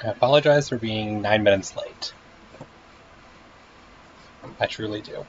I apologize for being 9 minutes late. I truly do.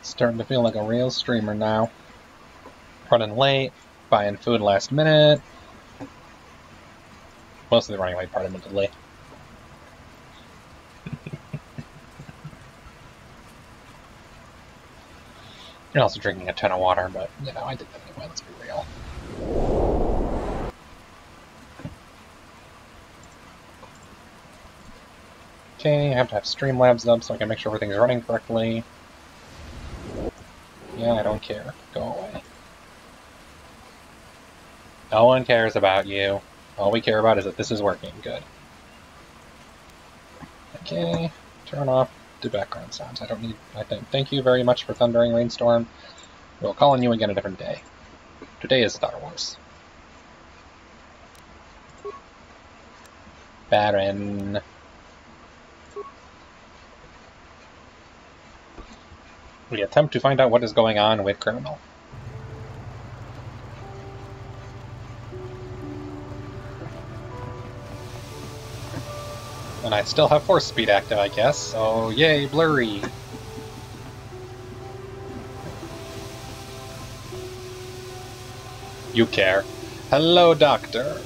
Starting to feel like a real streamer now. Running late, buying food last minute. Most of the running late part admittedly. And also drinking a ton of water, but, you know, I did that anyway, let's be real. Okay, I have to have Streamlabs up so I can make sure everything's running correctly. Yeah, I don't care. Go away. No one cares about you. All we care about is that this is working. Good. Okay, turn off the background sounds. I don't need... Thank you very much for Thundering Rainstorm. We'll call on you again a different day. Today is Star Wars. Baron. We attempt to find out what is going on with Criminal. And I still have force speed active, I guess, so yay, blurry! You care. Hello, Doctor.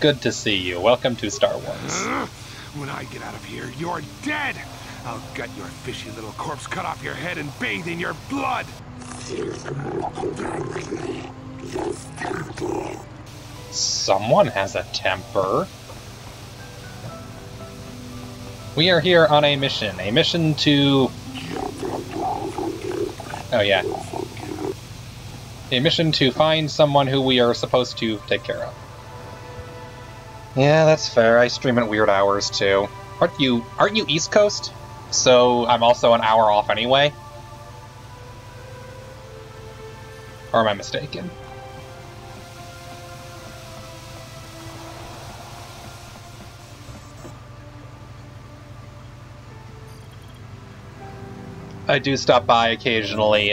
Good to see you. Welcome to Star Wars. When I get out of here, you're dead! I'll gut your fishy little corpse, cut off your head, and bathe in your blood! Someone has a temper. We are here on a mission to... Oh yeah. A mission to find someone who we are supposed to take care of. Yeah, that's fair. I stream at weird hours too. Aren't you East Coast? So I'm also an hour off anyway? Or am I mistaken? I do stop by occasionally.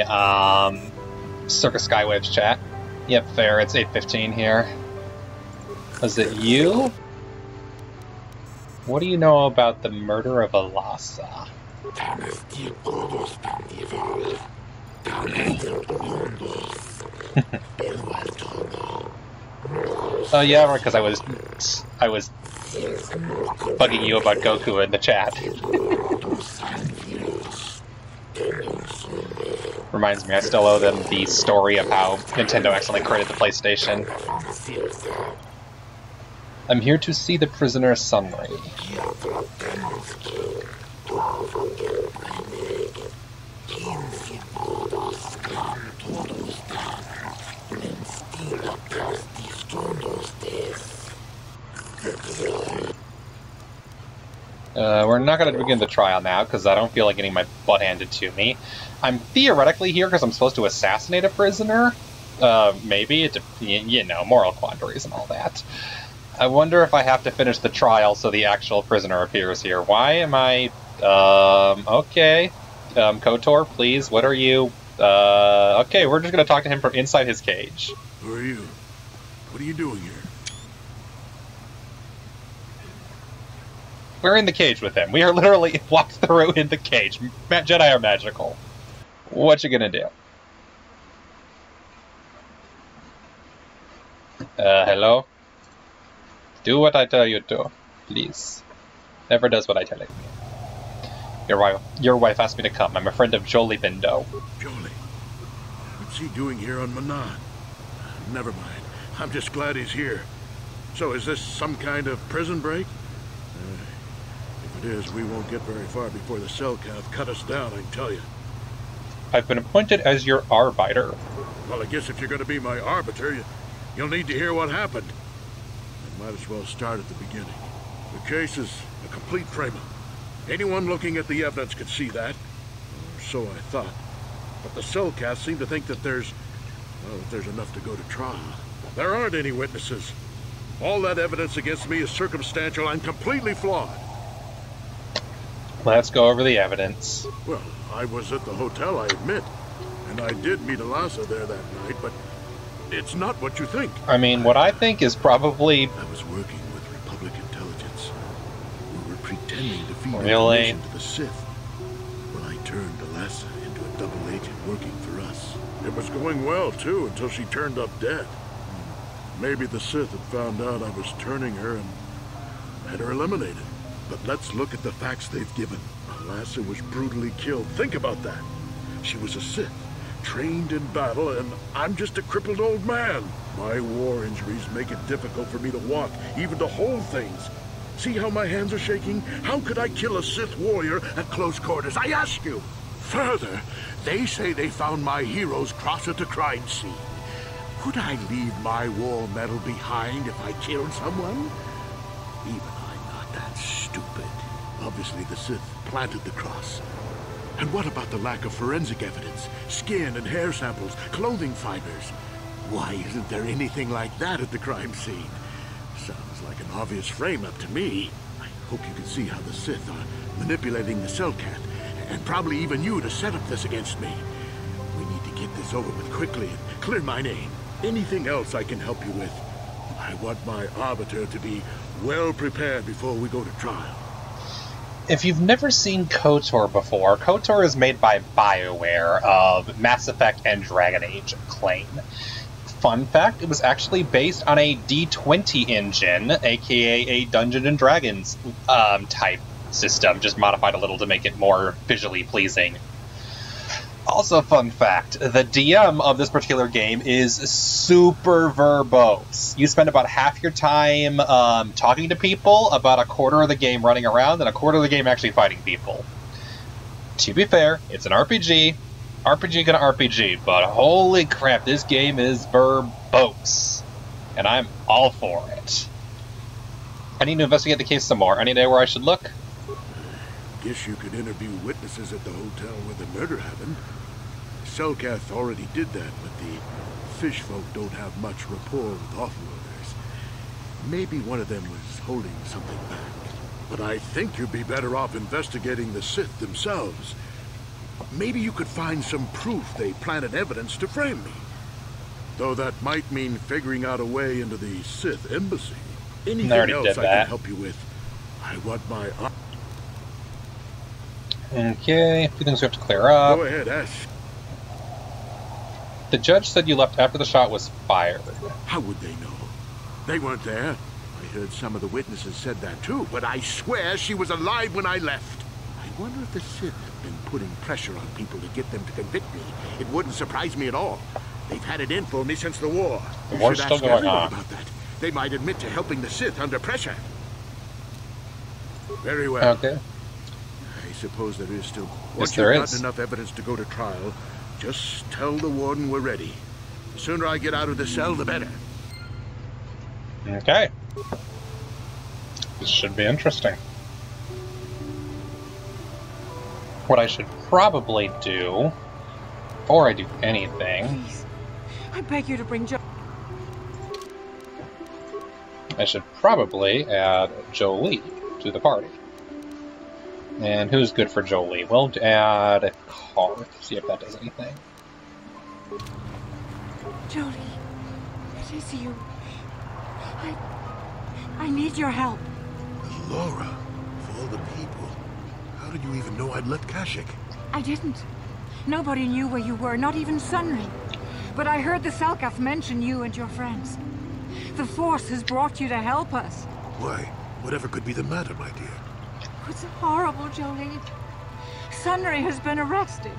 Circus Skywaves chat. Yep, fair. It's 8:15 here. Was it you? What do you know about the murder of Alasa? Oh yeah, because I was bugging you about Goku in the chat. Reminds me, I still owe them the story of how Nintendo accidentally created the PlayStation. I'm here to see the prisoner summary. We're not going to begin the trial now, because I don't feel like getting my butt handed to me. I'm theoretically here because I'm supposed to assassinate a prisoner. Maybe. You know, moral quandaries and all that. I wonder if I have to finish the trial so the actual prisoner appears here. Why am I... okay. KOTOR, please, what are you... okay, we're just going to talk to him from inside his cage. Who are you? What are you doing here? We're in the cage with him. We are literally walked through in the cage. Jedi are magical. What you gonna do? Hello? Do what I tell you to, please. Never does what I tell him. Your wife asked me to come. I'm a friend of Jolie Bindo. Jolie? What's he doing here on Manaan? Never mind. I'm just glad he's here. So is this some kind of prison break? If it is, we won't get very far before the Cellcath cut us down, I can tell you. I've been appointed as your arbiter. Well, I guess if you're going to be my arbiter, you'll need to hear what happened. I might as well start at the beginning. The case is a complete frame-up. Anyone looking at the evidence could see that. Or so I thought. But the Cellcath seem to think that there's enough to go to trial. There aren't any witnesses. All that evidence against me is circumstantial and completely flawed. Let's go over the evidence. Well, I was at the hotel, I admit. And I did meet Alasa there that night, but it's not what you think. I mean, what I think is probably... I was working with Republic intelligence. We were pretending to feed Really? information to the Sith. Well, I turned Alasa into a double agent working for us. It was going well, too, until she turned up dead. Maybe the Sith had found out I was turning her and had her eliminated. But let's look at the facts they've given. Alasa was brutally killed. Think about that. She was a Sith, trained in battle, and I'm just a crippled old man. My war injuries make it difficult for me to walk, even to hold things. See how my hands are shaking? How could I kill a Sith warrior at close quarters? I ask you. Further, they say they found my hero's cross at the crime scene. Could I leave my war medal behind if I killed someone? Even I'm not that stupid. Obviously, the Sith planted the cross. And what about the lack of forensic evidence? Skin and hair samples, clothing fibers. Why isn't there anything like that at the crime scene? Sounds like an obvious frame-up to me. I hope you can see how the Sith are manipulating the Cellcath, and probably even you to set up this against me. We need to get this over with quickly and clear my name. Anything else I can help you with? I want my arbiter to be well prepared before we go to trial. If you've never seen KOTOR before, KOTOR is made by BioWare of Mass Effect and Dragon Age Acclaim. Fun fact, it was actually based on a D20 engine, aka a Dungeons & Dragons type system, just modified a little to make it more visually pleasing. Also, fun fact, the DM of this particular game is super verbose. You spend about half your time talking to people, about a quarter of the game running around, and a quarter of the game actually fighting people. To be fair, it's an RPG. RPG gonna RPG, but holy crap, this game is verbose. And I'm all for it. I need to investigate the case some more. Any day where I should look? Guess you could interview witnesses at the hotel where the murder happened. Cellcath already did that, but the fish folk don't have much rapport with offworlders. Maybe one of them was holding something back. But I think you'd be better off investigating the Sith themselves. Maybe you could find some proof they planted evidence to frame me. Though that might mean figuring out a way into the Sith embassy. Anything else I can help you with? I want my... Okay, a few things we have to clear up. Go ahead, ask. The judge said you left after the shot was fired. How would they know? They weren't there. I heard some of the witnesses said that too, but I swear she was alive when I left. I wonder if the Sith have been putting pressure on people to get them to convict me. It wouldn't surprise me at all. They've had it in for me since the war. The war's still going on. About that. They might admit to helping the Sith under pressure. Very well. Okay. I suppose there is still... Yes, there is. Once you've gotten enough evidence to go to trial, just tell the warden we're ready. The sooner I get out of the cell, the better. Okay. This should be interesting. What I should probably do, before I do anything... Please, I beg you to bring Jo... I should probably add Jolie to the party. And who's good for Jolie? We'll add a card, see if that does anything. Jolie, it is you. I need your help. Laura, of all the people, how did you even know I'd left Kashyyyk? I didn't. Nobody knew where you were, not even Sunry. But I heard the Selkath mention you and your friends. The Force has brought you to help us. Why? Whatever could be the matter, my dear? It's horrible, Jolie. Sunry has been arrested.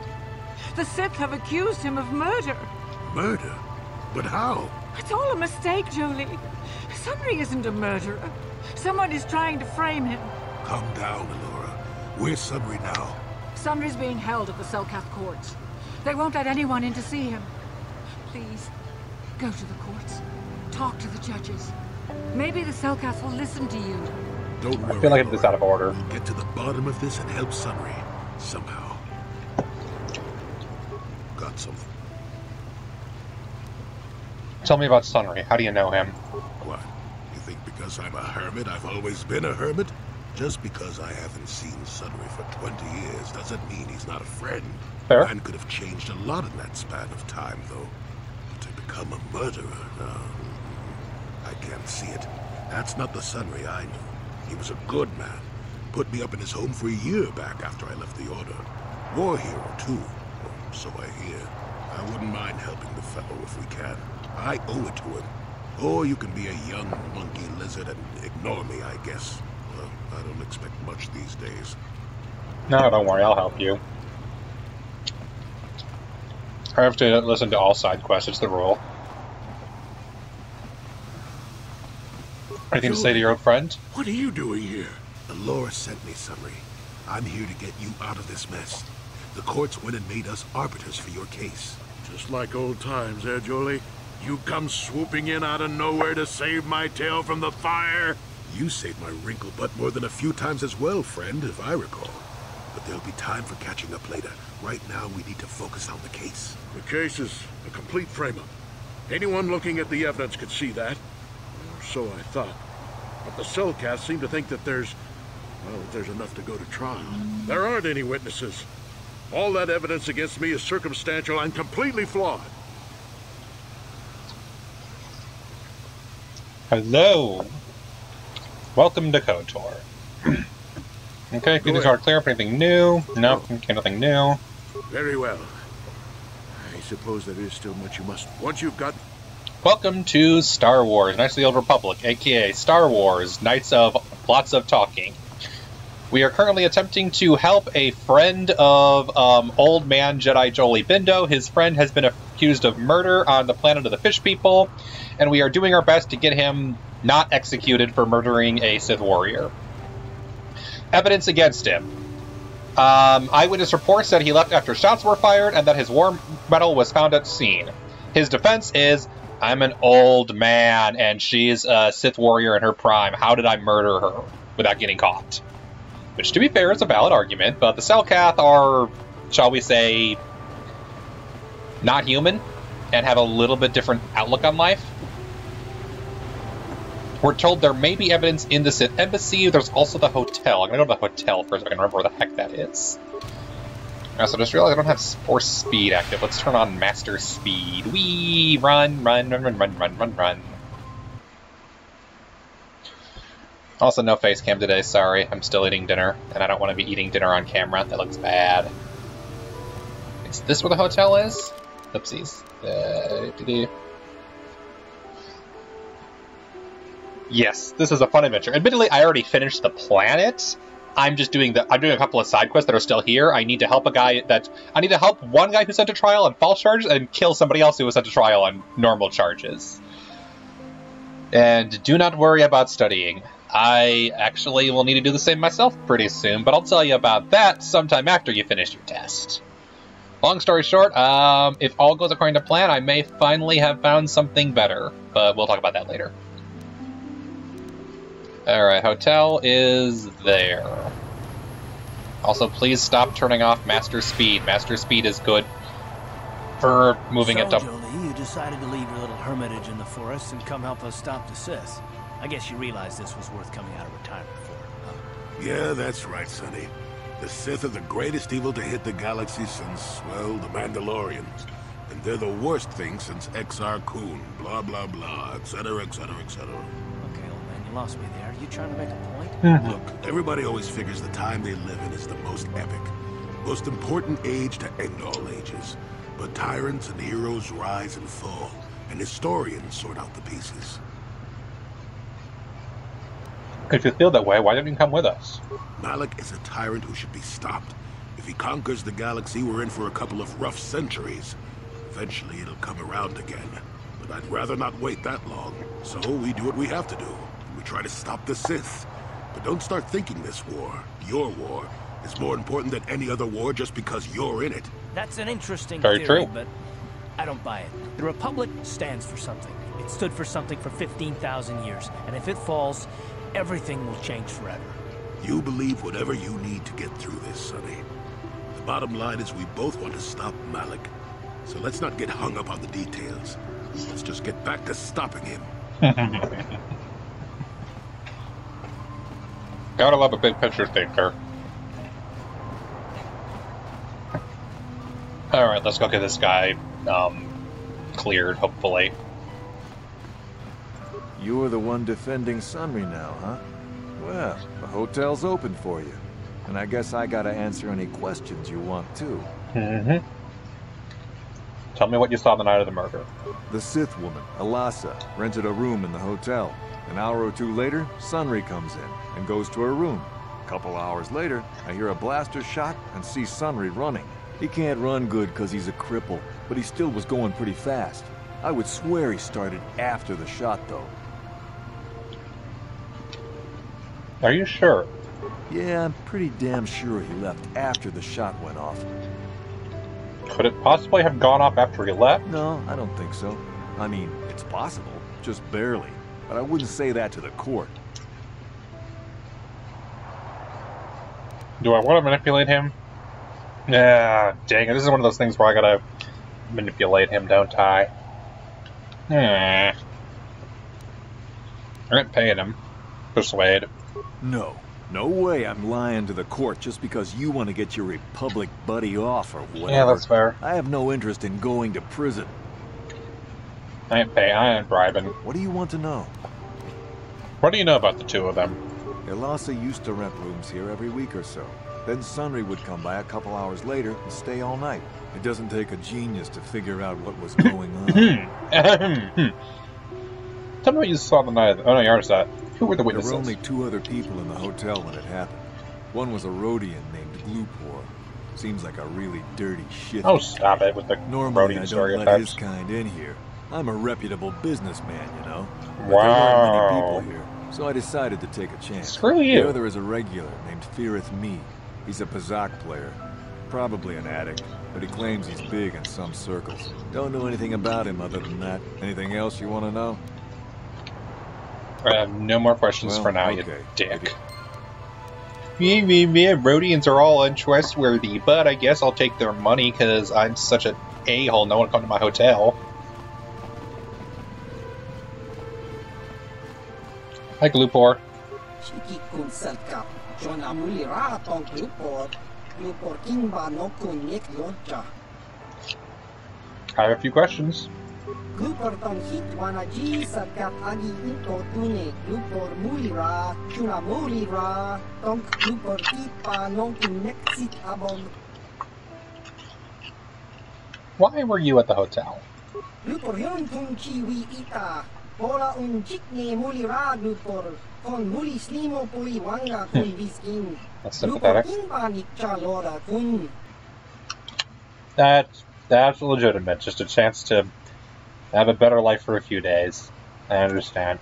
The Sith have accused him of murder. Murder? But how? It's all a mistake, Jolie. Sunry isn't a murderer. Someone is trying to frame him. Calm down, Alora. Where's Sunry now? Sunry's being held at the Selkath courts. They won't let anyone in to see him. Please, go to the courts. Talk to the judges. Maybe the Selkath will listen to you. Don't worry, I feel like it's out of order. We'll get to the bottom of this and help Sunry. Somehow. Got something. Tell me about Sunry. How do you know him? What? You think because I'm a hermit, I've always been a hermit? Just because I haven't seen Sunry for 20 years doesn't mean he's not a friend. Fair. Man could have changed a lot in that span of time, though. But to become a murderer, no. I can't see it. That's not the Sunry I knew. He was a good man. Put me up in his home for a year back after I left the Order. War hero, too. Or so I hear. I wouldn't mind helping the fellow if we can. I owe it to him. Or you can be a young monkey lizard and ignore me, I guess. Well, I don't expect much these days. No, don't worry, I'll help you. I have to listen to all side quests, it's the rule. Anything to say to your old friend? What are you doing here? Alora sent me, Sunry. I'm here to get you out of this mess. The courts went and made us arbiters for your case. Just like old times, eh, Jolie? You come swooping in out of nowhere to save my tail from the fire? You saved my wrinkle butt more than a few times as well, friend, if I recall. But there'll be time for catching up later. Right now, we need to focus on the case. The case is a complete frame-up. Anyone looking at the evidence could see that. Or so I thought. But the Selkath seem to think that there's enough to go to trial. There aren't any witnesses. All that evidence against me is circumstantial and completely flawed. Hello. Welcome to KOTOR. Okay, things are clear up. Anything new? No, okay, nothing new. Very well. I suppose there is still much you must... Once you've got... Welcome to Star Wars, Knights of the Old Republic, aka Star Wars, Knights of Lots of Talking. We are currently attempting to help a friend of old man Jedi Jolie Bindo. His friend has been accused of murder on the planet of the Fish People, and we are doing our best to get him not executed for murdering a Sith warrior. Evidence against him. Eyewitness reports said he left after shots were fired and that his war medal was found at scene. His defense is, I'm an old man and she's a Sith warrior in her prime. How did I murder her without getting caught? Which, to be fair, is a valid argument, but the Selkath are, shall we say, not human and have a little bit different outlook on life. We're told there may be evidence in the Sith embassy. There's also the hotel. I'm going to go to the hotel first so I can remember where the heck that is. I also just realized I don't have force speed active. Let's turn on master speed. Wee! Run, run, run, run, run, run, run, run. Also, no face cam today, sorry. I'm still eating dinner, and I don't want to be eating dinner on camera. That looks bad. Is this where the hotel is? Oopsies. Yes, this is a fun adventure. Admittedly, I already finished the planet. I'm doing a couple of side quests that are still here. I need to help one guy who's sent to trial on false charges and kill somebody else who was sent to trial on normal charges. And do not worry about studying. I actually will need to do the same myself pretty soon, but I'll tell you about that sometime after you finish your test. Long story short, if all goes according to plan, I may finally have found something better, but we'll talk about that later. Alright, hotel is there. Also, please stop turning off master speed. Master speed is good for moving it to... Jolie, you decided to leave your little hermitage in the forest and come help us stop the Sith. I guess you realized this was worth coming out of retirement for, huh? Yeah, that's right, Sonny. The Sith are the greatest evil to hit the galaxy since, well, the Mandalorians. And they're the worst thing since Exar Kun, blah, blah, blah, etc., etc., etc. Okay, old man, you lost me there. Are you trying to make a point? Look, everybody always figures the time they live in is the most epic. Most important age to end all ages. But tyrants and heroes rise and fall, and historians sort out the pieces. If you feel that way, why don't you come with us? Malak is a tyrant who should be stopped. If he conquers the galaxy, we're in for a couple of rough centuries. Eventually, it'll come around again. But I'd rather not wait that long. So we do what we have to do. We try to stop the Sith. But don't start thinking this war, your war, is more important than any other war just because you're in it. That's an interesting Very theory, true. but I don't buy it. The Republic stands for something. It stood for something for 15,000 years, and if it falls, everything will change forever. You believe whatever you need to get through this, Sonny. The bottom line is we both want to stop Malak. So let's not get hung up on the details. Let's just get back to stopping him. Gotta love a big picture thinker. Alright, let's go get this guy cleared, hopefully. You're the one defending Sunry now, huh? Well, the hotel's open for you. And I guess I gotta answer any questions you want, too. Mm-hmm. Tell me what you saw the night of the murder. The Sith woman, Alasa, rented a room in the hotel. An hour or two later, Sunry comes in and goes to her room. A couple hours later, I hear a blaster shot and see Sunry running. He can't run good because he's a cripple, but he still was going pretty fast. I would swear he started after the shot, though. Are you sure? Yeah, I'm pretty damn sure he left after the shot went off. Could it possibly have gone off after he left? No, I don't think so. I mean, it's possible, just barely. But I wouldn't say that to the court. Do I want to manipulate him? Ah, dang it. This is one of those things where I gotta manipulate him, don't I? I ain't paying him. Persuade. No. No way I'm lying to the court just because you want to get your Republic buddy off or whatever. Yeah, that's fair. I have no interest in going to prison. I ain't bribing. What do you want to know? What do you know about the two of them? Alasa used to rent rooms here every week or so. Then Sunry would come by a couple hours later and stay all night. It doesn't take a genius to figure out what was going on. Tell me what you saw the night of the... Oh, no, you already saw it. Who were the witnesses? There were only 2 other people in the hotel when it happened. One was a Rhodian named Glupor. Seems like a really dirty shit. Oh, stop it with the Normally, I don't let his kind in here. I'm a reputable businessman, you know. But there aren't many people here, so I decided to take a chance. Screw you. The other is a regular named Feareth Me. He's a Pazak player. Probably an addict, but he claims he's big in some circles. Don't know anything about him other than that. Anything else you want to know? I have no more questions for now, okay. you dick. Yeah, Rhodians are all untrustworthy, but I guess I'll take their money because I'm such an a-hole. No one come to my hotel. Hi, Glupor. I have a few questions. Why were you at the hotel? That's sympathetic. That's legitimate. Just a chance to have a better life for a few days. I understand.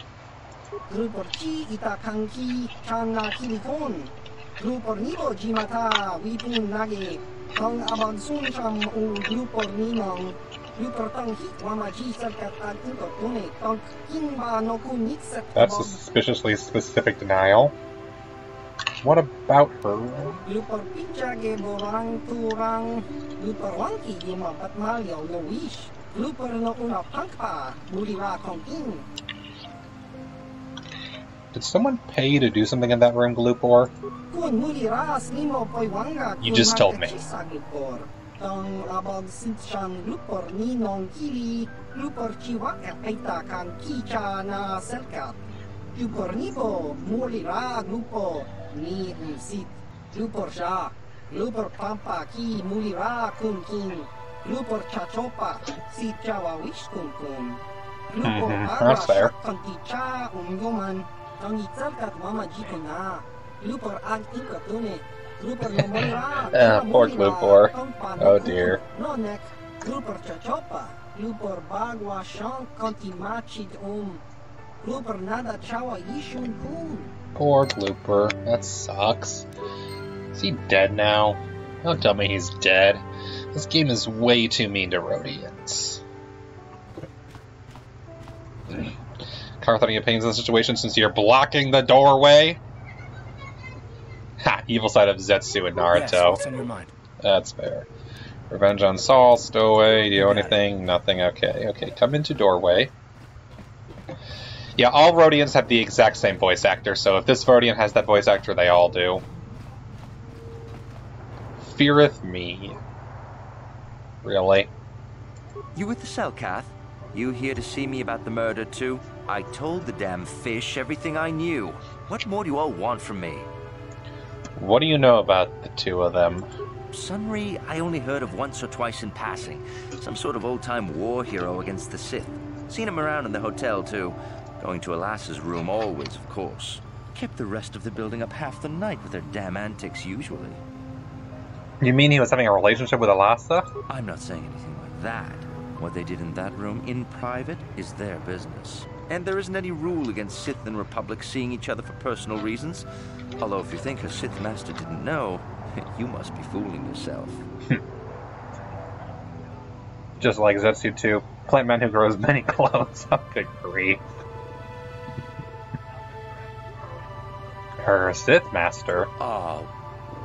That's a suspiciously specific denial. What about her? Did someone pay you to do something in that room, Glupor? You just told me. That's fair. Poor Glupor. Oh dear. Poor Glupor. That sucks. Is he dead now? Don't tell me he's dead. This game is way too mean to Rhodians. Carth, any opinions on the situation since you're blocking the doorway? Ha! Evil side of Zetsu and Naruto. Yes, what's on your mind? That's fair. Revenge on Saul, stowaway, do you know anything? Nothing, okay. Okay, come into doorway. Yeah, all Rhodians have the exact same voice actor, so if this Rhodian has that voice actor, they all do. Feareth me. Really? You with the Selkath? You here to see me about the murder too? I told the damn fish everything I knew. What more do you all want from me? What do you know about the two of them? Sunry, I only heard of once or twice in passing. Some sort of old-time war hero against the Sith. Seen him around in the hotel too. Going to Alassa's room always, of course. Kept the rest of the building up half the night with their damn antics usually. You mean he was having a relationship with Alassa? I'm not saying anything like that. What they did in that room in private is their business. And there isn't any rule against Sith and Republic seeing each other for personal reasons. Although if you think her Sith master didn't know, you must be fooling yourself. Just like Zetsu too. Plant man who grows many clothes. Oh, good grief. Her Sith master.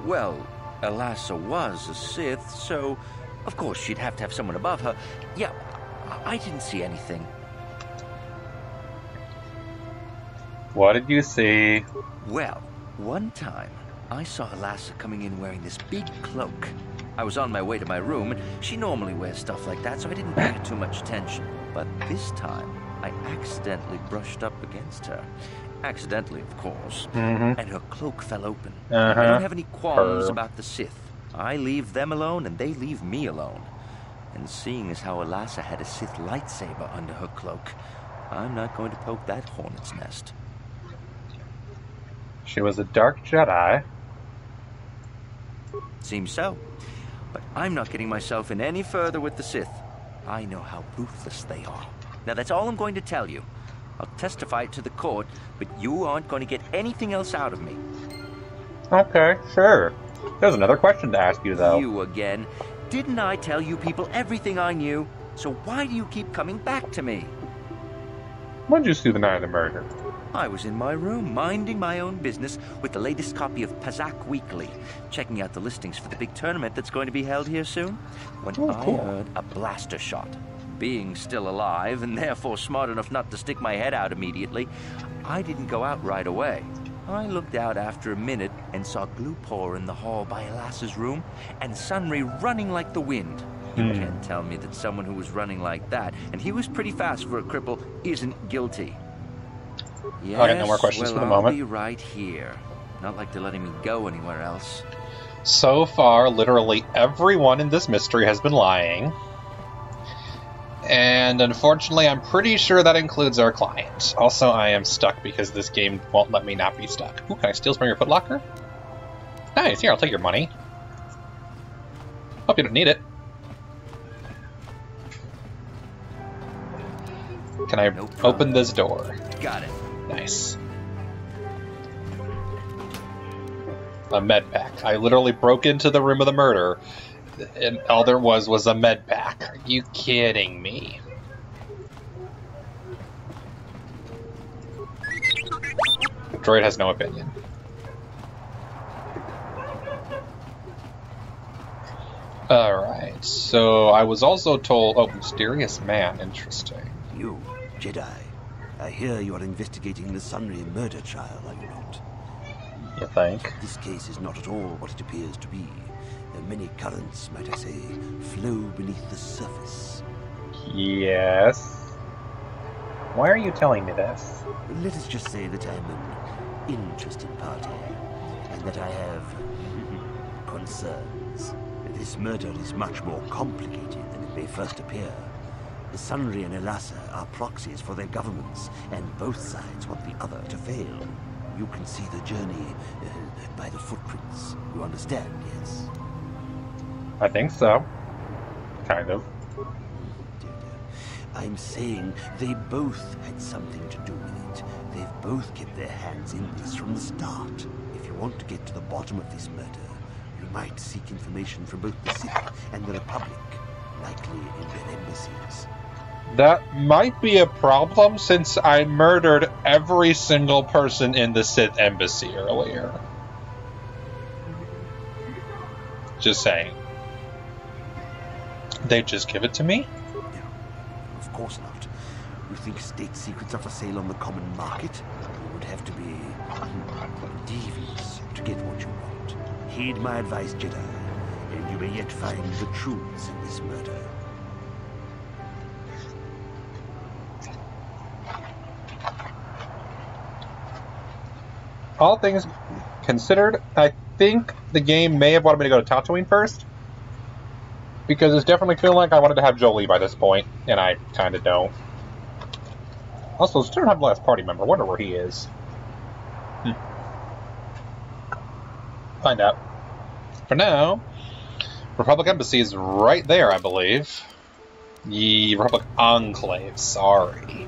Well, Alassa was a Sith, so of course she'd have to have someone above her. Yeah, I didn't see anything. What did you see? Well, one time, I saw Alassa coming in wearing this big cloak. I was on my way to my room, and she normally wears stuff like that, so I didn't pay her too much attention. But this time, I accidentally brushed up against her. Accidentally, of course. And her cloak fell open. I don't have any qualms about the Sith. I leave them alone, and they leave me alone. And seeing as how Alassa had a Sith lightsaber under her cloak, I'm not going to poke that hornet's nest. She was a dark Jedi. Seems so. But I'm not getting myself in any further with the Sith. I know how ruthless they are. Now that's all I'm going to tell you. I'll testify it to the court, but you aren't going to get anything else out of me. Okay, sure. There's another question to ask you, though. You again. Didn't I tell you people everything I knew? So why do you keep coming back to me? When did you see the night of the murder? I was in my room, minding my own business with the latest copy of Pazak Weekly, checking out the listings for the big tournament that's going to be held here soon, when I heard a blaster shot. Being still alive, and therefore smart enough not to stick my head out immediately, I didn't go out right away. I looked out after a minute and saw Glupor in the hall by Elassa's room and Sunry running like the wind. You can't tell me that someone who was running like that, and he was pretty fast for a cripple, isn't guilty. Yes, I got no more questions for the moment. I'll be right here. Not like they're letting me go anywhere else. So far, literally everyone in this mystery has been lying. And unfortunately, I'm pretty sure that includes our client. Also, I am stuck because this game won't let me not be stuck. Ooh, can I steal from your footlocker? Nice, here, I'll take your money. Hope you don't need it. Can I open this door? Got it. Nice. A med pack. I literally broke into the room of the murder, and all there was a med pack. Are you kidding me? The droid has no opinion. Alright, so I was also told... Oh, mysterious man. Interesting. You, Jedi. I hear you are investigating the Sunry murder trial, are you not? You think? This case is not at all what it appears to be. Many currents, might I say, flow beneath the surface. Yes. Why are you telling me this? Let us just say that I'm an interested party, and that I have concerns. This murder is much more complicated than it may first appear. The Sunry and Elassa are proxies for their governments, and both sides want the other to fail. You can see the journey by the footprints. You understand, yes? I think so. Kind of. I'm saying they both had something to do with it. They've both kept their hands in this from the start. If you want to get to the bottom of this murder, you might seek information from both the Sith and the Republic, likely in their embassies. That might be a problem since I murdered every single person in the Sith embassy earlier. Just saying. They'd just give it to me? No, of course not. You think state secrets are for sale on the common market? You would have to be devious to get what you want. Heed my advice, Jedi, and you may yet find the truths in this murder. All things considered, I think the game may have wanted me to go to Tatooine first. Because it's definitely feeling like I wanted to have Jolie by this point, and I kind of don't. Also, still don't have the last party member. Wonder where he is. Find out. For now, Republic Embassy is right there, I believe. The Republic Enclave, sorry.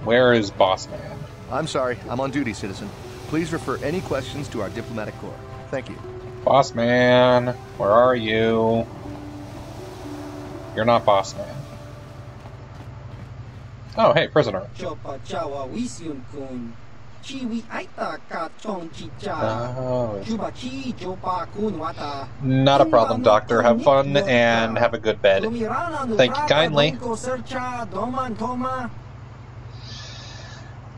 Where is Boss Man? I'm sorry, I'm on duty, citizen. Please refer any questions to our diplomatic corps. Thank you. Boss Man, where are you? You're not Boss Man. Oh, hey, prisoner. Oh, not a problem, Doctor. Have fun and have a good bed. Thank you kindly.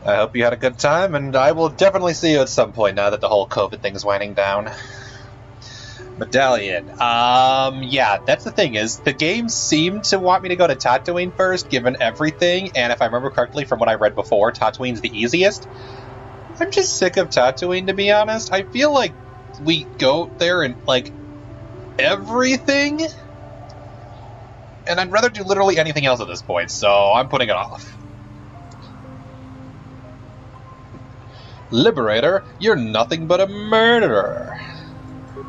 I hope you had a good time, and I will definitely see you at some point now that the whole COVID thing is winding down. Medallion. Yeah, that's the thing is, the game seemed to want me to go to Tatooine first, given everything, and if I remember correctly from what I read before, Tatooine's the easiest. I'm just sick of Tatooine, to be honest. I feel like we go there and, like, everything, and I'd rather do literally anything else at this point, so I'm putting it off. Liberator, you're nothing but a murderer. I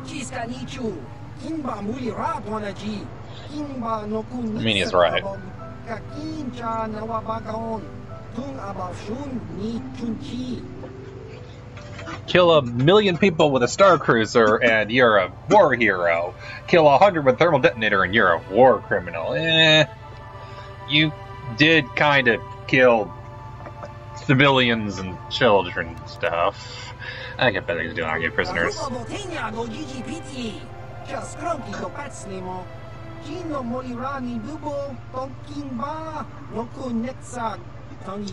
mean, he's right. Kill 1 million people with a Star Cruiser and you're a war hero. Kill 100 with thermal detonator and you're a war criminal. You did kind of kill civilians and children and stuff. I get better things to do than argue prisoners.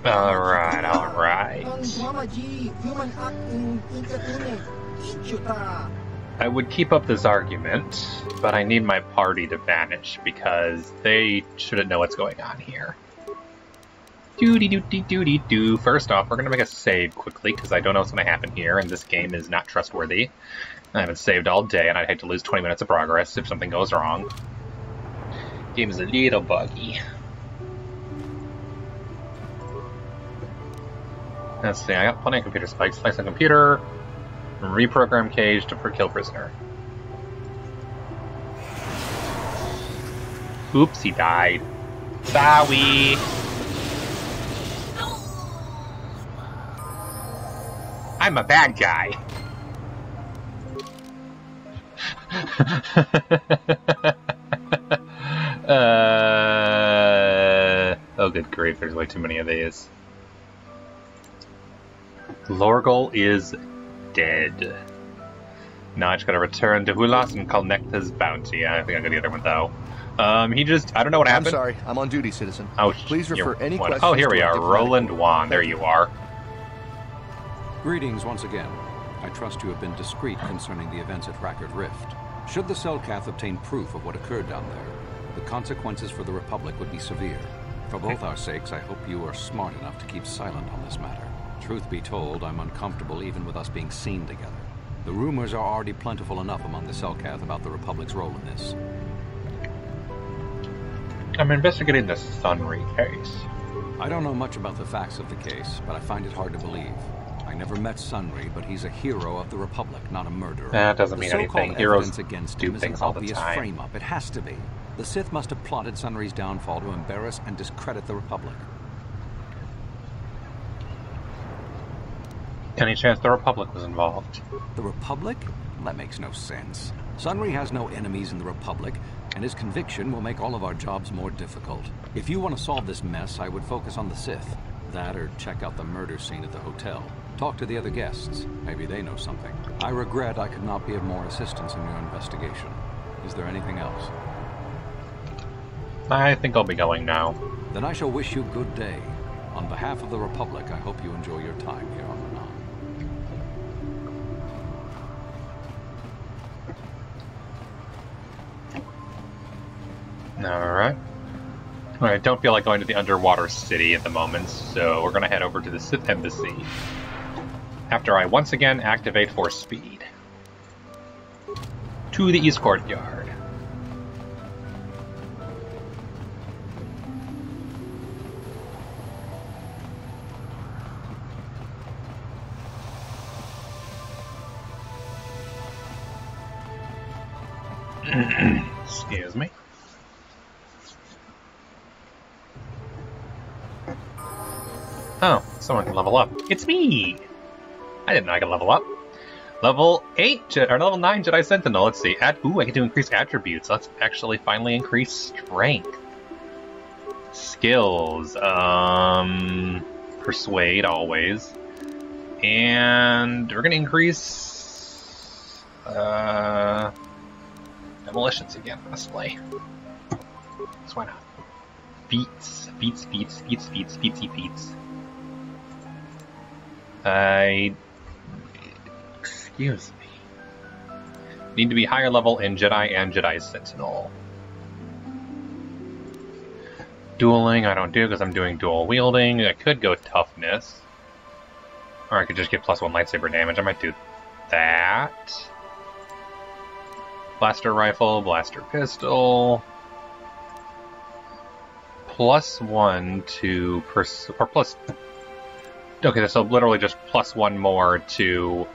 Alright, alright. I would keep up this argument, but I need my party to vanish because they shouldn't know what's going on here. Doody-doo-dee-doo-dee-doo. First off, we're going to make a save quickly because I don't know what's going to happen here, and this game is not trustworthy. I haven't saved all day, and I'd hate to lose 20 minutes of progress if something goes wrong. Game is a little buggy. Let's see, I got plenty of computer spikes. Slice on computer. Reprogram cage to kill prisoner. Oops, he died. Sorry. I'm a bad guy. Oh good grief, there's way too many of these. Lorgol is dead. Now I just gotta return to Hulas and collect his bounty. I think I got the other one though. He just, I don't know what happened. I'm sorry, I'm on duty, citizen. Oh, please refer any questions. Oh, here we to are, Roland diplomatic Wan. There you are. Greetings once again. I trust you have been discreet concerning the events at Rackard Rift. Should the Selkath obtain proof of what occurred down there, the consequences for the Republic would be severe. For both our sakes, I hope you are smart enough to keep silent on this matter. Truth be told, I'm uncomfortable even with us being seen together. The rumors are already plentiful enough among the Selkath about the Republic's role in this. I'm investigating the Sunry case. I don't know much about the facts of the case, but I find it hard to believe. I never met Sunry, but he's a hero of the Republic, not a murderer. That doesn't mean anything. Heroes against do him things is an all the obvious time. frame-up. It has to be. The Sith must have plotted Sunry's downfall to embarrass and discredit the Republic. Any chance the Republic was involved? The Republic? That makes no sense. Sunry has no enemies in the Republic, and his conviction will make all of our jobs more difficult. If you want to solve this mess, I would focus on the Sith. That or check out the murder scene at the hotel. Talk to the other guests. Maybe they know something. I regret I could not be of more assistance in your investigation. Is there anything else? I think I'll be going now. Then I shall wish you good day. On behalf of the Republic, I hope you enjoy your time here on Manaan. Alright. I don't feel like going to the underwater city at the moment, so we're going to head over to the Sith Embassy. After I once again activate Force Speed. To the East Courtyard. Excuse me. Oh, someone can level up. It's me! I didn't know I could level up. Level 8, or level 9 Jedi Sentinel, let's see. Ooh, I get to increase attributes. Let's actually finally increase strength. Skills, persuade, always. And we're gonna increase, demolitions again, honestly. So why not? Feats. Excuse me. Need to be higher level in Jedi and Jedi Sentinel. Dueling, I don't do because I'm doing dual wielding. I could go toughness. Or I could just get +1 lightsaber damage. I might do that. Blaster rifle, blaster pistol. +1 to okay, so literally just +1 more to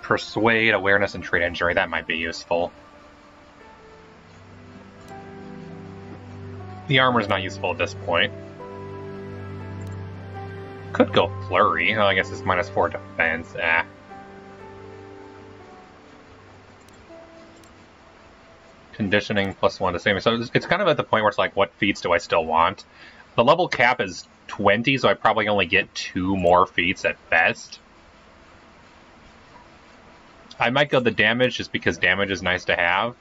persuade, awareness, and trade injury. That might be useful. The armor's not useful at this point. Could go flurry. Oh, I guess it's -4 defense. Conditioning +1 to save me. So it's kind of at the point where it's like, what feats do I still want? The level cap is 20, so I probably only get 2 more feats at best. I might go the damage just because damage is nice to have.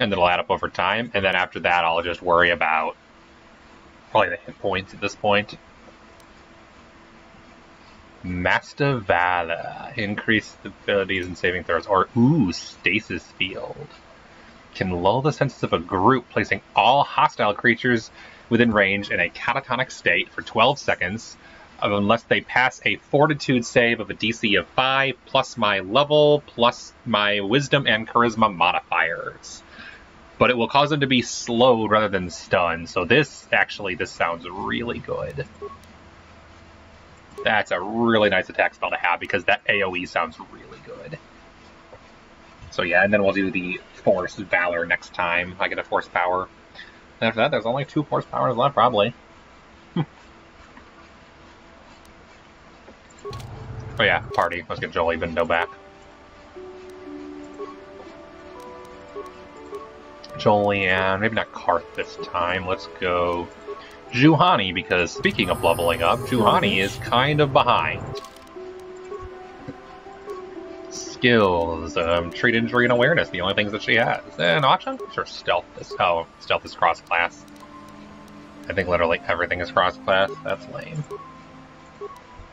and it'll add up over time, and then after that I'll just worry about probably the hit points at this point. Master Valor. Increase abilities and saving throws. Or, ooh, Stasis Field. Can lull the senses of a group, placing all hostile creatures within range in a catatonic state for 12 seconds, unless they pass a Fortitude save of a DC of 5, plus my level, plus my Wisdom and Charisma modifiers. But it will cause them to be slowed rather than stunned, so this sounds really good. That's a really nice attack spell to have, because that AoE sounds really good. So yeah, and then we'll do the Force Valor next time I get a Force Power. And after that, there's only 2 Force Powers left, probably. Oh yeah, party. Let's get Jolie Bindo back. Jolie and maybe not Karth this time. Let's go Juhani, because speaking of leveling up, Juhani is kind of behind. Skills, treat injury and awareness, the only things that she has. And option? Sure, stealth is, stealth is cross-class. I think literally everything is cross-class, that's lame.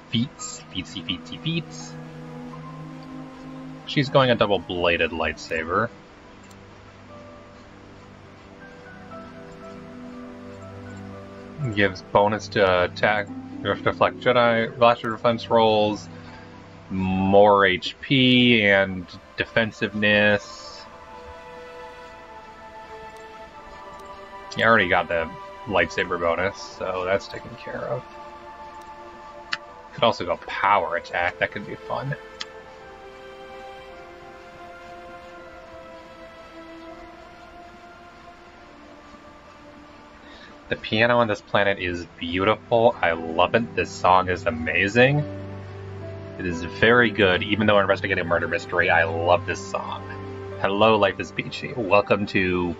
Feats, featsy. She's going a double-bladed lightsaber. Gives bonus to attack, deflect Jedi, blaster defense rolls, more HP and defensiveness. You already got the lightsaber bonus, so that's taken care of. Could also go power attack, that could be fun. The piano on this planet is beautiful. I love it. This song is amazing. It is very good. Even though we're investigating a murder mystery, I love this song. Hello, Life is Peachy. Welcome to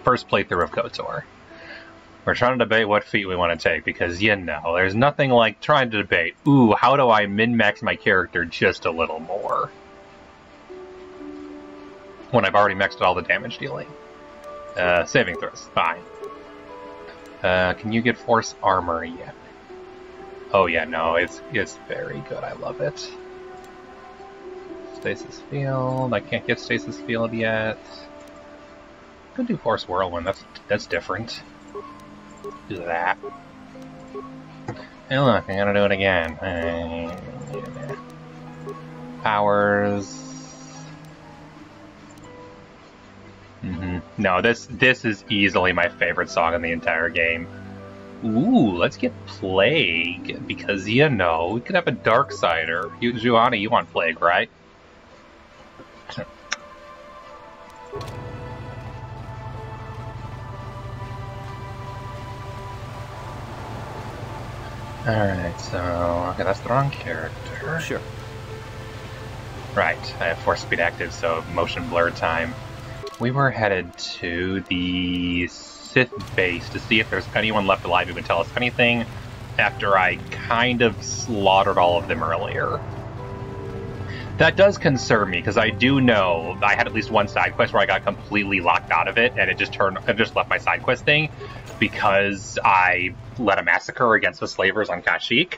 first playthrough of KOTOR. We're trying to debate what feat we want to take, because, you know, there's nothing like trying to debate, ooh, how do I min-max my character just a little more? When I've already maxed all the damage dealing. Saving throws, fine. Can you get Force Armor yet? Oh yeah, no, it's very good. I love it. Stasis Field. I can't get Stasis Field yet. Could do Force Whirlwind. That's different. Do that. And look, I'm gonna do it again. Powers. No, this is easily my favorite song in the entire game. Ooh, let's get Plague, because, you know, we could have a Darksider. Juhani, you want Plague, right? Alright, so, okay, that's the wrong character. Sure. Right, I have Force Speed active, so motion blur time. We were headed to the Sith base to see if there's anyone left alive who could tell us anything after I kind of slaughtered all of them earlier. That does concern me, because I do know I had at least one side quest where I got completely locked out of it, and it just left my side quest thing because I led a massacre against the slavers on Kashyyyk.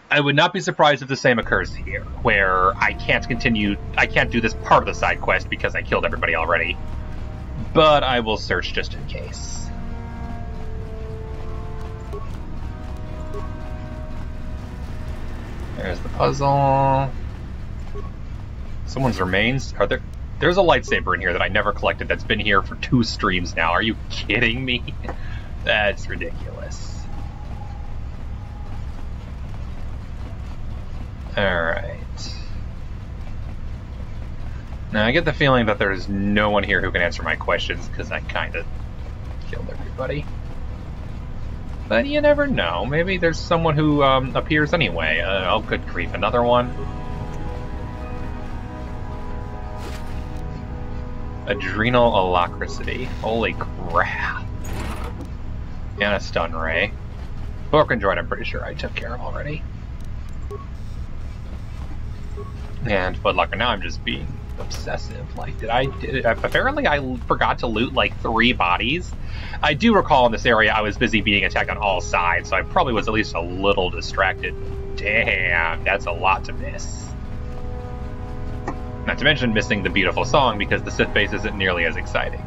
I would not be surprised if the same occurs here, where I can't do this part of the side quest because I killed everybody already. But I will search just in case. There's the puzzle. Someone's remains. There's a lightsaber in here that I never collected that's been here for 2 streams now. Are you kidding me? That's ridiculous. Alright. Now, I get the feeling that there's no one here who can answer my questions, because I kind of killed everybody. But you never know. Maybe there's someone who appears anyway. Oh, good grief, another one? Adrenal Alacrity. Holy crap. And a stun ray. Broken Droid, I'm pretty sure I took care of already. And Footlocker, now I'm just being obsessive. Like, apparently I forgot to loot like 3 bodies. I do recall in this area I was busy being attacked on all sides, so I probably was at least a little distracted. Damn, that's a lot to miss. Not to mention missing the beautiful song because the Sith base isn't nearly as exciting.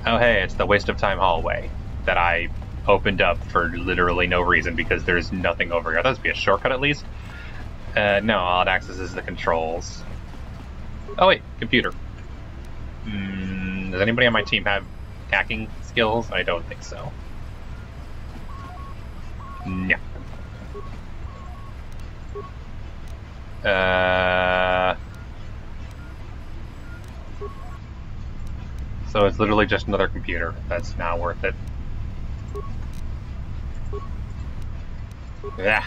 Oh hey, it's the waste of time hallway that I opened up for literally no reason because there's nothing over here. That would be a shortcut at least. No, all it accesses the controls. Oh wait, computer. Does anybody on my team have hacking skills? I don't think so. No. So it's literally just another computer. That's not worth it. Yeah.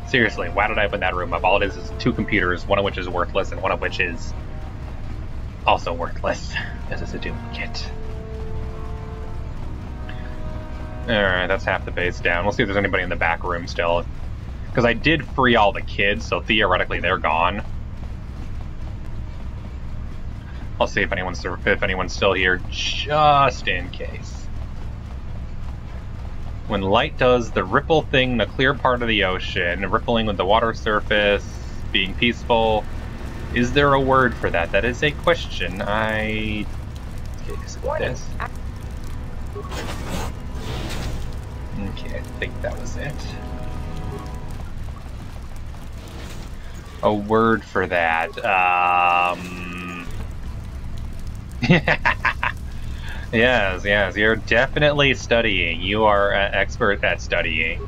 Seriously, why did I open that room up? All it is 2 computers, one of which is worthless and one of which is also worthless. This is a duplicate. Alright, that's half the base down. We'll see if there's anybody in the back room still. Because I did free all the kids, so theoretically they're gone. I'll see if anyone's still here, just in case. When light does the ripple thing in the clear part of the ocean, rippling with the water surface, being peaceful, is there a word for that? That is a question. Okay, this. Okay, I think that was it. A word for that. Yes, you're definitely studying. You are an expert at studying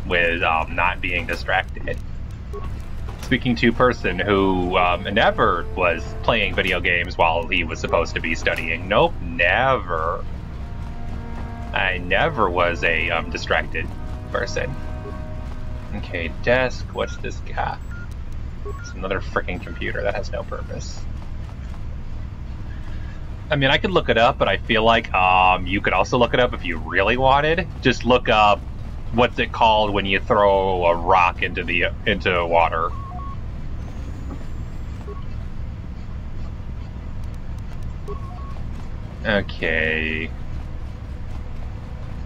with not being distracted. Speaking to a person who never was playing video games while he was supposed to be studying. Nope, never. I never was a distracted person. Okay, desk, what's this got? It's another freaking computer. That has no purpose. I mean, I could look it up, but I feel like you could also look it up if you really wanted. Just look up what's it called when you throw a rock into water. Okay.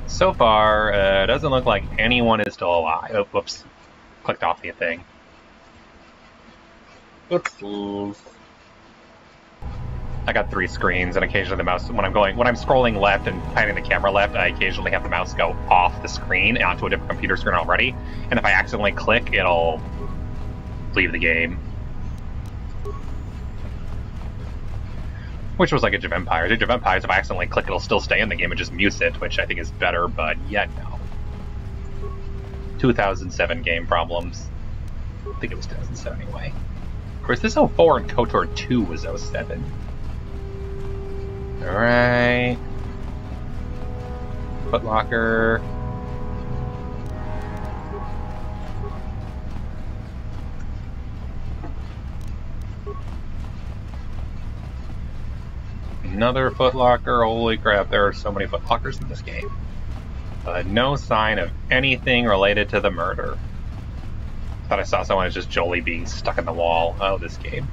So far, it doesn't look like anyone is still alive. Oh, whoops. Clicked off the thing. Oops. I got 3 screens, and occasionally the mouse, when I'm scrolling left and panning the camera left, I occasionally have the mouse go off the screen onto a different computer screen already. And if I accidentally click, it'll leave the game. Which was like Age of Empires. Age of Empires, if I accidentally click, it'll still stay in the game and just mutes it, which I think is better, but yeah, no. 2007 game problems. I think it was 2007 anyway. Or is this 04 and KOTOR 2 was 07? Alright. Footlocker. Another footlocker. Holy crap, there are so many footlockers in this game. But no sign of anything related to the murder. Thought I saw someone as just Jolie being stuck in the wall. Oh, this game.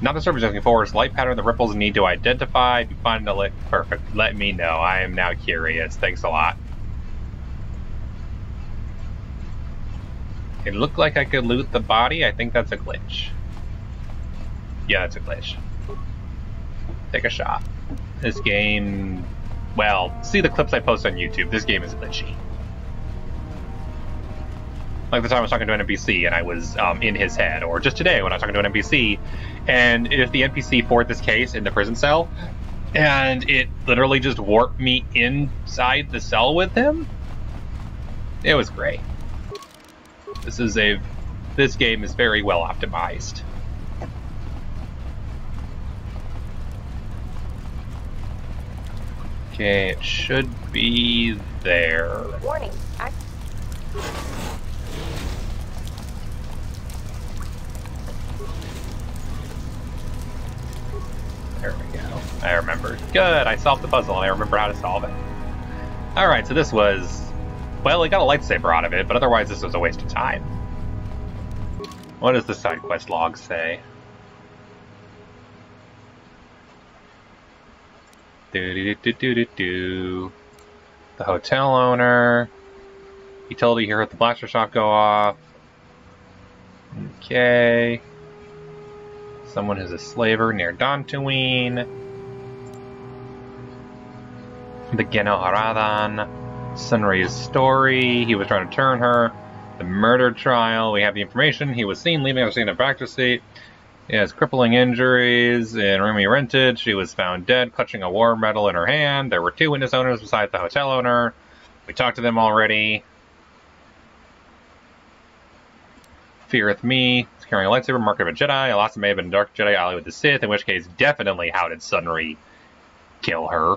Not the surface looking for is light pattern the ripples need to identify. If you find the lick, perfect. Let me know. I am now curious. Thanks a lot. It looked like I could loot the body. I think that's a glitch. Yeah, that's a glitch. Take a shot. This game... Well, see the clips I post on YouTube. This game is glitchy. Like the time I was talking to an NPC and I was in his head, or just today when I was talking to an NPC, and if the NPC fought this case in the prison cell, and it literally just warped me inside the cell with him, it was great. This game is very well optimized. Okay, it should be there. Warning. There we go. I remembered. Good, I solved the puzzle and I remember how to solve it. Alright, so this was... Well, I got a lightsaber out of it, but otherwise this was a waste of time. What does the side quest log say? The hotel owner. He told you heard the blaster shot go off. Okay. Someone who's a slaver near Dantooine. The Geno Haradan. Sunray's story. He was trying to turn her. The murder trial. We have the information. He was seen leaving a back seat. He has crippling injuries in a room he rented. She was found dead, clutching a war medal in her hand. There were 2 witness owners besides the hotel owner. We talked to them already. Feareth me. He's carrying a lightsaber, mark of a Jedi. Alasa may have been a dark Jedi ally with the Sith, in which case, definitely, how did Sunray kill her?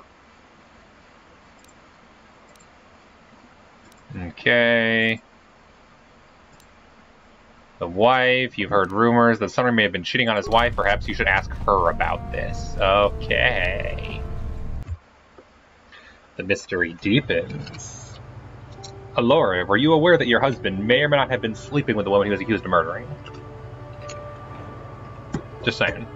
Okay. The wife. You've heard rumors that Sunray may have been cheating on his wife. Perhaps you should ask her about this. Okay. The mystery deepens. Alora, were you aware that your husband may or may not have been sleeping with the woman he was accused of murdering? Just saying.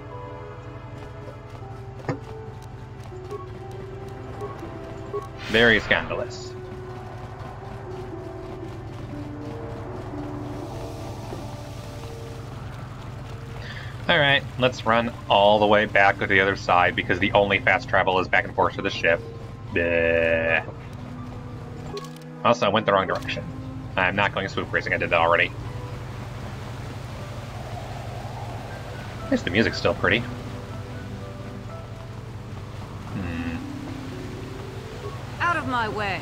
Very scandalous. Alright, let's run all the way back to the other side because the only fast travel is back and forth to the ship. Bleh. Also, I went the wrong direction. I'm not going swoop racing, I did that already. At least the music's still pretty. Out of my way.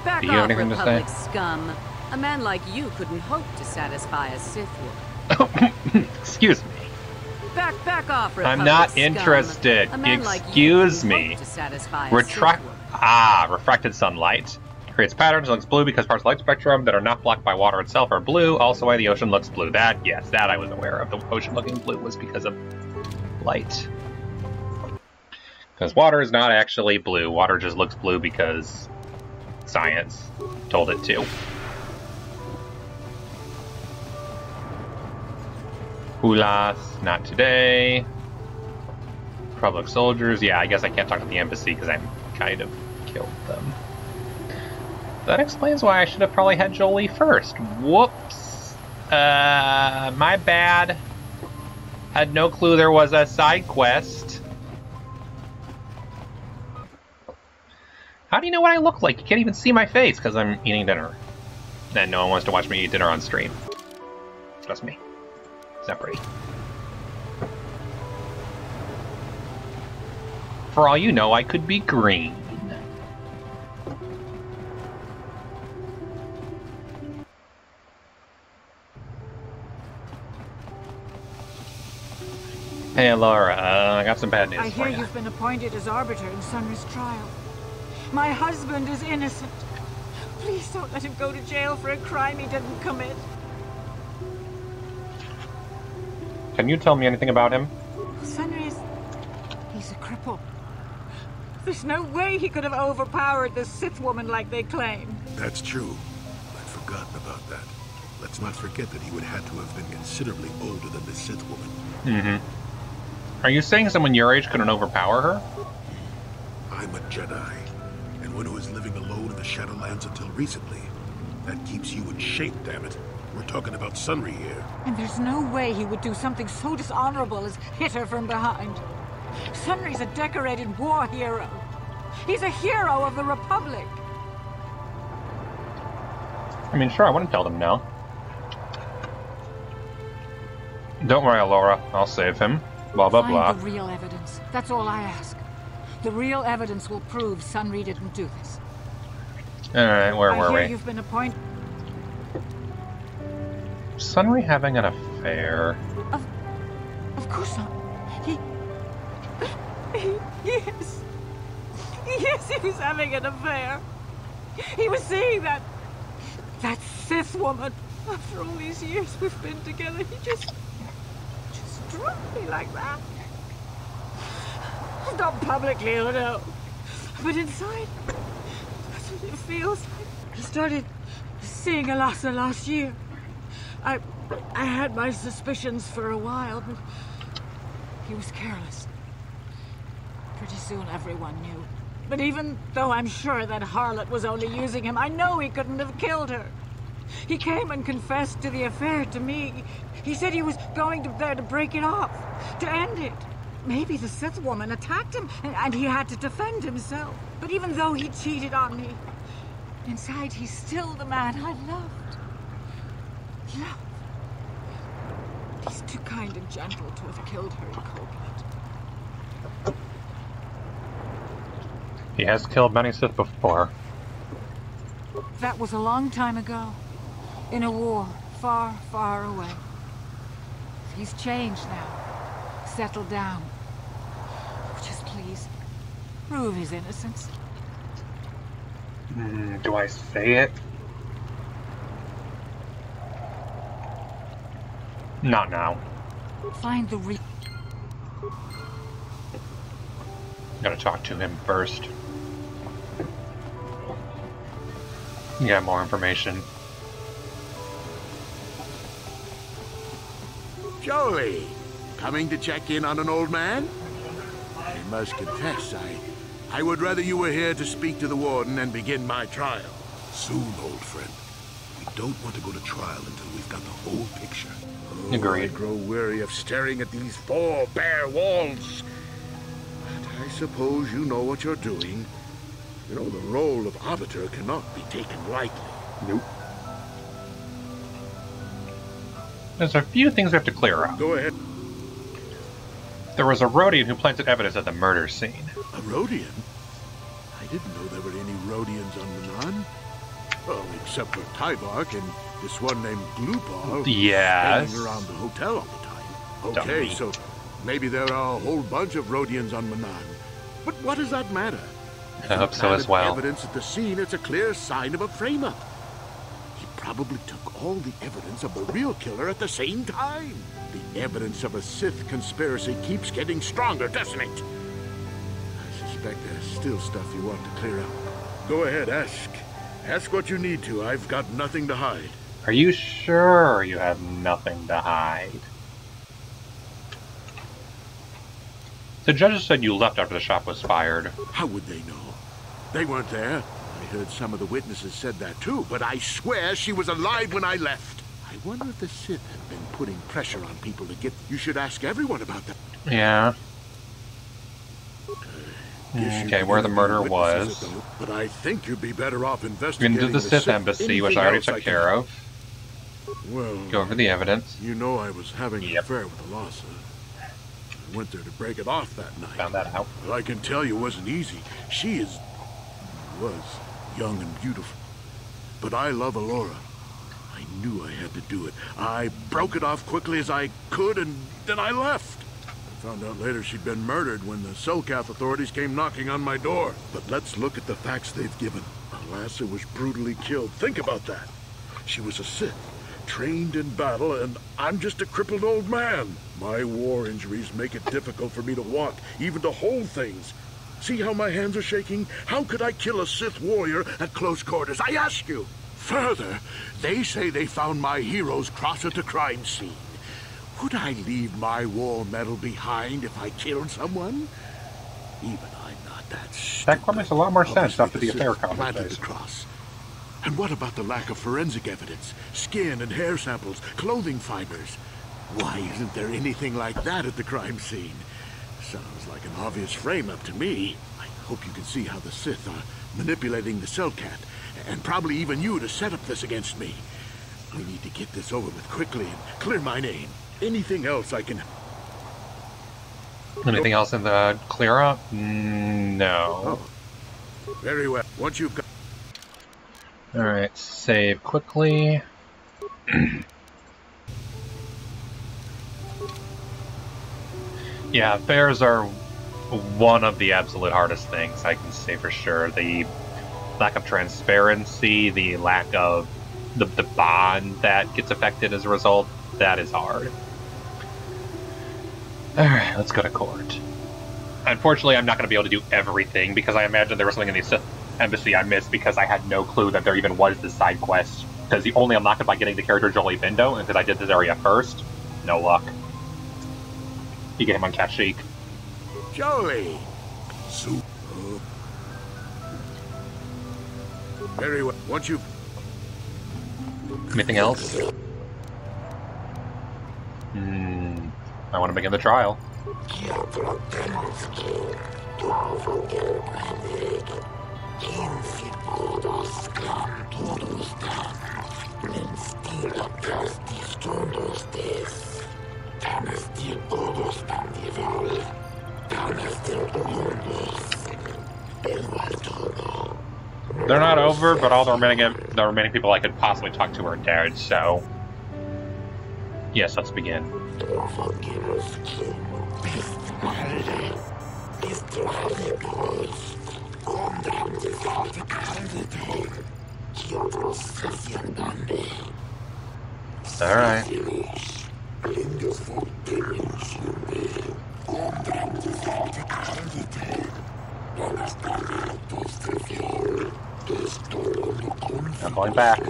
Back Do you have off, anything to Republic say? scum. A man like you couldn't hope to satisfy a Sith woman. Excuse me. Back off, Republic I'm not scum. interested. A man like Excuse you couldn't me. hope to satisfy a Sith woman. Refracted sunlight. Creates patterns, looks blue because parts of the light spectrum that are not blocked by water itself are blue. Also why the ocean looks blue. Yes, that I was aware of. The ocean looking blue was because of light. Because water is not actually blue. Water just looks blue because science told it to. Hulas, not today. Republic soldiers, yeah, I guess I can't talk to the embassy because I'm kind of killed them. That explains why I should have probably had Jolie first. Whoops. My bad. Had no clue there was a side quest. How do you know what I look like? You can't even see my face because I'm eating dinner. And no one wants to watch me eat dinner on stream. Trust me. It's not pretty. For all you know, I could be green. Hey, Laura, I got some bad news I for hear you. you've been appointed as arbiter in Sunray's trial. My husband is innocent. Please don't let him go to jail for a crime he didn't commit. Can you tell me anything about him? Sunray he's a cripple. There's no way he could have overpowered the Sith woman like they claim. That's true. I'd forgotten about that. Let's not forget that he would have to have been considerably older than the Sith woman. Mm-hmm. Are you saying someone your age couldn't overpower her? I'm a Jedi, and one who was living alone in the Shadowlands until recently. That keeps you in shape, damn it. We're talking about Sunray here. And there's no way he would do something so dishonorable as hit her from behind. Sunray's a decorated war hero. He's a hero of the Republic. I mean, sure, I wouldn't tell them no. Don't worry, Laura. I'll save him. Blah, blah, blah. Find the real evidence. That's all I ask. The real evidence will prove Sunray didn't do this. Alright, where were I hear we? you've been appointed... Sunray having an affair. Of course not. Yes. Yes, he was having an affair. He was seeing that Sith woman. After all these years we've been together, he just dropped me like that. Not publicly, oh no. But inside, that's what it feels like. He started seeing Alasa last year. I had my suspicions for a while, but he was careless. Pretty soon everyone knew. But even though I'm sure that harlot was only using him, I know he couldn't have killed her. He came and confessed to the affair to me. He said he was going there to break it off, to end it. Maybe the Sith woman attacked him, and he had to defend himself. But even though he cheated on me, inside he's still the man I loved. Love. He's too kind and gentle to have killed her in cold blood. He has killed many Sith before. That was a long time ago. In a war, far, far away. He's changed now. Settled down. Just please, prove his innocence. Do I say it? Not now. Find the Gotta talk to him first. Get more information. Joey, coming to check in on an old man? I must confess, I would rather you were here to speak to the warden and begin my trial. Soon, old friend. We don't want to go to trial until we've got the whole picture. Oh, Agreed. I grow weary of staring at these four bare walls. But I suppose you know what you're doing. You know, the role of arbiter cannot be taken lightly. Nope. There's a few things we have to clear up. Go ahead. There was a Rodian who planted evidence at the murder scene. A Rodian? I didn't know there were any Rodians on Manaan. Well, except for Tyvark and this one named Glupar. Yes. Hanging around the hotel all the time. Okay, Dummy. so maybe there are a whole bunch of Rodians on Manaan. But what does that matter? I hope so as well. Evidence at the scene, it's a clear sign of a frame-up. He probably took all the evidence of the real killer at the same time. The evidence of a Sith conspiracy keeps getting stronger, doesn't it? I suspect there's still stuff you want to clear up. Go ahead, ask. Ask what you need to. I've got nothing to hide. Are you sure you have nothing to hide? The judges said you left after the shot was fired. How would they know? They weren't there. I heard some of the witnesses said that too, but I swear she was alive when I left. I wonder if the Sith have been putting pressure on people to get... You should ask everyone about that. Yeah. Okay, where the murder was. But I think you'd be better off investigating Into the Sith embassy, which I already took care of. Well, Go over the evidence. You know I was having an affair with Alasa. I went there to break it off that night. Found that out. Well, I can tell you it wasn't easy. She was young and beautiful. But I love Alora. I knew I had to do it. I broke it off quickly as I could, and then I left. I found out later she'd been murdered when the Selkath authorities came knocking on my door. But let's look at the facts they've given. Alasa was brutally killed. Think about that. She was a Sith, trained in battle, and I'm just a crippled old man. My war injuries make it difficult for me to walk, even to hold things. See how my hands are shaking? How could I kill a Sith warrior at close quarters? I ask you. Further, they say they found my hero's cross at the crime scene. Would I leave my war medal behind if I killed someone? Even I'm not that stupid. That makes a lot more sense after the Sith affair planted the conversation. cross. And what about the lack of forensic evidence? Skin and hair samples, clothing fibers. Why isn't there anything like that at the crime scene? Sounds like an obvious frame-up to me. I hope you can see how the Sith are manipulating the Selkath, and probably even you to set up this against me. We need to get this over with quickly and clear my name. Anything else I can... Anything else in the clear up? No. Oh. Very well. Once you've got... Alright, save quickly. Yeah, affairs are one of the absolute hardest things, I can say for sure. The lack of transparency, the lack of the bond that gets affected as a result, that is hard. Alright, let's go to court. Unfortunately, I'm not going to be able to do everything, because I imagine there was something in the Sith embassy I missed because I had no clue that there even was this side quest Because you only unlock it by getting the character Jolie Bindo, and because I did this area first, no luck. You get him on Kashyyyk. Jolie! Soup. Very well. Once you... Anything else? I want to begin the trial. They're not over, but all the remaining people I could possibly talk to are dead, so... Yes, let's begin. Alright. I'm going back.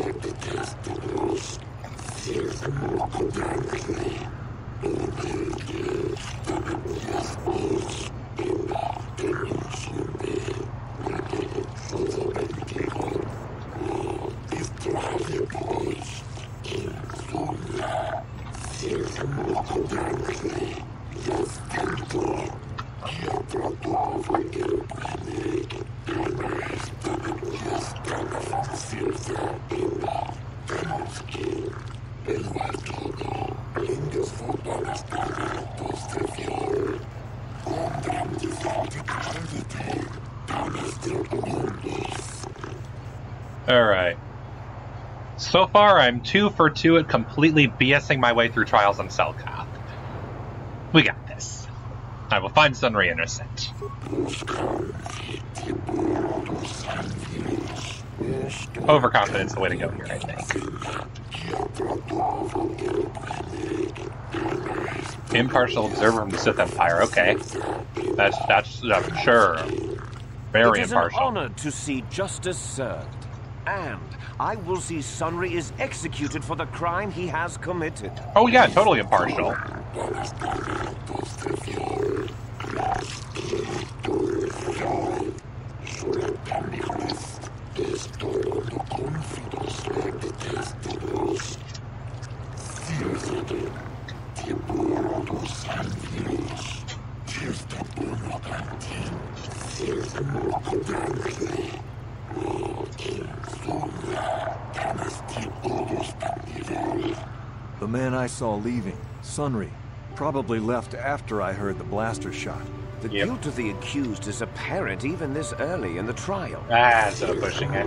Alright. So far, I'm 2 for 2 at completely BSing my way through trials on Selkath. We got this. I will find Sunry innocent. Overconfidence is the way to go here, I think. Impartial observer from the Sith Empire, okay. That's sure. Very impartial. It is an honor to see justice served. And I will see Sunry is executed for the crime he has committed. Oh yeah, totally impartial. The man I saw leaving, Sunry, probably left after I heard the blaster shot. The guilt of the accused is apparent even this early in the trial. Ah, so pushing it.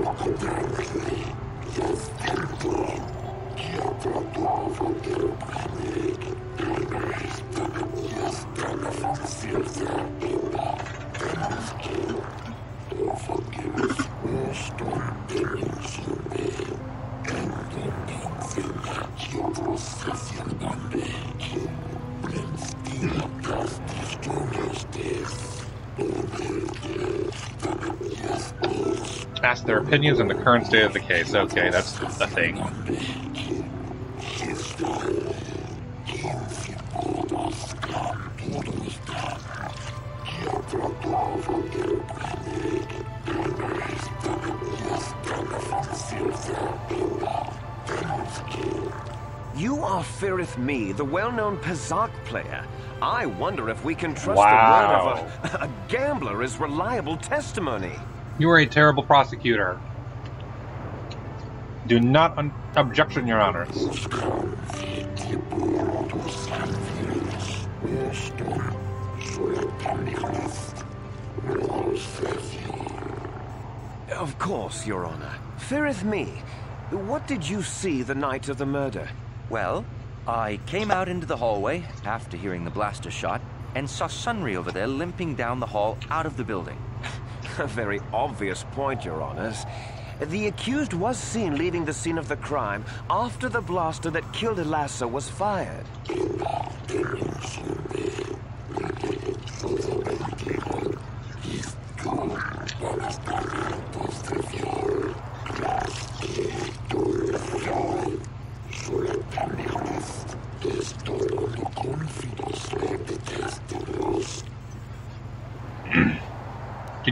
Ask their opinions on the current state of the case. Okay, that's the thing. You are Firith Me, the well-known Pazak player. I wonder if we can trust Wow. the word of a gambler as reliable testimony. You are a terrible prosecutor. Do not objection, Your Honors. Of course, Your Honor. Firith Me, what did you see the night of the murder? Well, I came out into the hallway after hearing the blaster shot and saw Sunry over there limping down the hall out of the building. A very obvious point, Your Honors. The accused was seen leaving the scene of the crime after the blaster that killed Elassa was fired.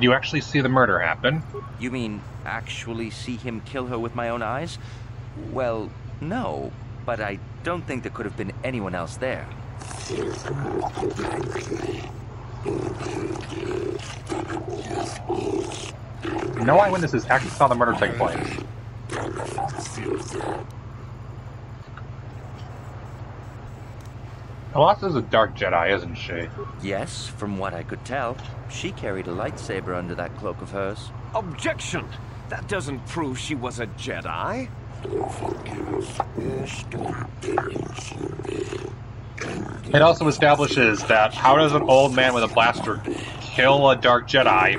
Did you actually see the murder happen? You mean actually see him kill her with my own eyes? Well, no, but I don't think there could have been anyone else there. No eyewitnesses actually saw the murder take place. Alassa's a dark Jedi, isn't she? Yes, from what I could tell. She carried a lightsaber under that cloak of hers. Objection! That doesn't prove she was a Jedi. It also establishes that how does an old man with a blaster kill a dark Jedi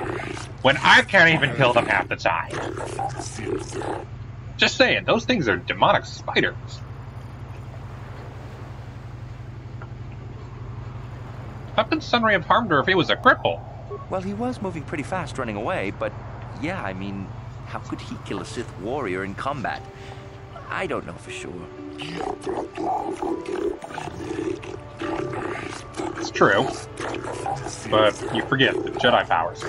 when I can't even kill them half the time? Just saying, those things are demonic spiders. How could Sunray have harmed her if he was a cripple? Well, he was moving pretty fast running away, but yeah, I mean, how could he kill a Sith warrior in combat? I don't know for sure. It's true, but you forget the Jedi powers.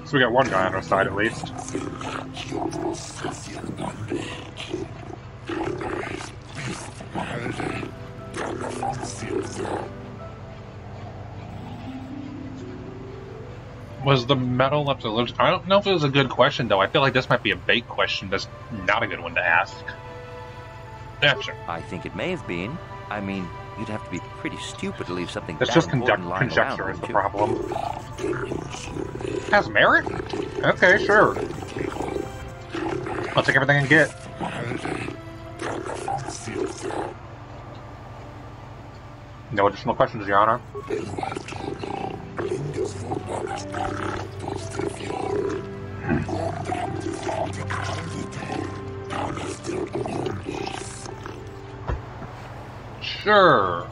So we got one guy on our side at least. Was the medal left to live? I don't know if it was a good question, though. I feel like this might be a bait question. That's not a good one to ask. Yeah, sure. I think it may have been. I mean, you'd have to be pretty stupid to leave something That's that just important lying conjecture around, is the too. problem. Has merit? Okay, sure. I'll take everything I can get. No additional questions, Your Honor. Sure.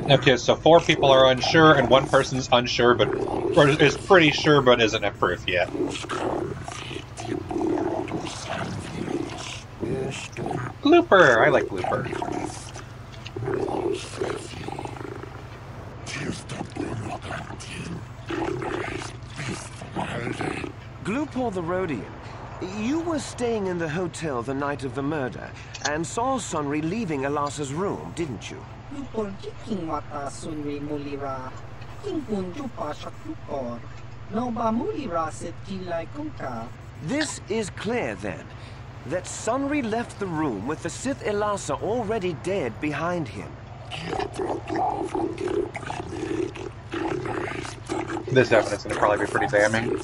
Okay, so 4 people are unsure, and 1 person's unsure, but or is pretty sure, but isn't a proof yet. Glooper! I like Glooper. Gloopor the Rhodian, you were staying in the hotel the night of the murder and saw Sunry leaving Alassa's room, didn't you? This is clear, then, that Sunry left the room with the Sith Elassa already dead behind him. This evidence is going to probably be pretty damning.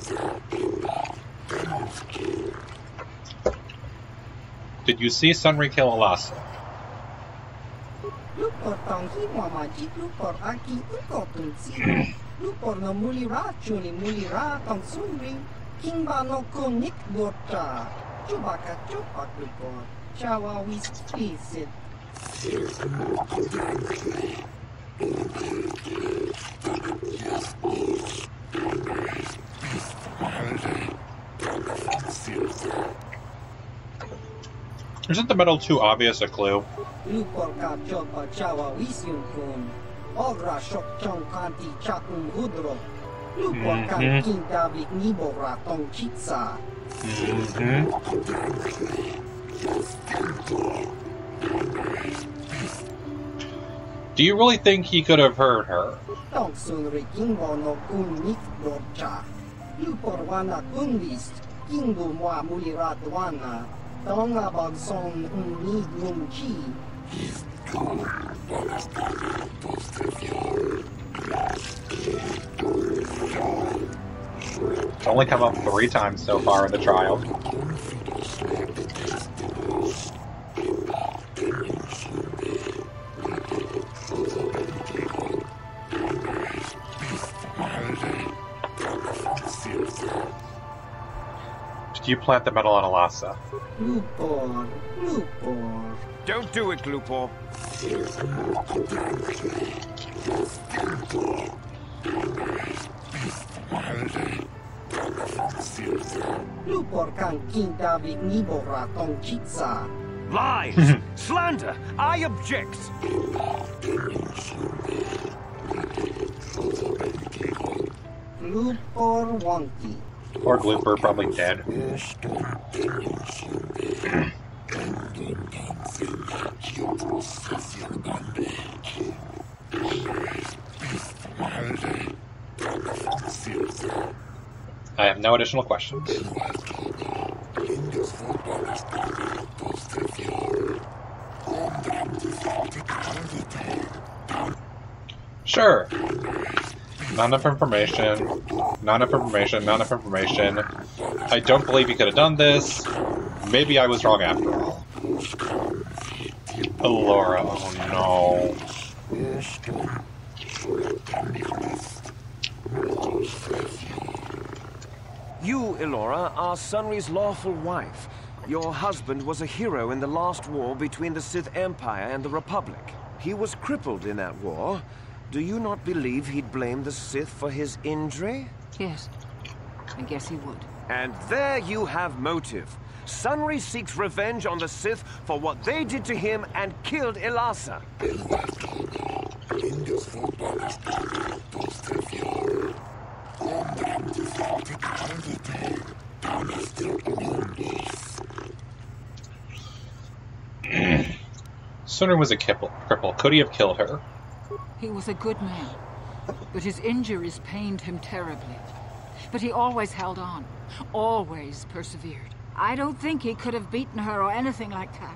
Did you see Sunry kill Alassa? Isn't the medal too obvious a clue? Do you really think he could have heard her? Luporwana kunlist, kingu mwa muliratwana, tonga bagson unnig lunchi. It's only come up 3 times so far in the trial. Did you plant the metal on Alasa? Lupor, Lupor. Don't do it, Glupor. Lupor kan kinta vignibora tonchitsa. Lies! Slander! I object! Lupor wonky. Or Glooper, probably dead. I have no additional questions. Sure. Not enough information. Not enough information. Not enough information. I don't believe you could have done this. Maybe I was wrong after all. Laura, oh no. You, Elora, are Sunry's lawful wife. Your husband was a hero in the last war between the Sith Empire and the Republic. He was crippled in that war. Do you not believe he'd blame the Sith for his injury? Yes. I guess he would. And there you have motive. Sunry seeks revenge on the Sith for what they did to him and killed Elasa. Sunry was a cripple. Could he have killed her? He was a good man, but his injuries pained him terribly. But he always held on, always persevered. I don't think he could have beaten her or anything like that.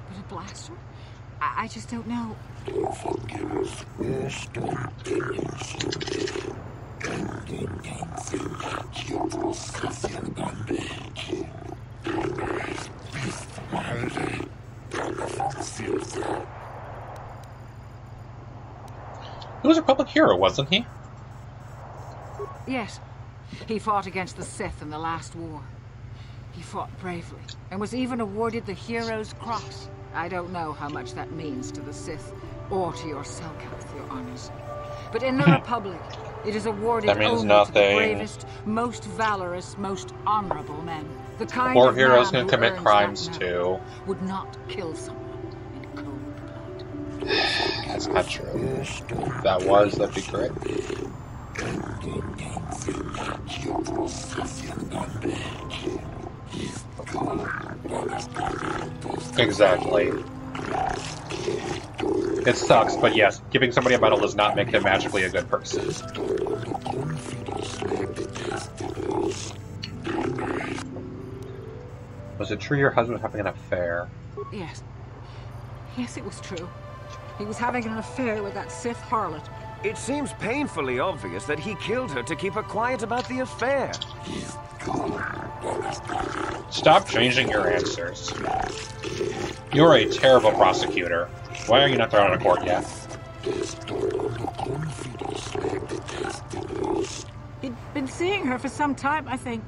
But a blaster? I just don't know. He was a Republic hero, wasn't he? Yes. He fought against the Sith in the last war. He fought bravely, and was even awarded the Hero's Cross. I don't know how much that means to the Sith, or to your Selkath, your honors. But in the Republic, it is awarded only to the bravest, most valorous, most honorable men. The kind or of heroes man can who commit earns crimes that too. Would not kill someone in cold blood. That's not true. If that was, that'd be great. Exactly. It sucks, but yes, giving somebody a medal does not make them magically a good person. Was it true your husband was having an affair? Yes. Yes, it was true. He was having an affair with that Sith harlot. It seems painfully obvious that he killed her to keep her quiet about the affair. Stop changing your answers. You're a terrible prosecutor. Why are you not thrown out of court yet? He'd been seeing her for some time, I think.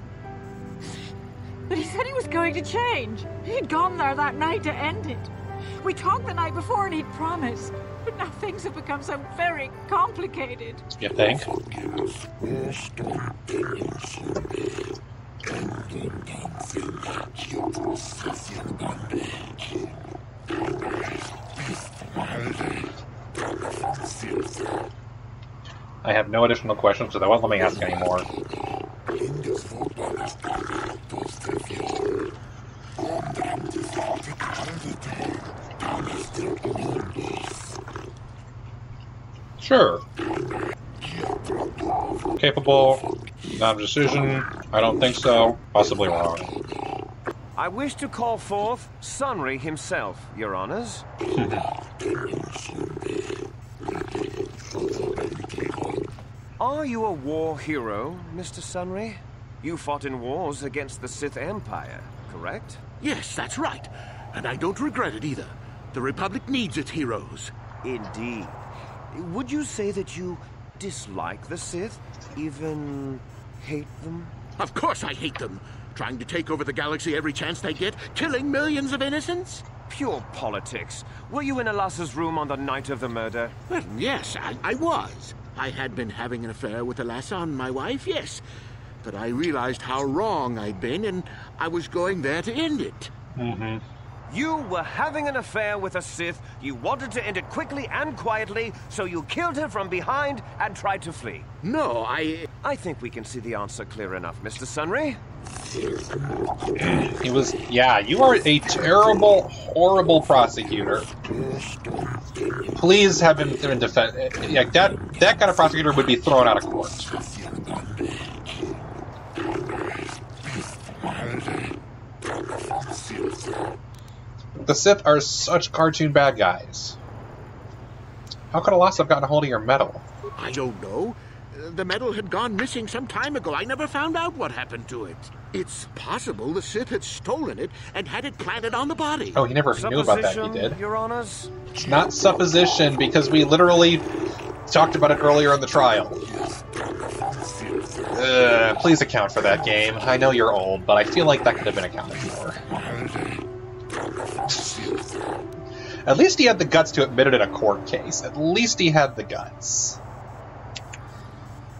But he said he was going to change. He'd gone there that night to end it. We talked the night before and he'd promised. But now things have become so very complicated. You think? I have no additional questions, so they won't let me ask any more. Sure. Capable, Not a decision. I don't think so. Possibly wrong. I wish to call forth Sunry himself, Your Honors. Are you a war hero, Mr. Sunry? You fought in wars against the Sith Empire, correct? Yes, that's right. And I don't regret it either. The Republic needs its heroes. Indeed. Would you say that you dislike the Sith? Even hate them? Of course I hate them. Trying to take over the galaxy every chance they get, killing millions of innocents? Pure politics. Were you in Alassa's room on the night of the murder? Well, yes, I was. I had been having an affair with Alassa and my wife, yes. But I realized how wrong I'd been, and I was going there to end it. Mm-hmm. You were having an affair with a Sith. You wanted to end it quickly and quietly, so you killed her from behind and tried to flee. No, I think we can see the answer clear enough, Mr. Sunry. He was... Yeah, you are a terrible, horrible prosecutor. Please have him in defense. Yeah, that kind of prosecutor would be thrown out of court. The Sith are such cartoon bad guys. How could Alassa have gotten a hold of your medal? I don't know. The medal had gone missing some time ago. I never found out what happened to it. It's possible the Sith had stolen it and had it planted on the body. Oh, he never knew about that, he did. Your Honors? It's not supposition, because we literally talked about it earlier in the trial. Please account for that, game. I know you're old, but I feel like that could have been accounted for. At least he had the guts to admit it in a court case. At least he had the guts.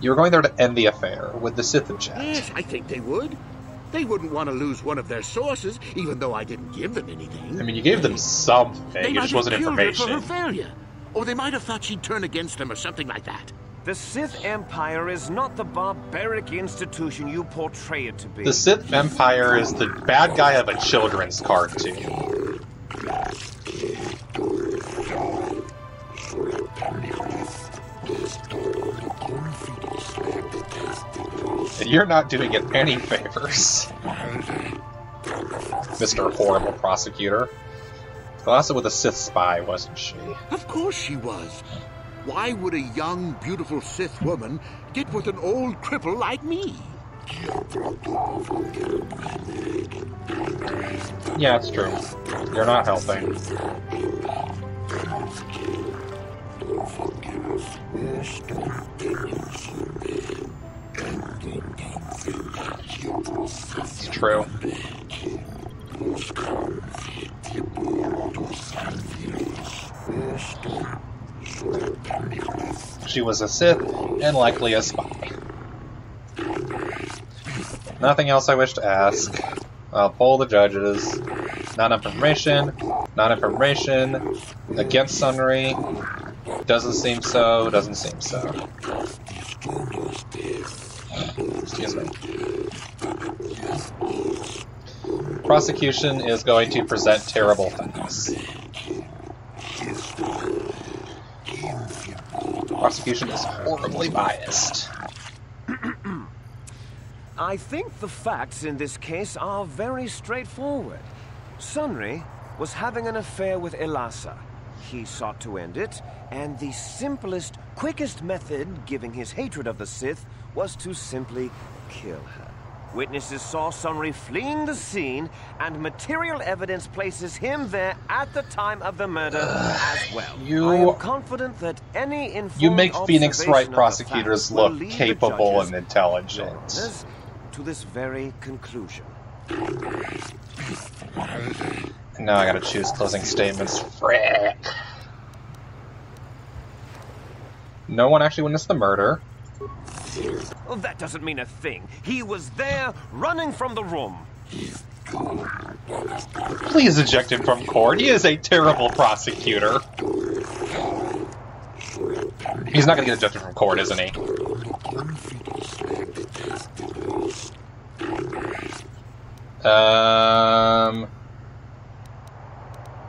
You were going there to end the affair. Would the Sith object? Yes, I think they would. They wouldn't want to lose one of their sources, even though I didn't give them anything. I mean, you gave them something. It just wasn't information. They might have killed her for her failure. Or they might have thought she'd turn against them or something like that. The Sith Empire is not the barbaric institution you portray it to be. The Sith Empire is the bad guy of a children's cartoon. And you're not doing it any favors, Mr. Horrible Prosecutor. Also with a Sith spy, wasn't she? Of course she was. Why would a young, beautiful Sith woman get with an old cripple like me? Yeah, it's true. You're not helping. It's true. She was a Sith, and likely a spy. Nothing else I wish to ask. I'll poll the judges. Not information. Not information. Against Sunry. Doesn't seem so. Doesn't seem so. Excuse me. Prosecution is going to present terrible facts. Prosecution is horribly biased. I think the facts in this case are very straightforward. Sunry was having an affair with Alassa. He sought to end it, and the simplest, quickest method, given his hatred of the Sith, was to simply kill her. Witnesses saw Sunry fleeing the scene, and material evidence places him there at the time of the murder as well. I am confident that any informed You make Phoenix Wright observation prosecutors of the facts will look lead the capable judges and intelligent. to this very conclusion. Now I gotta choose closing statements. Frick. No one actually witnessed the murder. Well, that doesn't mean a thing. He was there, running from the room. Please eject him from court. He is a terrible prosecutor. He's not gonna get ejected from court, isn't he?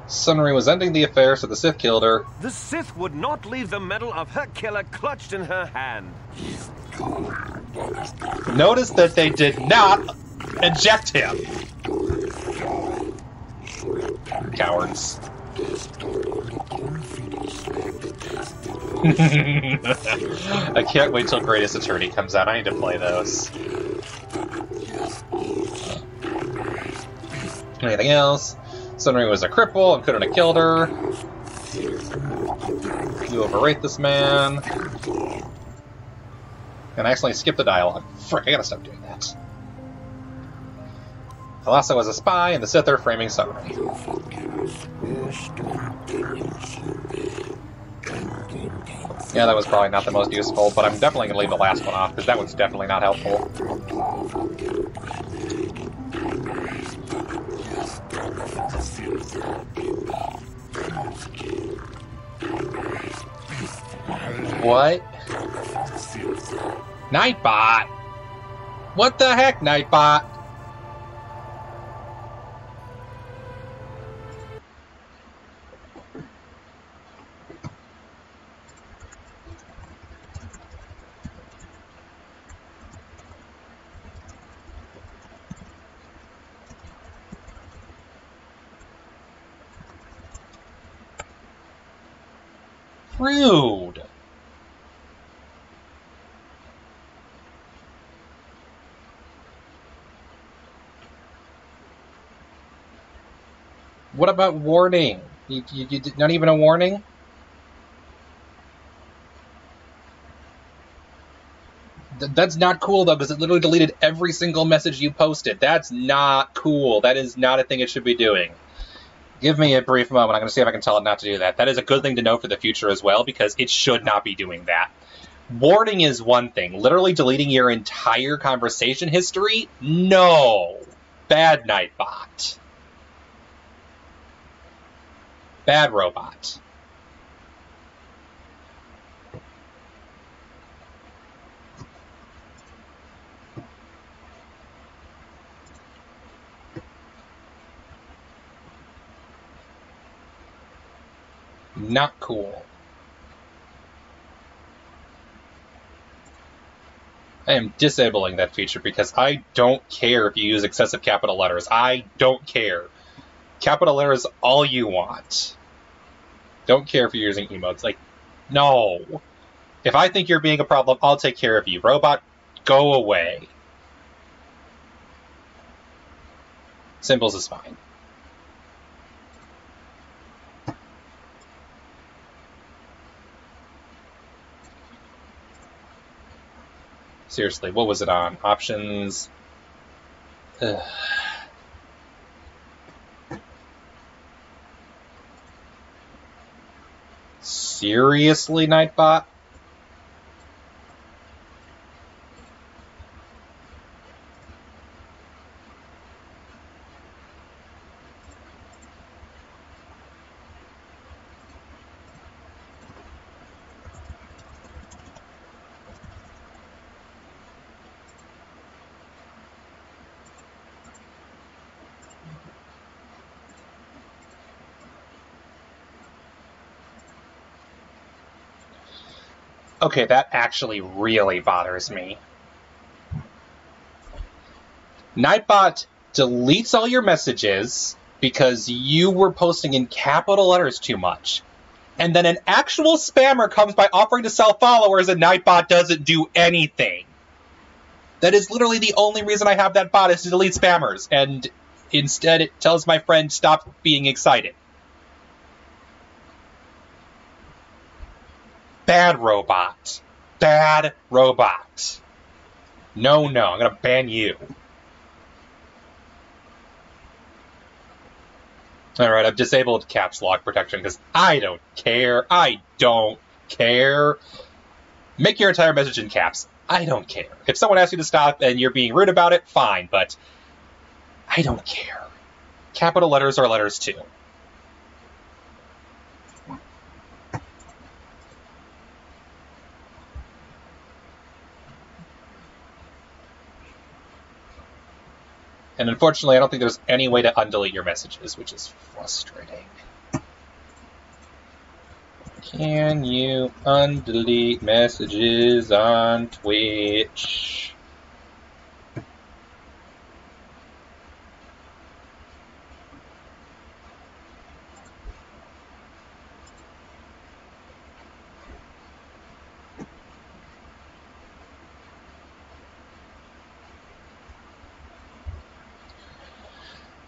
Sunry was ending the affair, so the Sith killed her. The Sith would not leave the medal of her killer clutched in her hand. Notice that they did not eject him. Cowards. I can't wait till Greatest Attorney comes out. I need to play those. Anything else? Sunray was a cripple and couldn't have killed her. You overrate this man. And I accidentally skipped the dialogue. Frick, I gotta stop doing that. Alasa was a spy, and the Sith are framing Sunray. Yeah, that was probably not the most useful, but I'm definitely going to leave the last one off, because that one's definitely not helpful. What? Nightbot! What the heck, Nightbot? Rude. What about warning? You not even a warning? That's not cool, though, because it literally deleted every single message you posted. That's not cool. That is not a thing it should be doing. Give me a brief moment. I'm going to see if I can tell it not to do that. That is a good thing to know for the future as well, because it should not be doing that. Warning is one thing. Literally deleting your entire conversation history? No. Bad Nightbot. Bad robot. Not cool. I am disabling that feature because I don't care if you use excessive capital letters. I don't care. Capital letters all you want. Don't care if you're using emotes. Like, no. If I think you're being a problem, I'll take care of you. Robot, go away. Symbols is fine. Seriously, what was it on? Options. Ugh. Seriously, Nightbot? Okay, that actually really bothers me. Nightbot deletes all your messages because you were posting in capital letters too much. And then an actual spammer comes by offering to sell followers and Nightbot doesn't do anything. That is literally the only reason I have that bot is to delete spammers. And instead it tells my friend stop being excited. Bad robot. Bad robot. No, I'm gonna ban you. Alright, I've disabled caps lock protection because I don't care. I don't care. Make your entire message in caps. I don't care. If someone asks you to stop and you're being rude about it, fine, but I don't care. Capital letters are letters too. And unfortunately, I don't think there's any way to undelete your messages, which is frustrating. Can you undelete messages on Twitch?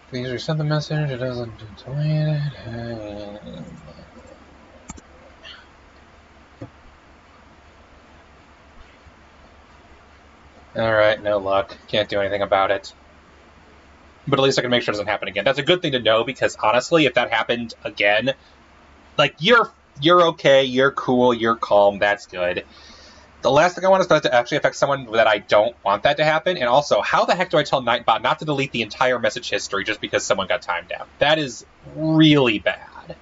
Please resend the message. It doesn't delete it. Alright, no luck. Can't do anything about it. But at least I can make sure it doesn't happen again. That's a good thing to know, because honestly, if that happened again, like, you're okay, you're cool, you're calm, that's good. The last thing I want is for that to actually affect someone that I don't want that to happen. And also, how the heck do I tell Nightbot not to delete the entire message history just because someone got timed out? That is really bad.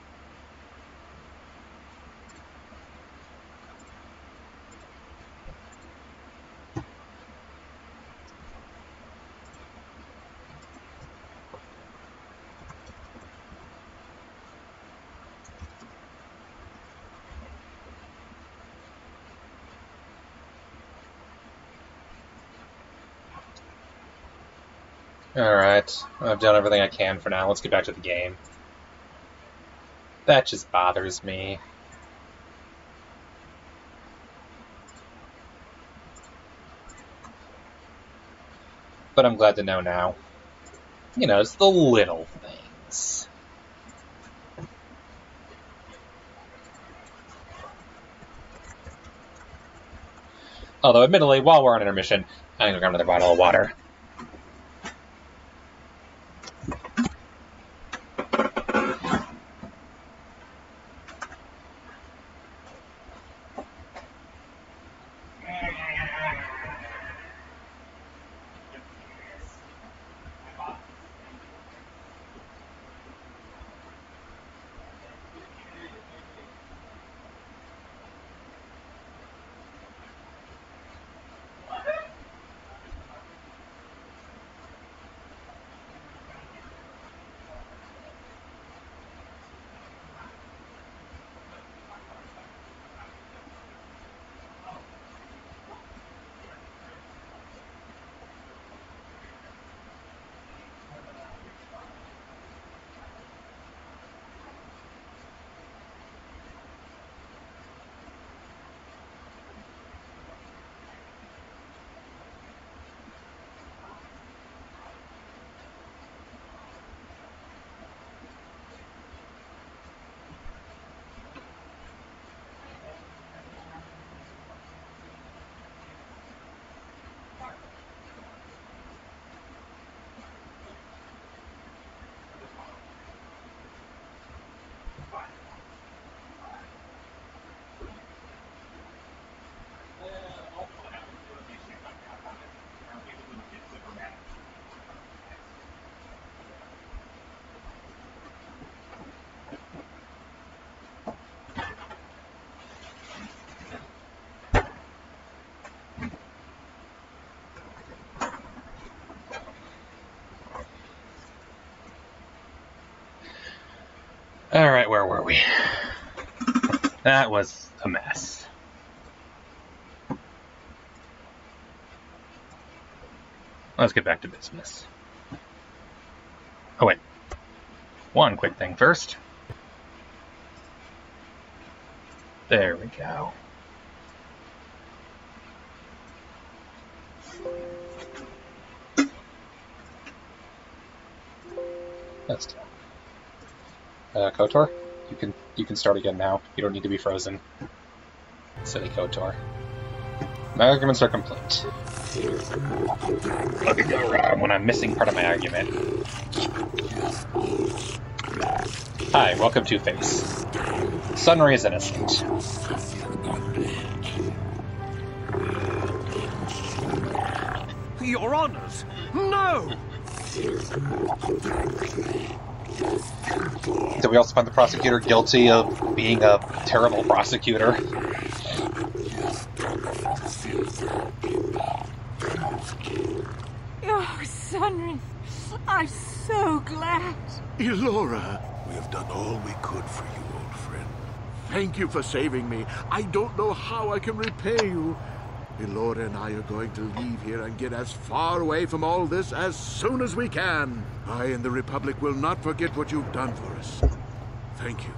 Alright, I've done everything I can for now. Let's get back to the game. That just bothers me. But I'm glad to know now. You know, it's the little things. Although, admittedly, while we're on intermission, I'm gonna grab another bottle of water. Alright, where were we? That was a mess. Let's get back to business. Oh wait. One quick thing first. There we go. That's done. KOTOR, you can start again now. You don't need to be frozen. Silly KOTOR. My arguments are complete. Let me go wrong when I'm missing part of my argument. Hi, welcome to Face. Sunray is innocent. Your Honors, no! Did we also find the prosecutor guilty of being a terrible prosecutor? Oh, Sunray, I'm so glad. Elora! We have done all we could for you, old friend. Thank you for saving me. I don't know how I can repay you. Elora and I are going to leave here and get as far away from all this as soon as we can. I and the Republic will not forget what you've done for us. Thank you.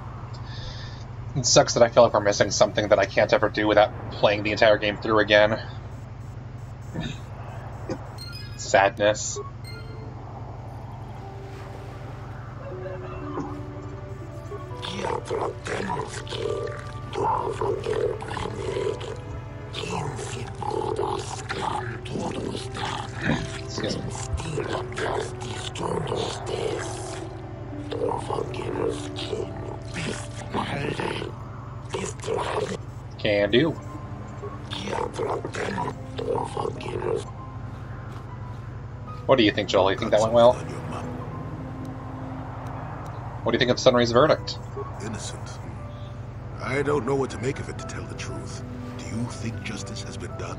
It sucks that I feel like we're missing something that I can't ever do without playing the entire game through again. Sadness. Excuse me. Can do. What do you think, Joel? You think that went well? What do you think of Sunry's verdict? Innocent. I don't know what to make of it, to tell the truth. Do you think justice has been done?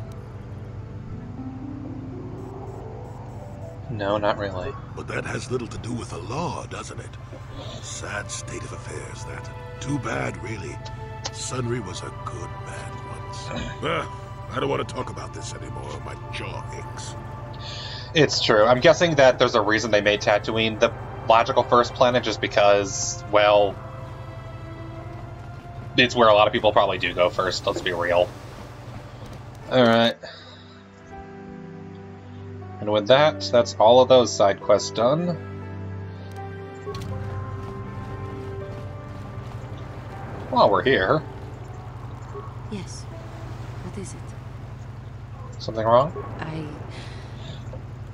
No, not really. But that has little to do with the law, doesn't it? Sad state of affairs, that. Too bad, really. Sunry was a good man once. I don't want to talk about this anymore. My jaw aches. It's true. I'm guessing that there's a reason they made Tatooine the logical first planet, just because, well, it's where a lot of people probably do go first, let's be real. Alright. And with that, that's all of those side quests done. While we're here... Yes. What is it? Something wrong?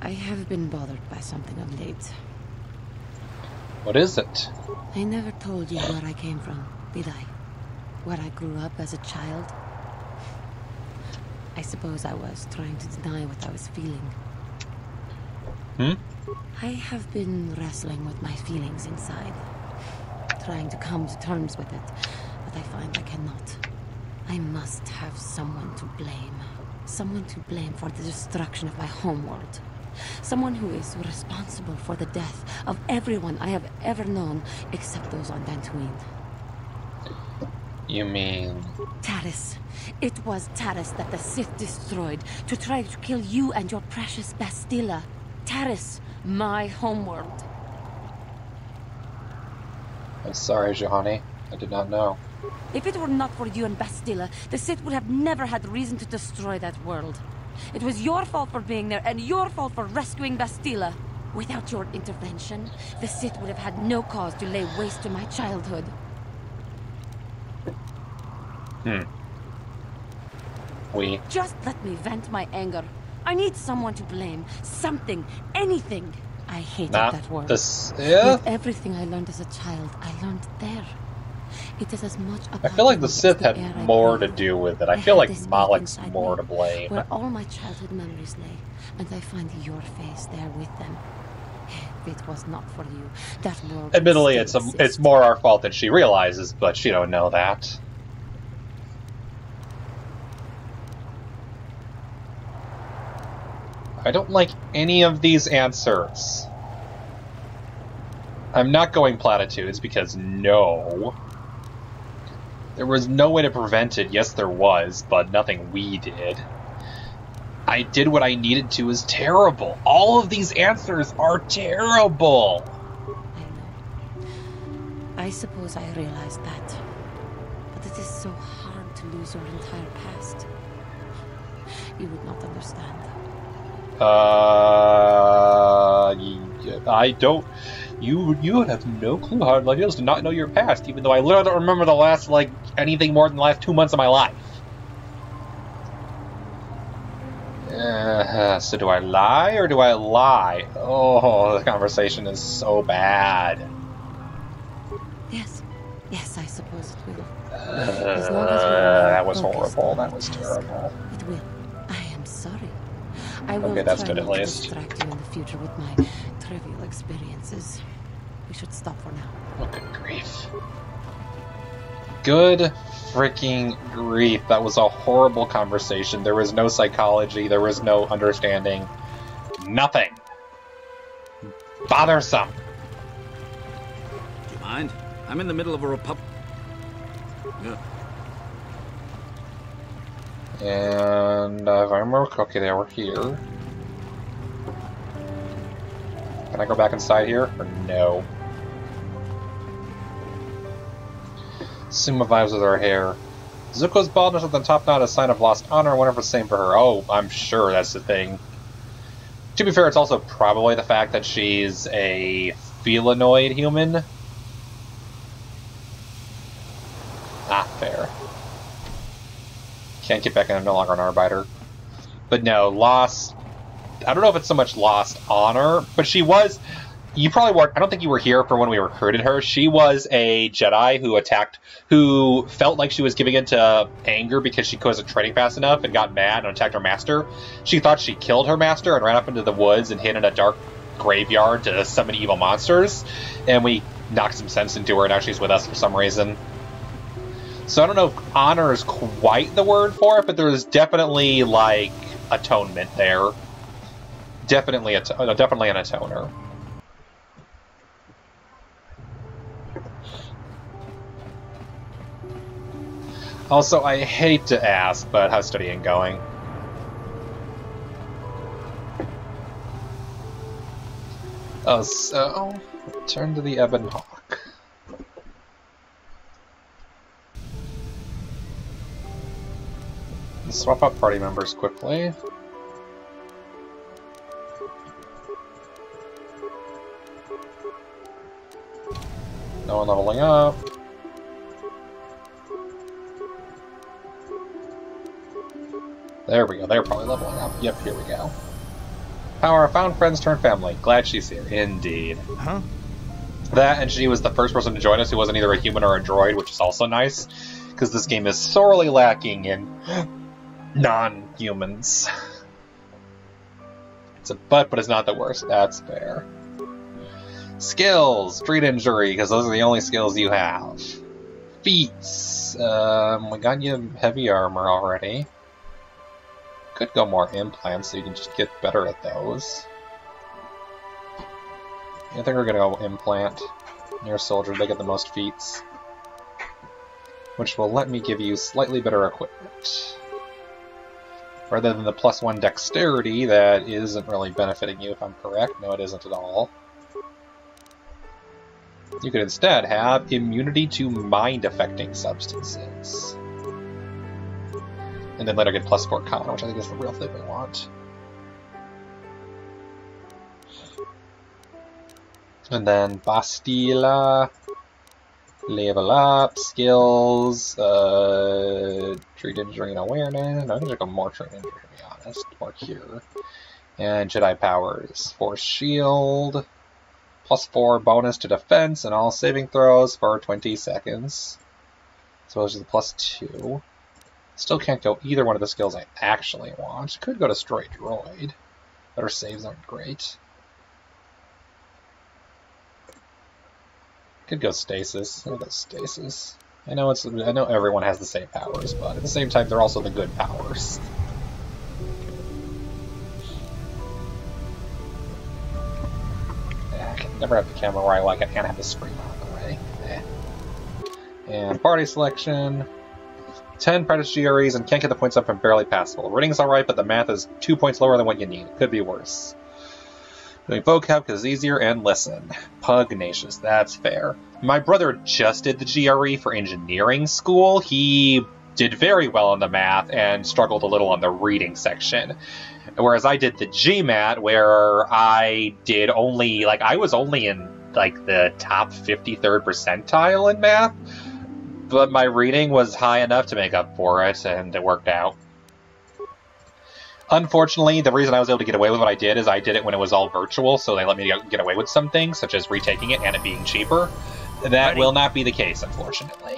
I have been bothered by something of late. What is it? I never told you where I came from, did I? Where I grew up as a child? I suppose I was trying to deny what I was feeling. I have been wrestling with my feelings inside. Trying to come to terms with it, but I find I cannot. I must have someone to blame. Someone to blame for the destruction of my homeworld. Someone who is responsible for the death of everyone I have ever known, except those on Dantooine. You mean... Taris. It was Taris that the Sith destroyed to try to kill you and your precious Bastilla. Taris, my homeworld. I'm sorry, Johanny. I did not know. If it were not for you and Bastilla, the Sith would have never had reason to destroy that world. It was your fault for being there, and your fault for rescuing Bastilla. Without your intervention, the Sith would have had no cause to lay waste to my childhood. Just let me vent my anger. I need someone to blame. Something. Anything. I hated that world. With everything I learned as a child, I learned there. It is as much about I feel like the Sith had more to do with it. I feel like Malek's more to blame. Where all my childhood memories lay, and I find your face there with them. If it was not for you, that world... Admittedly, it's more our fault than she realizes, but she don't know that. I don't like any of these answers. I'm not going platitudes because no. There was no way to prevent it. Yes, there was, but nothing we did. I did what I needed to is terrible. All of these answers are terrible. I know. I suppose I realized that. But it is so hard to lose your entire past. You would not understand. I don't... You have no clue how it feels to not know your past, even though I literally don't remember the last, like, anything more than the last 2 months of my life. So do I lie or do I lie? Oh, the conversation is so bad. Yes, I suppose it will. That was horrible. That was terrible. It will. I am sorry. I will okay, that's try good at not to least. distract you in the future with my trivial experiences. We should stop for now. Oh, good grief. Good freaking grief. That was a horrible conversation. There was no psychology. There was no understanding. Nothing. Bothersome. Do you mind? I'm in the middle of a Yeah. And if I remember, okay, they were here. Can I go back inside here? Or no? Suma vibes with her hair. Zuko's baldness at the top not a sign of lost honor, whatever the same for her. Oh, I'm sure that's the thing. To be fair, it's also probably the fact that she's a felinoid human. Not fair. Can't get back in, I'm no longer an arbiter. But no, lost... I don't know if it's so much lost honor, but she was... You probably weren't... I don't think you were here for when we recruited her. She was a Jedi who felt like she was giving into anger because she wasn't training fast enough and got mad and attacked her master. She thought she killed her master and ran up into the woods and hid in a dark graveyard to summon evil monsters. And we knocked some sense into her, and now she's with us for some reason. So I don't know if honor is quite the word for it, but there's definitely, like, atonement there. Definitely an atoner. Also, I hate to ask, but how's studying going? Oh, so... Return to the Ebon Hawk. Let's swap out party members quickly. No one leveling up. There we go, they're probably leveling up. Yep, here we go. Power, found friends turned family. Glad she's here. Indeed. Huh? That, and she was the first person to join us who wasn't either a human or a droid, which is also nice, because this game is sorely lacking in non-humans. It's a but it's not the worst. That's fair. Skills. Street injury, because those are the only skills you have. Feats. We got you heavy armor already. Could go more implants so you can just get better at those. I think we're gonna go implant. Near soldier, they get the most feats. Which will let me give you slightly better equipment. Rather than the +1 dexterity that isn't really benefiting you, if I'm correct. No, it isn't at all. You could instead have immunity to mind-affecting substances. And then later get +4 con, which I think is the real thing we want. And then Bastila, level up, skills, treat injury and awareness. No, I think there's more treat injury, to be honest. More cure. And Jedi powers. Force shield, +4 bonus to defense and all saving throws for 20 seconds. So those are the +2. Still can't go either one of the skills I actually want. Could go to Stray Droid, but our saves aren't great. Could go Stasis. I'll go Stasis. I know everyone has the same powers, but at the same time, they're also the good powers. I can never have the camera where I like it, and have the screen out of the way. And party selection. 10 practice GREs and can't get the points up from barely passable. Reading's alright, but the math is 2 points lower than what you need. Could be worse. Doing vocab because it's easier, and listen. Pugnacious, that's fair. My brother just did the GRE for engineering school. He did very well on the math and struggled a little on the reading section. Whereas I did the GMAT where I did only, I was only in, the top 53rd percentile in math. But my reading was high enough to make up for it, and it worked out. Unfortunately, the reason I was able to get away with what I did is I did it when it was all virtual, so they let me get away with some things, such as retaking it and it being cheaper. That will not be the case, unfortunately.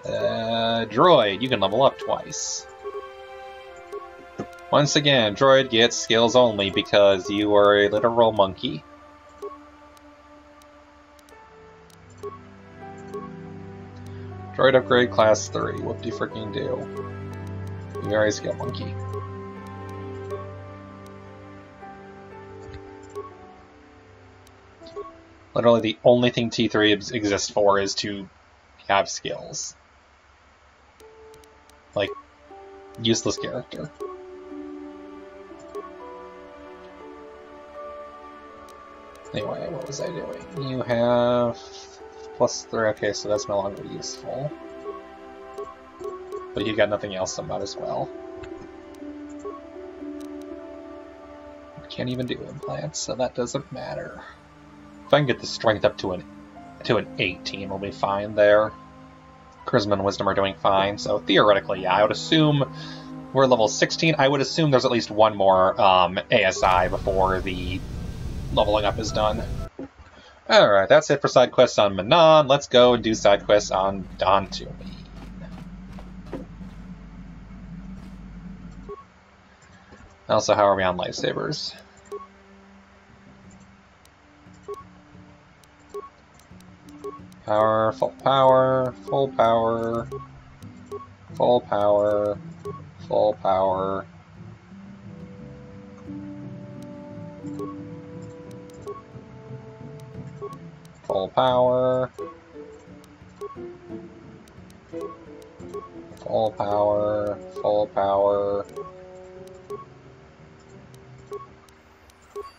Droid, you can level up twice. Once again, Droid gets skills only because you are a literal monkey. Droid upgrade class 3. Whoop-de-freaking-do. Very skill monkey. Literally the only thing T3 exists for is to have skills. Like, useless character. Anyway, what was I doing? You have +3, okay, so that's no longer useful. But you got nothing else about as well. You can't even do implants, so that doesn't matter. If I can get the strength up to an 18, we'll be fine there. Charisma and Wisdom are doing fine, so theoretically, yeah, I would assume we're level 16. I would assume there's at least one more ASI before the leveling up is done. Alright, that's it for side quests on Manaan. Let's go and do side quests on Dantooine. Also, how are we on lifesavers? Power, full power, full power, full power, full power. Full power. Full power, full power.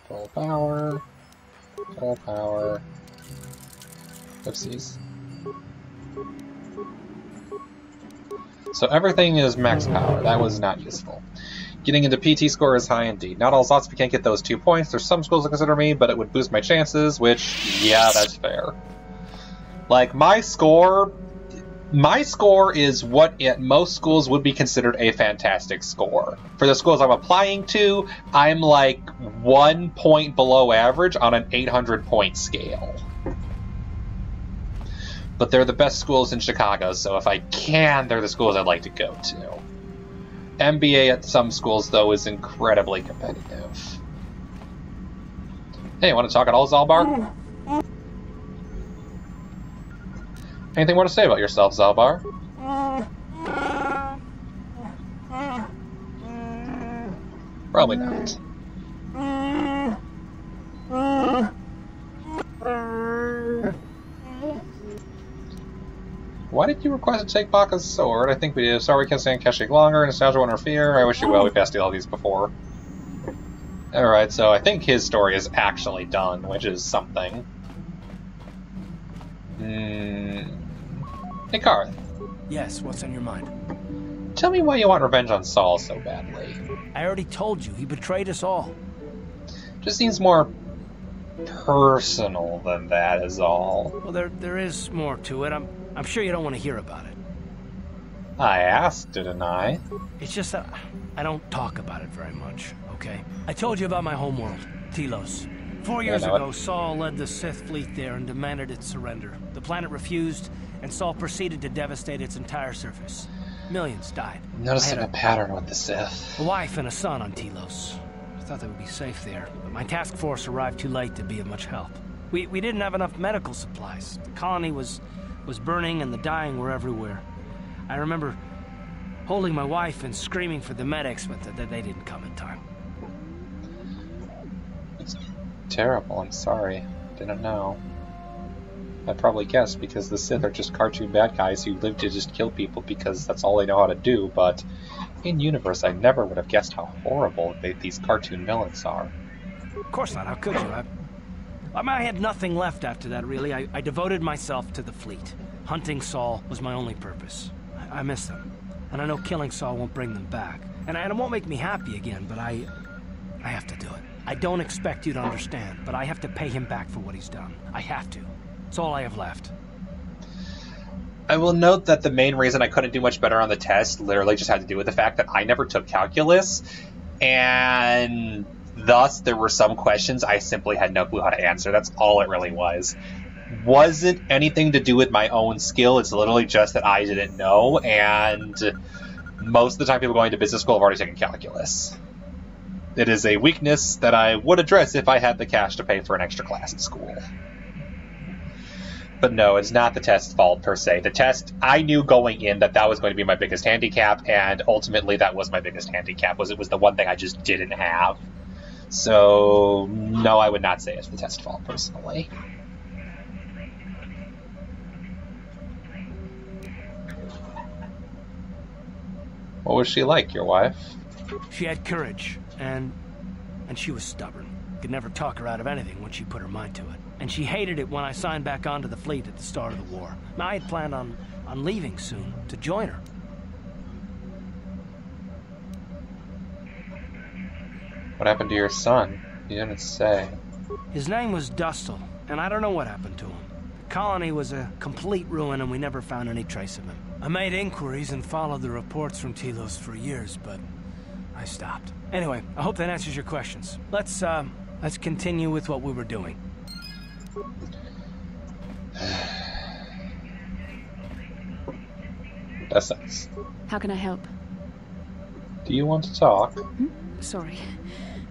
Full power, full power. Oopsies. So everything is max power. That was not useful. Getting into PT score is high indeed. Not all slots we can't get those 2 points. There's some schools that consider me, but it would boost my chances, which, yeah, that's fair. Like, my score is what at most schools would be considered a fantastic score. For the schools I'm applying to, I'm like 1 point below average on an 800-point scale. But they're the best schools in Chicago, so if I can, they're the schools I'd like to go to. MBA at some schools, though, is incredibly competitive. Hey, want to talk at all, Zalbar? Anything more to say about yourself, Zalbar? Probably not. Why did you request to take Baka's sword? I think we did. Sorry we can't stand Kashyyyk longer. Nostalgia won't interfere. I wish you well. We passed all these before. Alright, so I think his story is actually done, which is something. Hey, Karth. Yes, what's on your mind? Tell me why you want revenge on Saul so badly. I already told you. He betrayed us all. Just seems more personal than that is all. Well, there is more to it. I'm sure you don't want to hear about it. I asked, didn't I? It's just that I don't talk about it very much, okay? I told you about my homeworld, Telos. 4 years ago, Saul led the Sith fleet there and demanded its surrender. The planet refused, and Saul proceeded to devastate its entire surface. Millions died. I'm noticing a pattern with the Sith. A wife and a son on Telos. I thought they would be safe there, but my task force arrived too late to be of much help. We didn't have enough medical supplies. The colony was burning and the dying were everywhere. I remember holding my wife and screaming for the medics, but they didn't come in time. It's terrible, I'm sorry. Didn't know. I probably guessed because the Sith are just cartoon bad guys who live to just kill people because that's all they know how to do, but in universe I never would have guessed how horrible these cartoon villains are. Of course not, how could you? I had nothing left after that, really. I devoted myself to the fleet. Hunting Saul was my only purpose. I miss them. And I know killing Saul won't bring them back. And it won't make me happy again, but I have to do it. I don't expect you to understand, but I have to pay him back for what he's done. I have to. It's all I have left. I will note that the main reason I couldn't do much better on the test literally just had to do with the fact that I never took calculus, and thus there were some questions I simply had no clue how to answer. That's all it really was. Wasn't anything to do with my own skill, it's literally just that I didn't know, and most of the time people going to business school have already taken calculus. It is a weakness that I would address if I had the cash to pay for an extra class at school. But no, it's not the test's fault per se. The test, I knew going in that was going to be my biggest handicap, and ultimately that was my biggest handicap, it was the one thing I just didn't have. So, no, I would not say it's the test's fault personally. What was she like, your wife? She had courage, and she was stubborn. Could never talk her out of anything once she put her mind to it. And she hated it when I signed back onto the fleet at the start of the war. Now, I had planned on leaving soon to join her. What happened to your son? You didn't say. His name was Dustle, and I don't know what happened to him. The colony was a complete ruin, and we never found any trace of him. I made inquiries and followed the reports from Telos for years, but I stopped. Anyway, I hope that answers your questions. Let's continue with what we were doing. That's nice. How can I help? Do you want to talk? Sorry.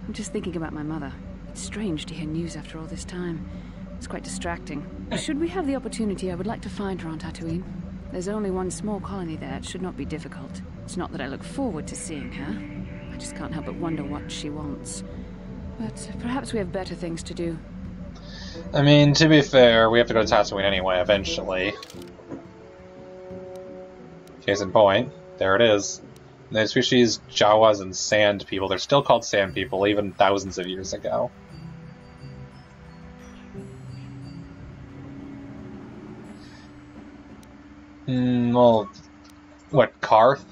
I'm just thinking about my mother. It's strange to hear news after all this time. It's quite distracting. Should we have the opportunity, I would like to find her on Tatooine. There's only one small colony there. It should not be difficult. It's not that I look forward to seeing her. I just can't help but wonder what she wants. But perhaps we have better things to do. I mean, to be fair, we have to go to Tatooine anyway, eventually. Case in point, there it is. The species Jawas and Sand People. They're still called Sand People, even thousands of years ago. Well, what, Karth?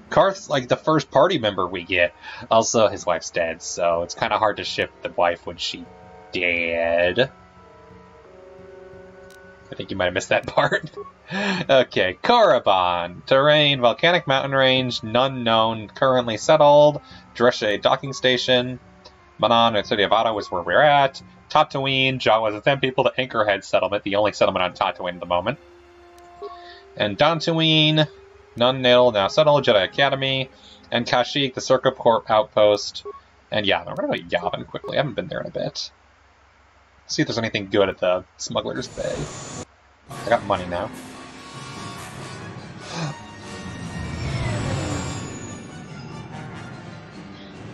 Karth's like the first party member we get. Also, his wife's dead, so it's kind of hard to ship the wife when she dead. I think you might have missed that part. Okay, Korriban. Terrain, volcanic mountain range, none known, currently settled. Dreshe docking station. Manaan and City of Ada was where we're at. Tatooine, Jawas and Sand People, the Anchorhead settlement, the only settlement on Tatooine at the moment. And Dantooine, none nil, now settled, Jedi Academy. And Kashyyyk, the Circuit Corp outpost. And Yavin. We're going to go to Yavin quickly. I haven't been there in a bit. See if there's anything good at the Smuggler's Bay. I got money now.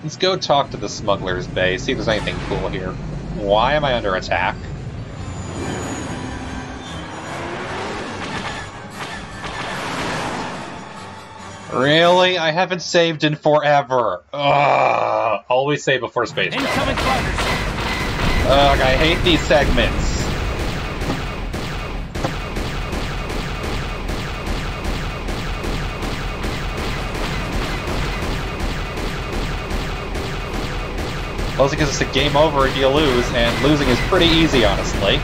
Let's go talk to the Smuggler's Bay, see if there's anything cool here. Why am I under attack? Really? I haven't saved in forever. Ugh. Always save before space travel. Incoming fighters! Ugh, I hate these segments. Mostly because it's a game over if you lose, and losing is pretty easy, honestly.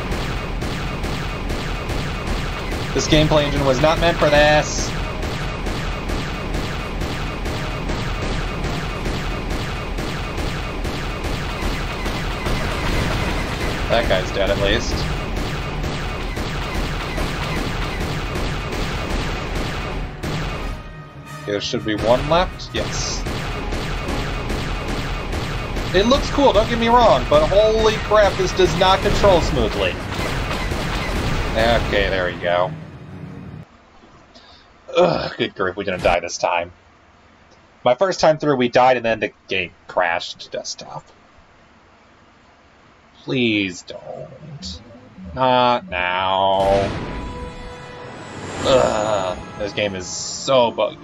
This gameplay engine was not meant for this. That guy's dead, at least. There should be one left? Yes. It looks cool, don't get me wrong, but holy crap, this does not control smoothly. Okay, there we go. Ugh, good grief, we didn't die this time. My first time through, we died and then the game crashed desktop. Please don't. Not now. Ugh, this game is so buggy.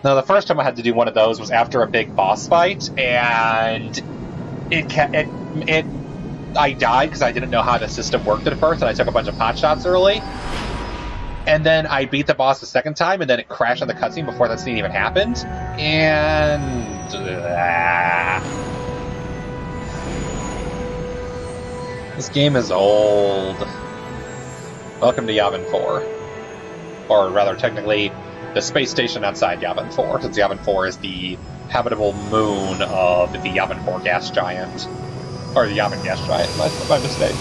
Now, the first time I had to do one of those was after a big boss fight, and I died because I didn't know how the system worked at first, and I took a bunch of pot shots early. And then I beat the boss the second time, and then it crashed on the cutscene before that scene even happened. And... This game is old. Welcome to Yavin 4. Or rather, technically, the space station outside Yavin 4, since Yavin 4 is the habitable moon of the Yavin 4 gas giant. Or the Yavin gas giant, my mistake.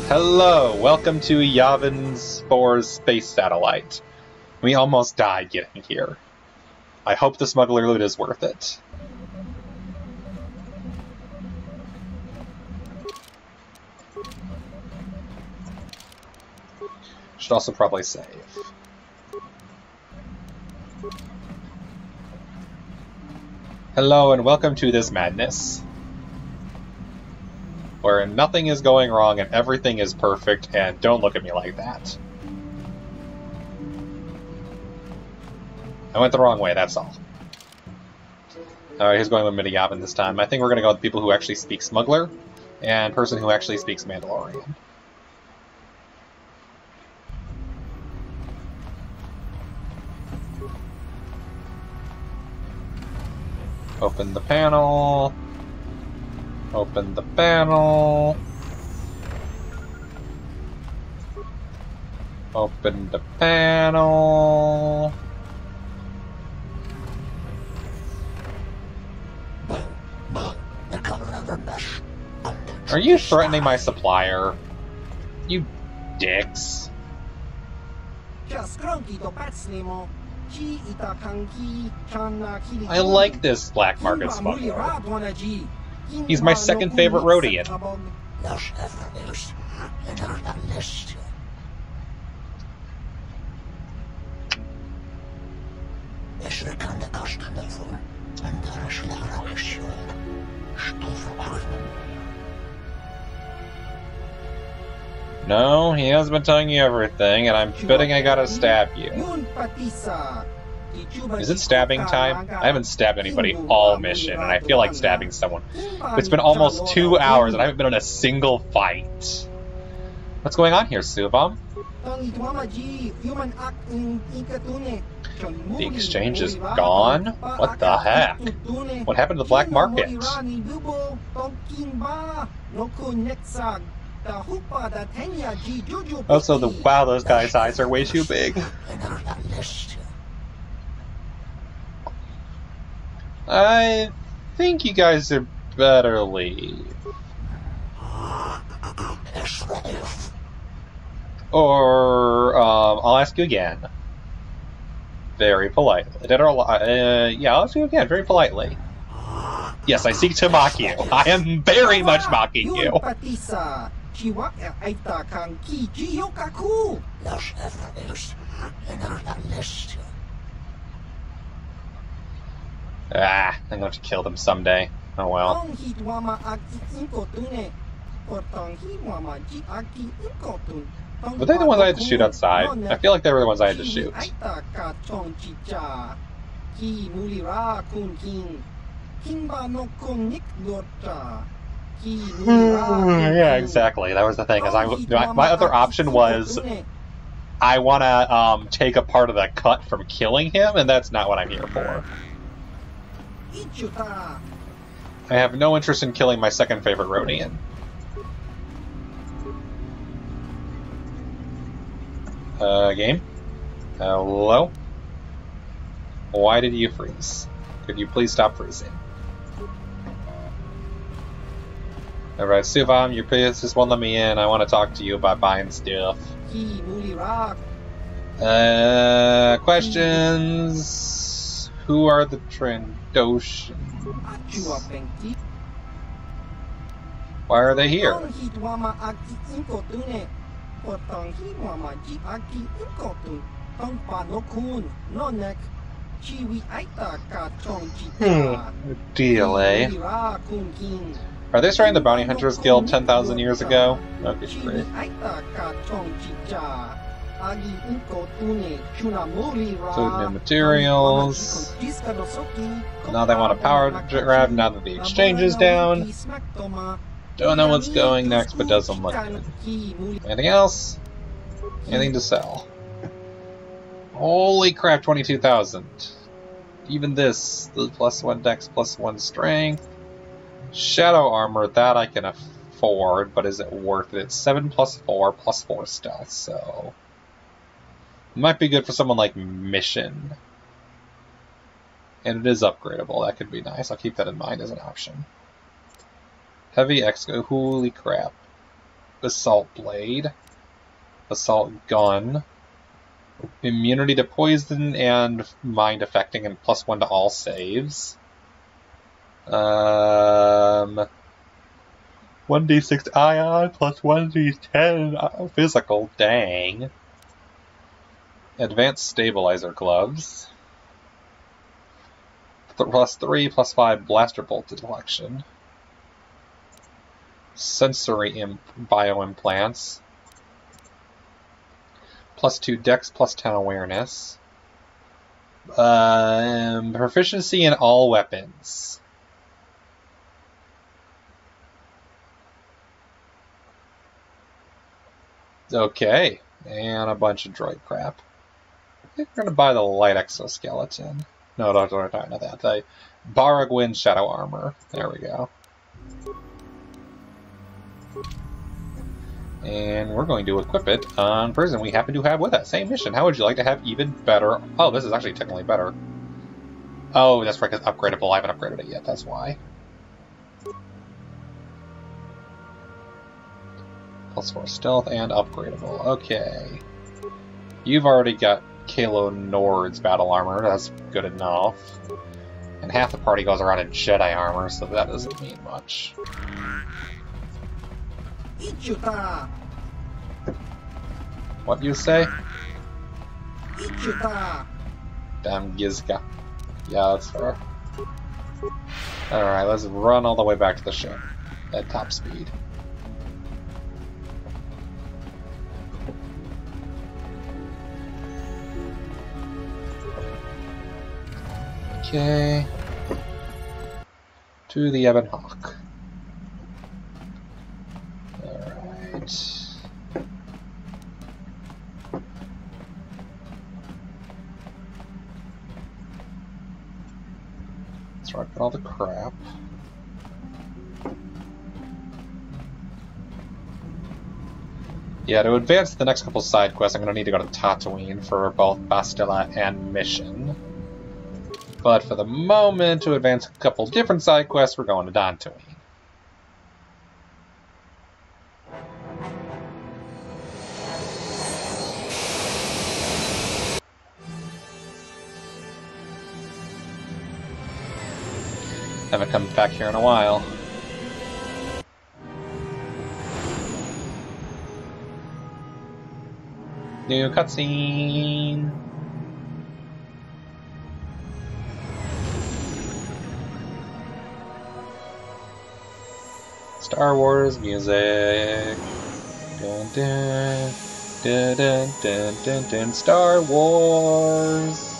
Hello, welcome to Yavin 4's space satellite. We almost died getting here. I hope the smuggler loot is worth it. Should also probably save. Hello and welcome to this madness. where nothing is going wrong and everything is perfect, and don't look at me like that. I went the wrong way, that's all. Alright, who's going with Midi Yavin this time? I think we're going to go with people who actually speak Smuggler, and person who actually speaks Mandalorian. Open the panel. Open the panel. Open the panel. Are you threatening my supplier? You dicks. I like this black market smuggler. He's my second favorite Rhodian. No, he has been telling you everything, and I'm betting I gotta stab you. Is it stabbing time? I haven't stabbed anybody all mission, and I feel like stabbing someone. It's been almost 2 hours, and I haven't been in a single fight. What's going on here, Subam? The exchange is gone? What the heck? What happened to the black market? Also, wow, those guys' eyes are way too big. I think you guys are better leave. Or, I'll ask you again. Very politely. Yeah, I'll ask you again, very politely. Yes, I seek to mock you. I am very much mocking you. Ah, I'm going to kill them someday. Oh well. Were they the ones I had to shoot outside? I feel like they were the ones I had to shoot. Yeah, exactly. That was the thing. My other option was I want to take a part of the cut from killing him, and that's not what I'm here for. I have no interest in killing my second favorite Rhodian. Game? Hello? Why did you freeze? Could you please stop freezing? Alright, Suvam, your place just won't let me in. I want to talk to you about buying stuff. Questions? Who are the Trandoshans? Why are they here? Deal, eh? Are they starting the Bounty Hunters Guild 10,000 years ago? Okay, great. So new materials. Now they want a power grab now that the exchange is down. Don't know what's going next, but doesn't look good. Anything else? Anything to sell? Holy crap, 22,000. Even this, the +1 dex, +1 strength. Shadow armor, that I can afford, but is it worth it? It's 7 +4, +4 stealth, so... It might be good for someone like Mission. And it is upgradable, that could be nice. I'll keep that in mind as an option. Heavy Exco, holy crap. Assault Blade. Assault Gun. Immunity to poison and mind affecting and +1 to all saves. 1d6 ion plus 1d10 physical, dang. Advanced stabilizer gloves. +3, +5 blaster bolt deflection. sensory bioimplants. +2 dex, +10 awareness. Proficiency in all weapons. Okay, and a bunch of droid crap. I think we're going to buy the light exoskeleton. No, don't know that. The Baragwin Shadow Armor. There we go. And we're going to equip it on person we happen to have with us. Same mission. How would you like to have even better... Oh, this is actually technically better. Oh, that's right, because upgradable. I haven't upgraded it yet, that's why. +4 stealth and upgradable. Okay. You've already got Kalo Nord's battle armor. That's good enough. And half the party goes around in Jedi armor, so that doesn't mean much. Ichuta. What you say? Ichuta. Damn Gizka. Yeah, that's fair. Alright, let's run all the way back to the ship at top speed. Okay. To the Ebon Hawk. Alright. Let's rock all the crap. Yeah, to advance the next couple side quests, I'm going to need to go to Tatooine for both Bastilla and Mission. But for the moment, to advance a couple different side quests, we're going to Dantooine. Haven't come back here in a while. New cutscene! Star Wars music. Dun dun dun dun dun dun dun. Star Wars.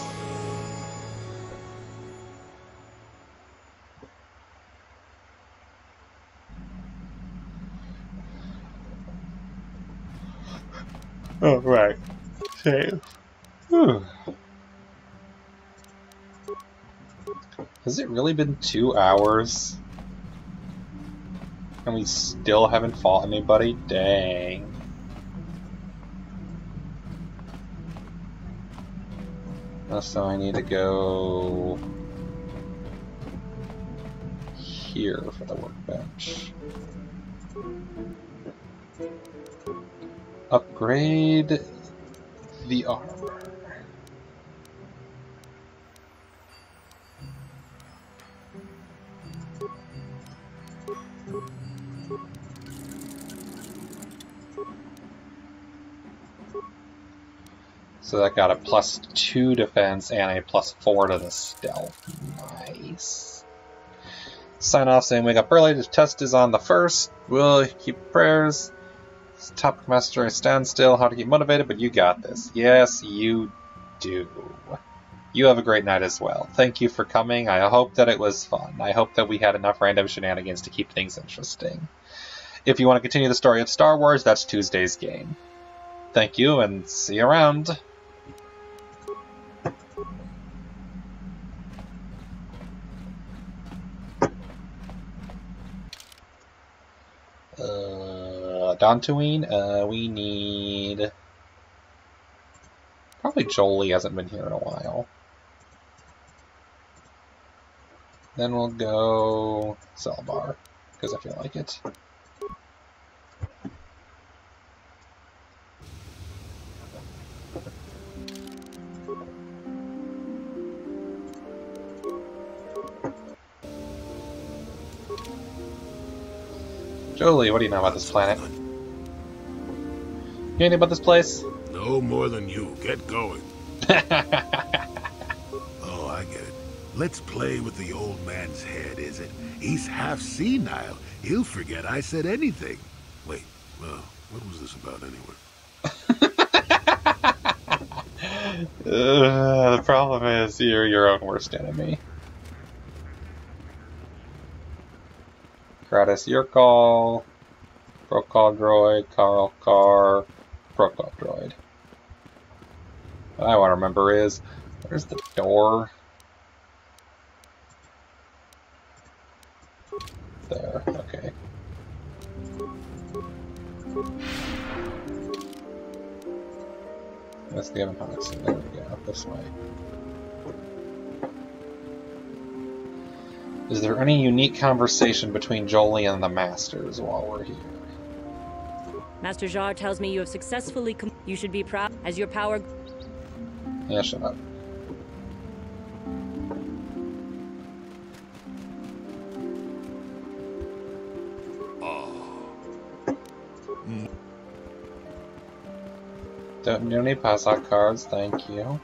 Oh right. Save. Whew. Has it really been 2 hours? And we still haven't fought anybody? Dang. So I need to go here for the workbench. Upgrade the armor. So that got a +2 defense and a +4 to the stealth. Nice. Sign off saying wake up early. The test is on the 1st. We'll keep prayers. Top master, I stand still. How to keep motivated, but you got this. Yes, you do. You have a great night as well. Thank you for coming. I hope that it was fun. I hope that we had enough random shenanigans to keep things interesting. If you want to continue the story of Star Wars, that's Tuesday's game. Thank you, and see you around. Dantooine, we need... Probably Jolie hasn't been here in a while. Then we'll go Zelbar, because I feel like it. Jolie, what do you know about this planet? You know anything about this place? No more than you. Get going. Oh, I get it. Let's play with the old man's head, is it? He's half senile. He'll forget I said anything. Wait, well, what was this about anyway? The problem is you're your own worst enemy. Kratos, your call. Protocol droid, Carl, car, protocol droid. What I want to remember is, where's the door? There, okay. That's the Yavin box. There we go, this way. Is there any unique conversation between Jolie and the Masters while we're here? Master Jar tells me you have successfully you should be proud as your power... Yeah, shut up. Don't need Passat cards, thank you.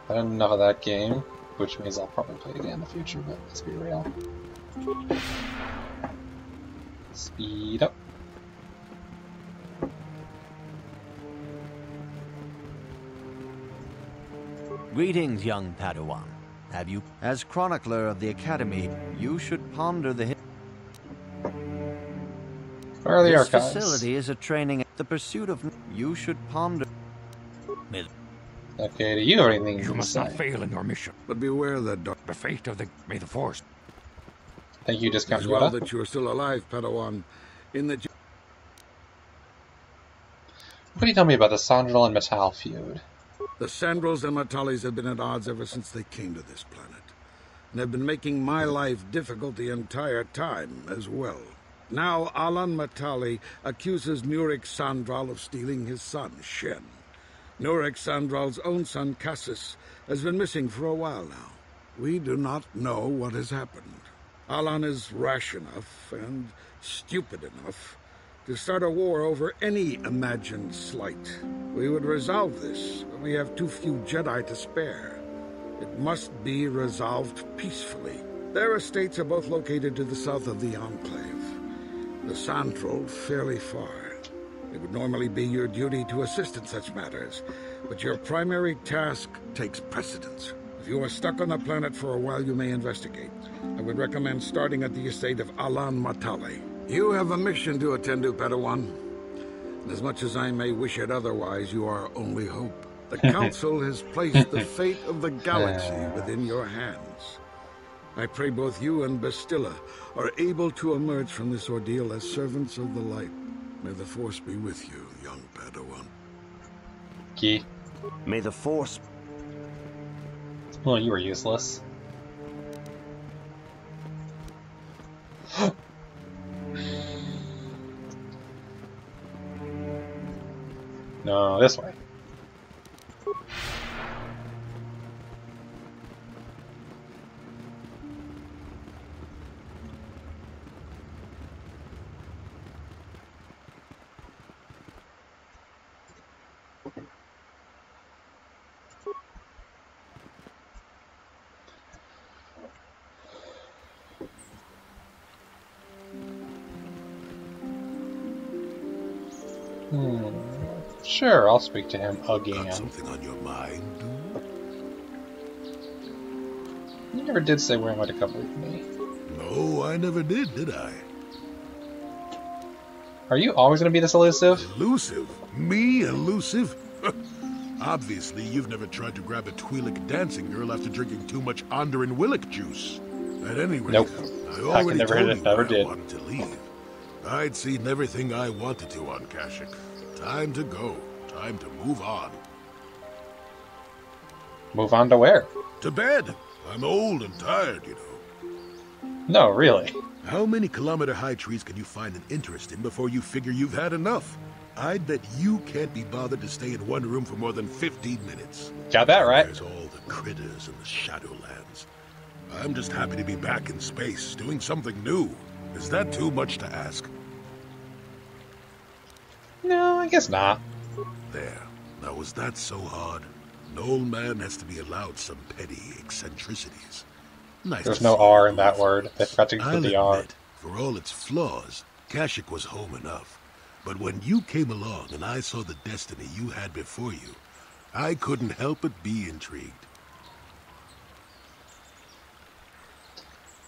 I had enough of that game, which means I'll probably play it again in the future, but let's be real. Speed up. Greetings, young Padawan. Have you? As chronicler of the Academy, you should ponder the... Where are the this archives? Facility is a training... The pursuit of... You should ponder... Okay, do you have anything You to must say? not fail in your mission. But beware the fate of the... May the Force. Thank you, Discount It's well Yoda. that you are still alive, Padawan. In that you... What can you tell me about the Sandral and Metal feud? The Sandrals and Matalis have been at odds ever since they came to this planet, and have been making my life difficult the entire time as well. Now Alan Matali accuses Nurik Sandral of stealing his son, Shen. Nurik Sandral's own son, Cassis, has been missing for a while now. We do not know what has happened. Alan is rash enough and stupid enough to start a war over any imagined slight. We would resolve this, but we have too few Jedi to spare. It must be resolved peacefully. Their estates are both located to the south of the Enclave. The Sandral fairly far. It would normally be your duty to assist in such matters, but your primary task takes precedence. If you are stuck on the planet for a while, you may investigate. I would recommend starting at the estate of Alan Matali. You have a mission to attend to, Padawan. And as much as I may wish it otherwise, you are our only hope. The Council has placed the fate of the galaxy within your hands. I pray both you and Bastilla are able to emerge from this ordeal as servants of the light. May the Force be with you, young Padawan. Key. May the Force... Well, you were useless. No, this way. Sure, I'll speak to him again. Got something on your mind? You never did say where I might come with me. No, I never did I? Are you always going to be this elusive? Elusive? Me elusive? Obviously, you've never tried to grab a Twi'lek dancing girl after drinking too much Onderan Willick juice. At any rate, nope. I already never told hit it, you never I did. wanted to leave. I'd seen everything I wanted to on Kashyyyk. Time to go. Time to move on. Move on to where? To bed. I'm old and tired, you know. No, really. How many kilometer-high trees can you find an interest in before you figure you've had enough? I'd bet you can't be bothered to stay in one room for more than 15 minutes. Got that right. There's all the critters in the Shadowlands. I'm just happy to be back in space, doing something new. Is that too much to ask? No, I guess not. There. Now, was that so hard? An old man has to be allowed some petty eccentricities. Nice There's to no see R you in that move word. They forgot to forward. include the I'll R. admit, for all its flaws, Kashyyyk was home enough. But when you came along and I saw the destiny you had before you, I couldn't help but be intrigued.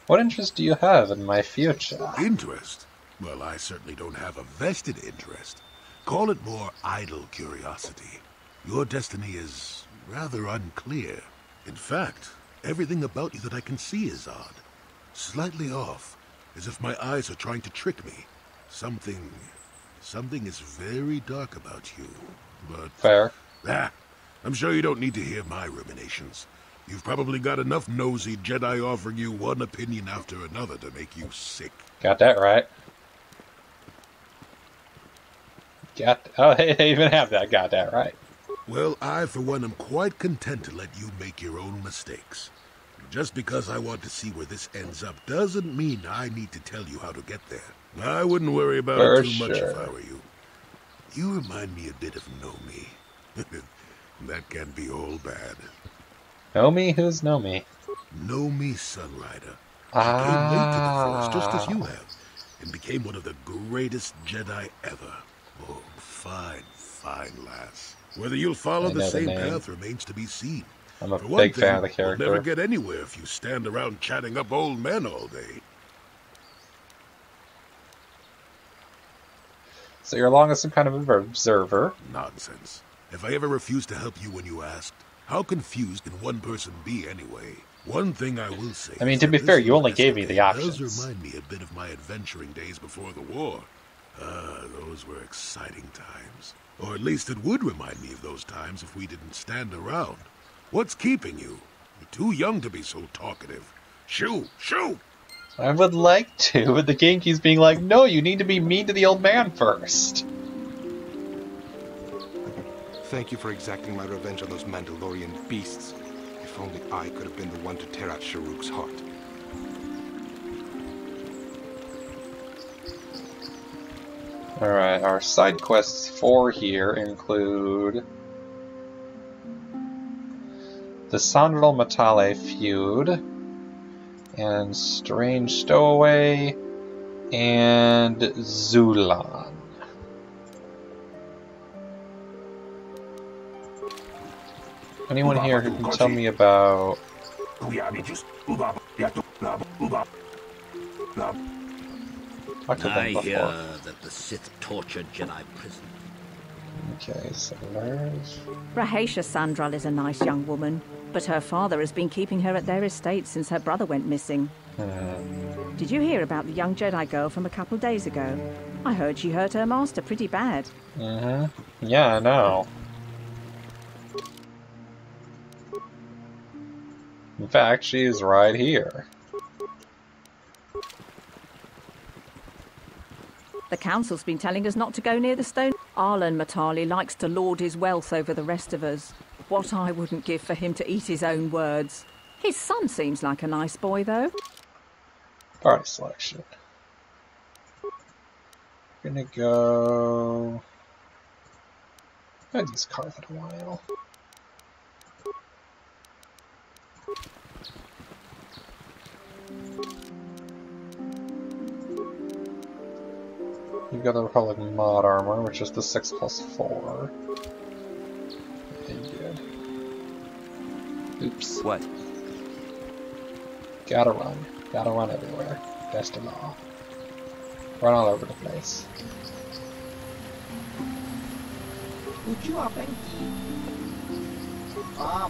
What interest do you have in my future? Interest? Well, I certainly don't have a vested interest. Call it more idle curiosity. Your destiny is rather unclear. In fact, everything about you that I can see is odd. Slightly off, as if my eyes are trying to trick me. Something is very dark about you, but... Fair. I'm sure you don't need to hear my ruminations. You've probably got enough nosy Jedi offering you one opinion after another to make you sick. Got that right. Oh, they even have that. Got that right. Well, I, for one, am quite content to let you make your own mistakes. Just because I want to see where this ends up doesn't mean I need to tell you how to get there. I wouldn't worry about it too much if I were you. You remind me a bit of Nomi. That can be all bad. Nomi? Who's Nomi? Nomi Sunrider. She came late to the Force, just as you have, and became one of the greatest Jedi ever. Oh, fine, fine lass. Whether you'll follow the same path remains to be seen. I'm a big fan of the character. You'll never get anywhere if you stand around chatting up old men all day. So you're along as some kind of observer. Nonsense. If I ever refused to help you when you asked, how confused can one person be anyway? One thing I will say. I mean, to be fair, you only gave me the options. Does remind me a bit of my adventuring days before the war. Those were exciting times. Or at least it would remind me of those times if we didn't stand around. What's keeping you? You're too young to be so talkative. Shoo! Shoo! I would like to, but the game keeps being like, no, you need to be mean to the old man first. Thank you for exacting my revenge on those Mandalorian beasts. If only I could have been the one to tear out Sharuk's heart. Alright, our side quests for here include the Sandral Matale feud, and Strange Stowaway, and Zulan. Anyone here who can tell me about... I hear that the Sith tortured Jedi prison. Okay, settlers. Rahatia Sandral is a nice young woman, but her father has been keeping her at their estate since her brother went missing. Did you hear about the young Jedi girl from a couple days ago? I heard she hurt her master pretty bad. Yeah, I know. In fact, she's right here. The council's been telling us not to go near the stone. Arlen Matali likes to lord his wealth over the rest of us. What I wouldn't give for him to eat his own words. His son seems like a nice boy, though. Party selection. Gonna go... I'd use Carve in a while. You've got the Republic mod armor, which is the 6+4. Okay, good. Oops. What? Gotta run. Gotta run everywhere. Best of all. Run all over the place.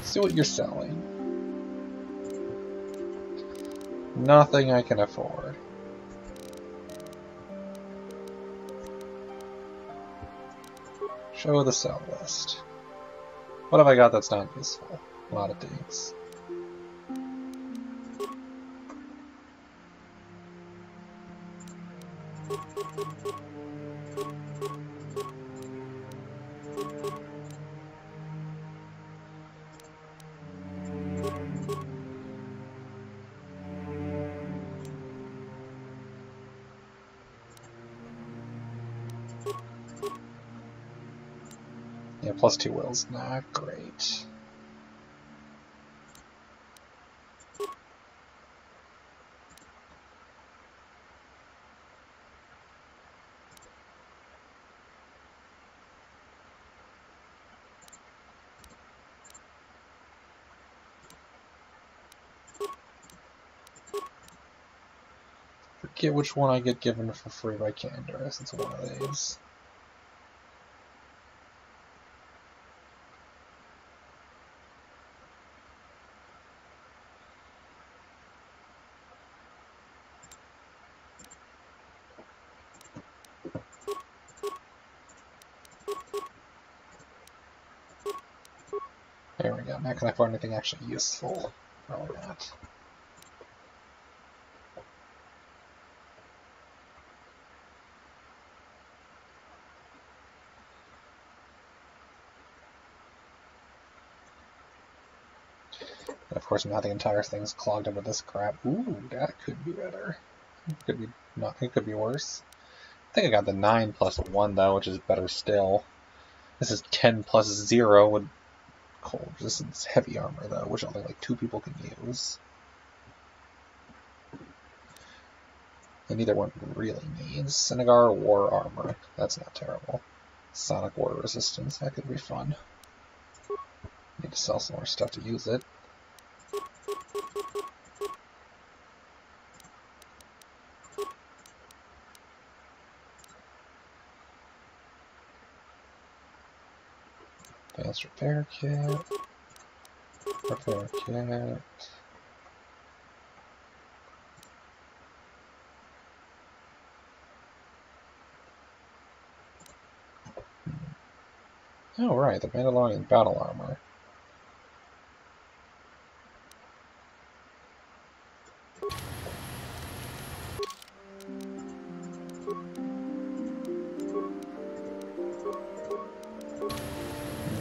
See what you're selling. Nothing I can afford. Show the sell list. What have I got that's not useful? A lot of things. Yeah, +2 wills, not great. forget which one I get given for free by Candace. It's one of these. There we go. Now can I find anything actually useful? Probably not. And of course now the entire thing's clogged up with this crap. Ooh, that could be better. Could be not. It could be worse. I think I got the 9 plus 1 though, which is better still. This is 10 plus 0 with cold resistance heavy armor though, which only like 2 people can use. And neither one really needs. Senegar war armor. That's not terrible. Sonic war resistance. That could be fun. Need to sell some more stuff to use it. Advanced repair kit. Repair kit. Oh right, the Mandalorian battle armor.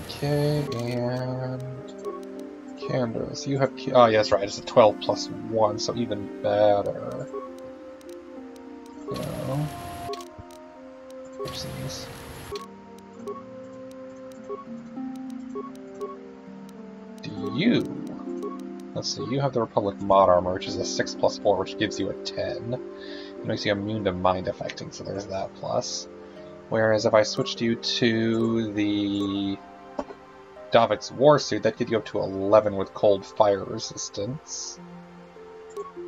Okay, and Candace, you have... Oh, yeah, that's right, it's a 12 plus 1, so even better. No. Oopsies. Let's see, you have the Republic mod armor, which is a 6 plus 4, which gives you a 10. It makes you immune to mind affecting, so there's that plus. Whereas if I switched you to the Davik's Warsuit, that gives you up to 11 with cold fire resistance.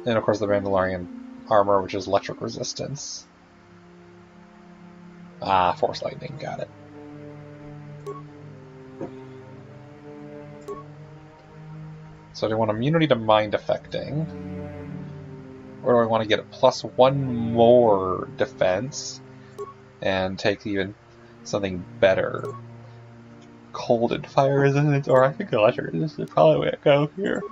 And of course the Mandalorian armor, which is electric resistance. Ah, Force Lightning, got it. So do I want immunity to mind affecting? Or do I want to get a plus 1 more defense and take even something better? Cold and fire resistance, or I think electric resistance is probably the way to go here.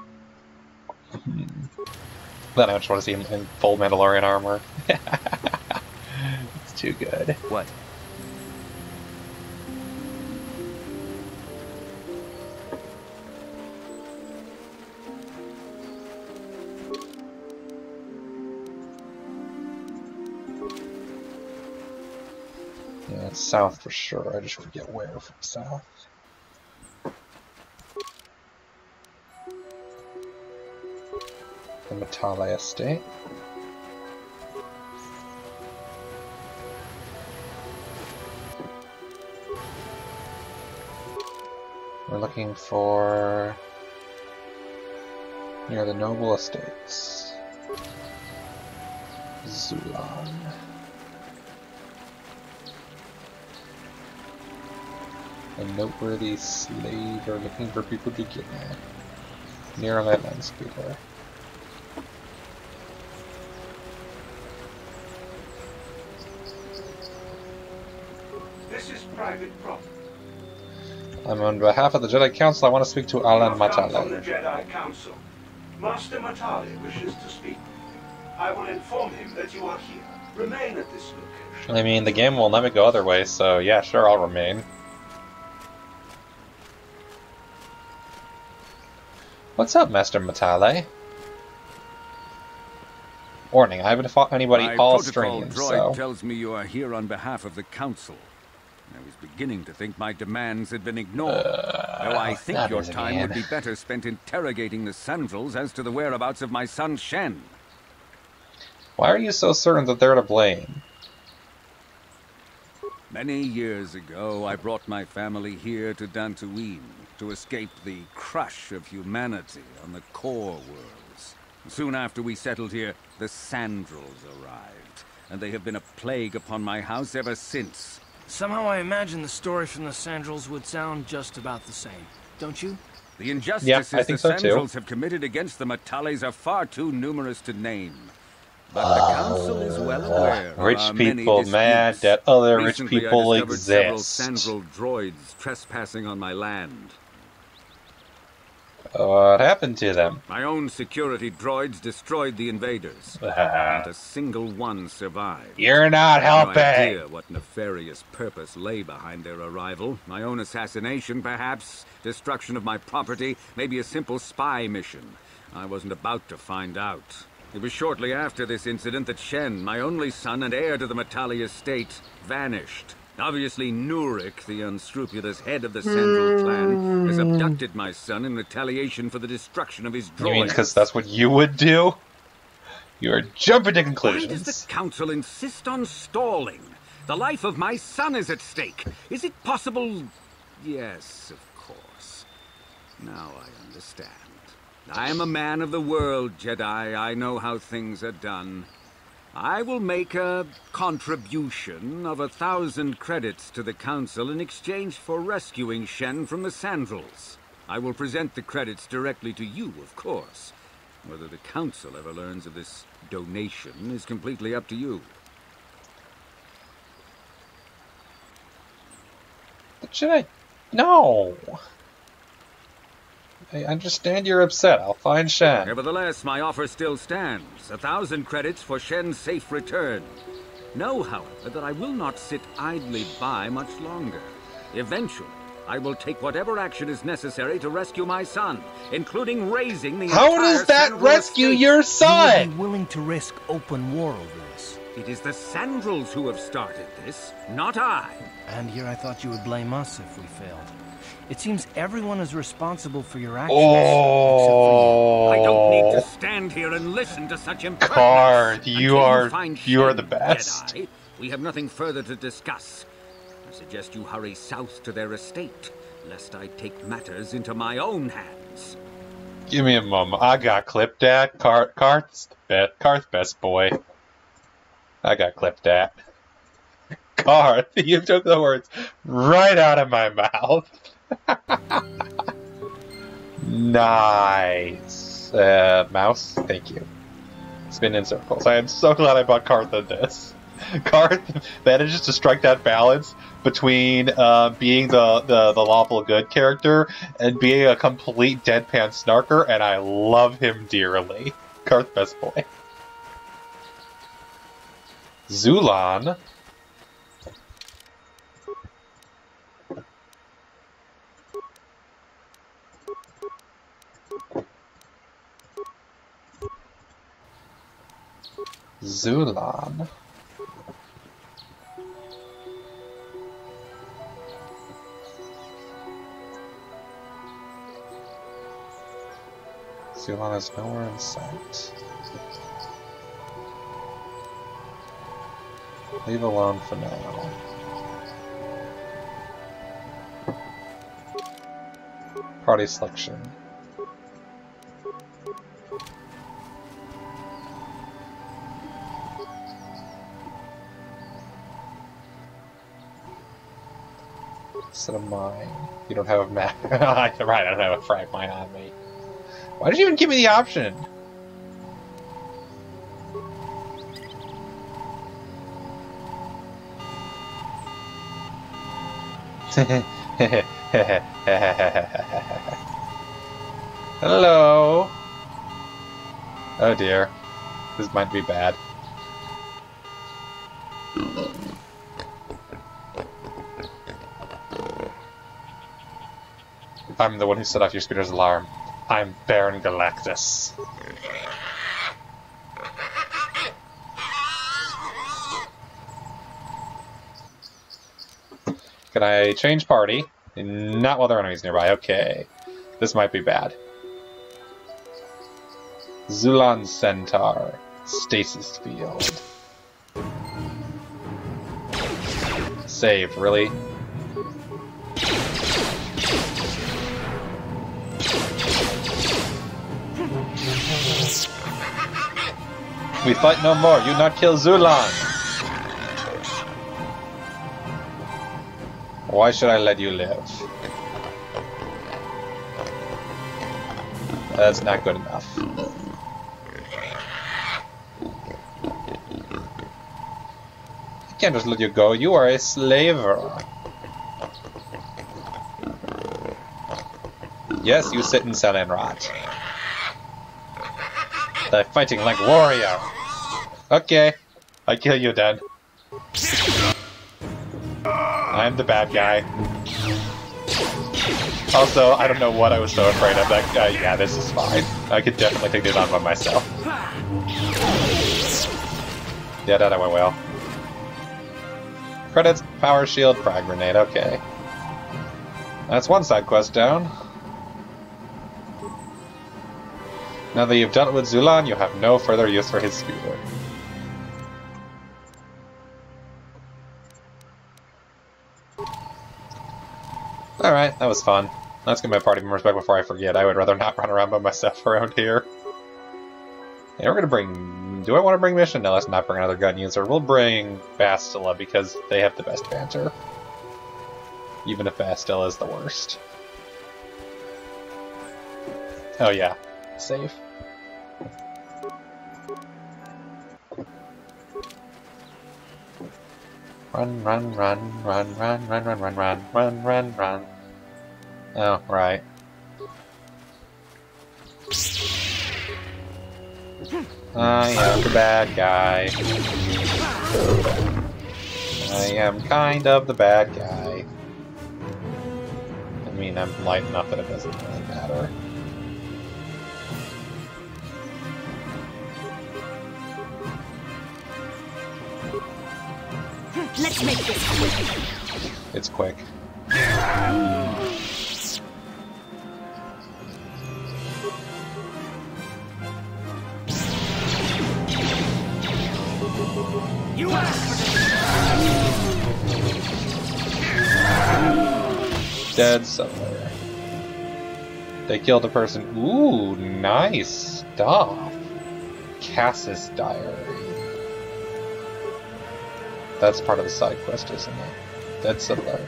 Then I just want to see him in full Mandalorian armor. It's too good. What? Yeah, it's south for sure. I just forget where from south. The Matale Estate. We're looking for near the Noble Estates. Zulan. A noteworthy slave are looking for people to kidnap. Near a landmine speeder. This is private property. I'm on behalf of the Jedi Council. I want to speak to Alan From the Matale. Jedi Council. Master Matale wishes to speak. I will inform him that you are here. Remain at this location. I mean, the game will let me go other ways, so yeah, sure, I'll remain. What's up, Master Matale? Warning, I haven't fought anybody all stream, droid so... tells me you are here on behalf of the Council. I was beginning to think my demands had been ignored. Though I think your time would be better spent interrogating the Sandals as to the whereabouts of my son Shen. Why are you so certain that they're to blame? Many years ago, I brought my family here to Dantooine to escape the crush of humanity on the core worlds. Soon after we settled here, the Sandrels arrived, and they have been a plague upon my house ever since. Somehow I imagine the story from the Sandrels would sound just about the same, don't you? The injustices I think the so too. Sandrels have committed against the Matales are far too numerous to name. But the council is well aware of rich our many people mad disputes. that other rich Recently, people I discovered several exist. Sandrel droids trespassing on my land. What happened to them? My own security droids destroyed the invaders. Not a single one survived. You're not I have helping! no idea what nefarious purpose lay behind their arrival. My own assassination, perhaps. Destruction of my property. Maybe a simple spy mission. I wasn't about to find out. It was shortly after this incident that Shen, my only son and heir to the Matali estate, vanished. Obviously, Nurik, the unscrupulous head of the Sandrel clan, has abducted my son in retaliation for the destruction of his droids. You mean because that's what you would do? You're jumping to Why conclusions. does the council insist on stalling? The life of my son is at stake. Is it possible? Yes, of course. Now I understand. I am a man of the world, Jedi. I know how things are done. I will make a contribution of 1,000 credits to the council in exchange for rescuing Shen from the Sandrels. I will present the credits directly to you, of course. Whether the council ever learns of this donation is completely up to you. But Jedi, no. I understand you're upset. I'll find Shen. Nevertheless, my offer still stands. 1,000 credits for Shen's safe return. Know, however, that I will not sit idly by much longer. Eventually, I will take whatever action is necessary to rescue my son, including raising the How entire does that Sandrel rescue estate. your You would son? be willing to risk open war over this? It is the Sandrels who have started this, not I. And here I thought you would blame us if we failed. It seems everyone is responsible for your actions. Oh, I don't need to stand here and listen to such impertinence. Card, you Until are find the Shen, best. Jedi, we have nothing further to discuss. I suggest you hurry south to their estate, lest I take matters into my own hands. Give me a moment. I got clipped at. Karth's best boy. I got clipped at. Karth, you took the words right out of my mouth. Nice. Mouse, thank you. Spin in circles. I am so glad I bought Karth in this. Karth manages to strike that balance between being the lawful good character and being a complete deadpan snarker, and I love him dearly. Karth best boy. Zulan. Zulan. Zulan is nowhere in sight. Leave alone for now. Party selection. Set of mine. You don't have a map. Right, I don't have a frag mine on me. Why did you even give me the option? Hello. Oh dear. This might be bad. I'm the one who set off your speeder's alarm. I'm Baron Galactus. Can I change party? Not while there are enemies nearby. Okay. This might be bad. Zulan Centaur. Stasis field. Save, really? We fight no more. You not kill Zulan. Why should I let you live? That's not good enough. I can't just let you go. You are a slaver. Yes, you sit in cell and rot. They're fighting like warrior. Okay, I kill you then. I'm the bad guy. Also, I don't know what I was so afraid of. That guy, yeah, this is fine. I could definitely take this on by myself. Yeah, that went well. Credits, power shield, frag grenade, okay. That's one side quest down. Now that you've dealt with Zulan, you have no further use for his speeder. Alright, that was fun. Let's get my party members back before I forget. I would rather not run around by myself around here. Yeah, we're gonna bring... Do I want to bring Mission? No, let's not bring another gun user. We'll bring Bastila because they have the best banter. Even if Bastila is the worst. Oh yeah, save. Run, run, run, run, run, run, run, run, run, run, run, run. Oh, right. I am the bad guy. I am kind of the bad guy. I mean, I'm light enough that it doesn't really matter. Let's make this quick. It's quick. You Dead somewhere. They killed a person. Ooh, nice stuff. Cass's diary. That's part of the side quest, isn't it? Dead settler.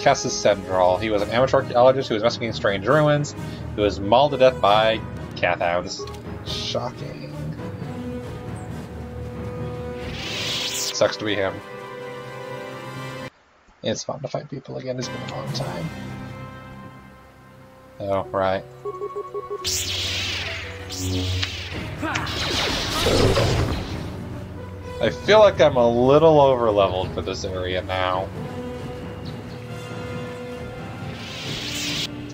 Cass's Central. He was an amateur archaeologist who was investigating strange ruins. Who was mauled to death by cathounds. Shocking. Sucks to be him. It's fun to fight people again. It's been a long time. Oh, right. I feel like I'm a little over-leveled for this area now.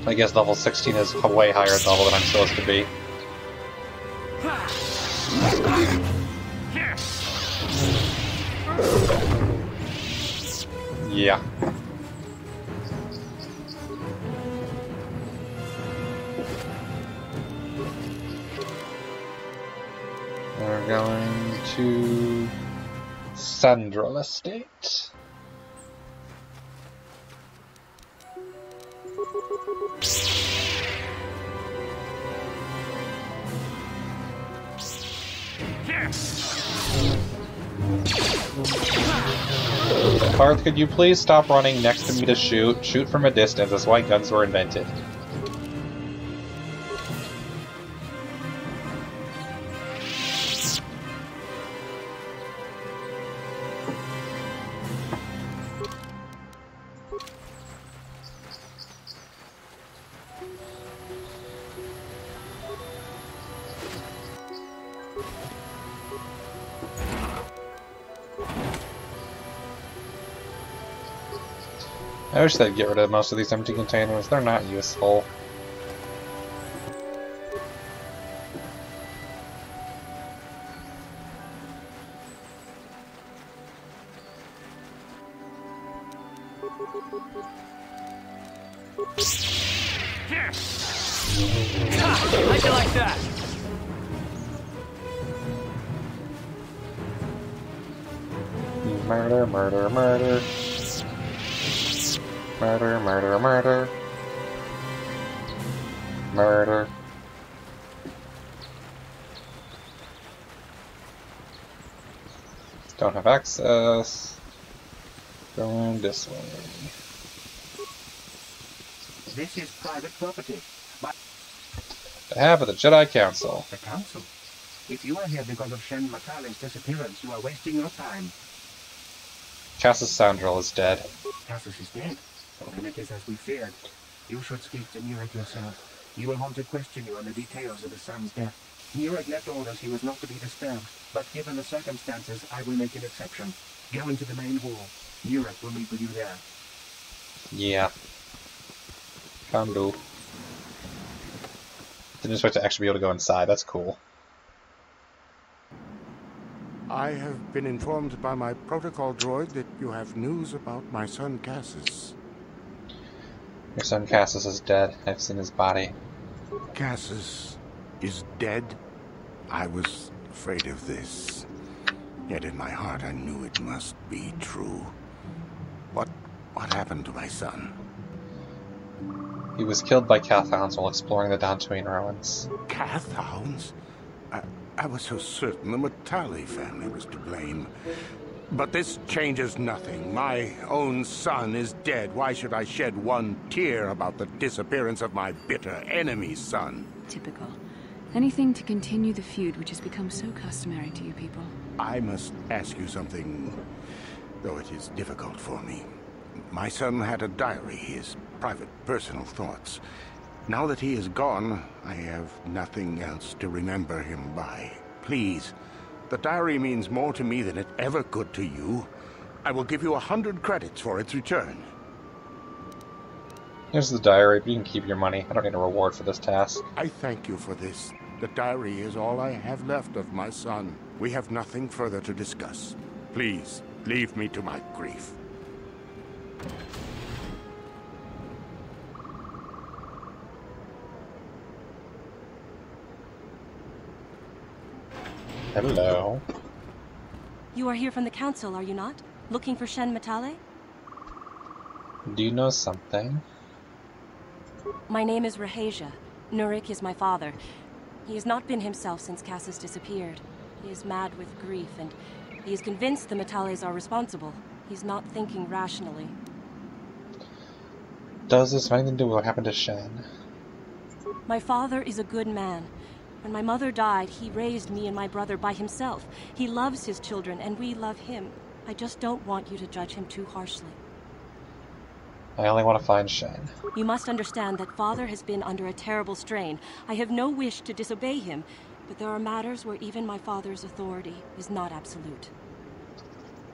I guess level 16 is way higher level than I'm supposed to be. Yeah. We're going to Central Estate. Parth, could you please stop running next to me to shoot? Shoot from a distance, that's why guns were invented. I wish they'd get rid of most of these empty containers. They're not useful. How'd you like that? Murder, murder, murder. Murder, murder, murder. Murder. Don't have access. Going this way. This is private property. Behalf of the Jedi Council. The Council? If you are here because of Shen Matale's disappearance, you are wasting your time. Cassius Sandral is dead. Cassius is dead? Then it is as we feared. You should speak to Nurek yourself. He will want to question you on the details of the son's death. Nurek left orders he was not to be disturbed, but given the circumstances, I will make an exception. Go into the main hall. Nurek will meet with you there. Yeah. Can do. Didn't expect to actually be able to go inside. That's cool. I have been informed by my protocol droid that you have news about my son Cassius. Your son Cassius is dead. I've seen his body. Cassius is dead? I was afraid of this. Yet in my heart I knew it must be true. What happened to my son? He was killed by Cathhounds while exploring the Dantooine ruins. Cathhounds? I was so certain the Matale family was to blame. But this changes nothing. My own son is dead. Why should I shed one tear about the disappearance of my bitter enemy's son? Typical. Anything to continue the feud which has become so customary to you people. I must ask you something, though it is difficult for me. My son had a diary, his private, personal thoughts. Now that he is gone, I have nothing else to remember him by. Please, the diary means more to me than it ever could to you. I will give you 100 credits for its return. Here's the diary, but you can keep your money. I don't need a reward for this task. I thank you for this. The diary is all I have left of my son. We have nothing further to discuss. Please, leave me to my grief. Hello. You are here from the Council, are you not? Looking for Shen Matale? Do you know something? My name is Rahasia. Nurek is my father. He has not been himself since Cassius disappeared. He is mad with grief, and he is convinced the Matales are responsible. He's not thinking rationally. Does this have anything to do with what happened to Shen? My father is a good man. When my mother died, he raised me and my brother by himself. He loves his children, and we love him. I just don't want you to judge him too harshly. I only want to find Shen. You must understand that Father has been under a terrible strain. I have no wish to disobey him, but there are matters where even my father's authority is not absolute.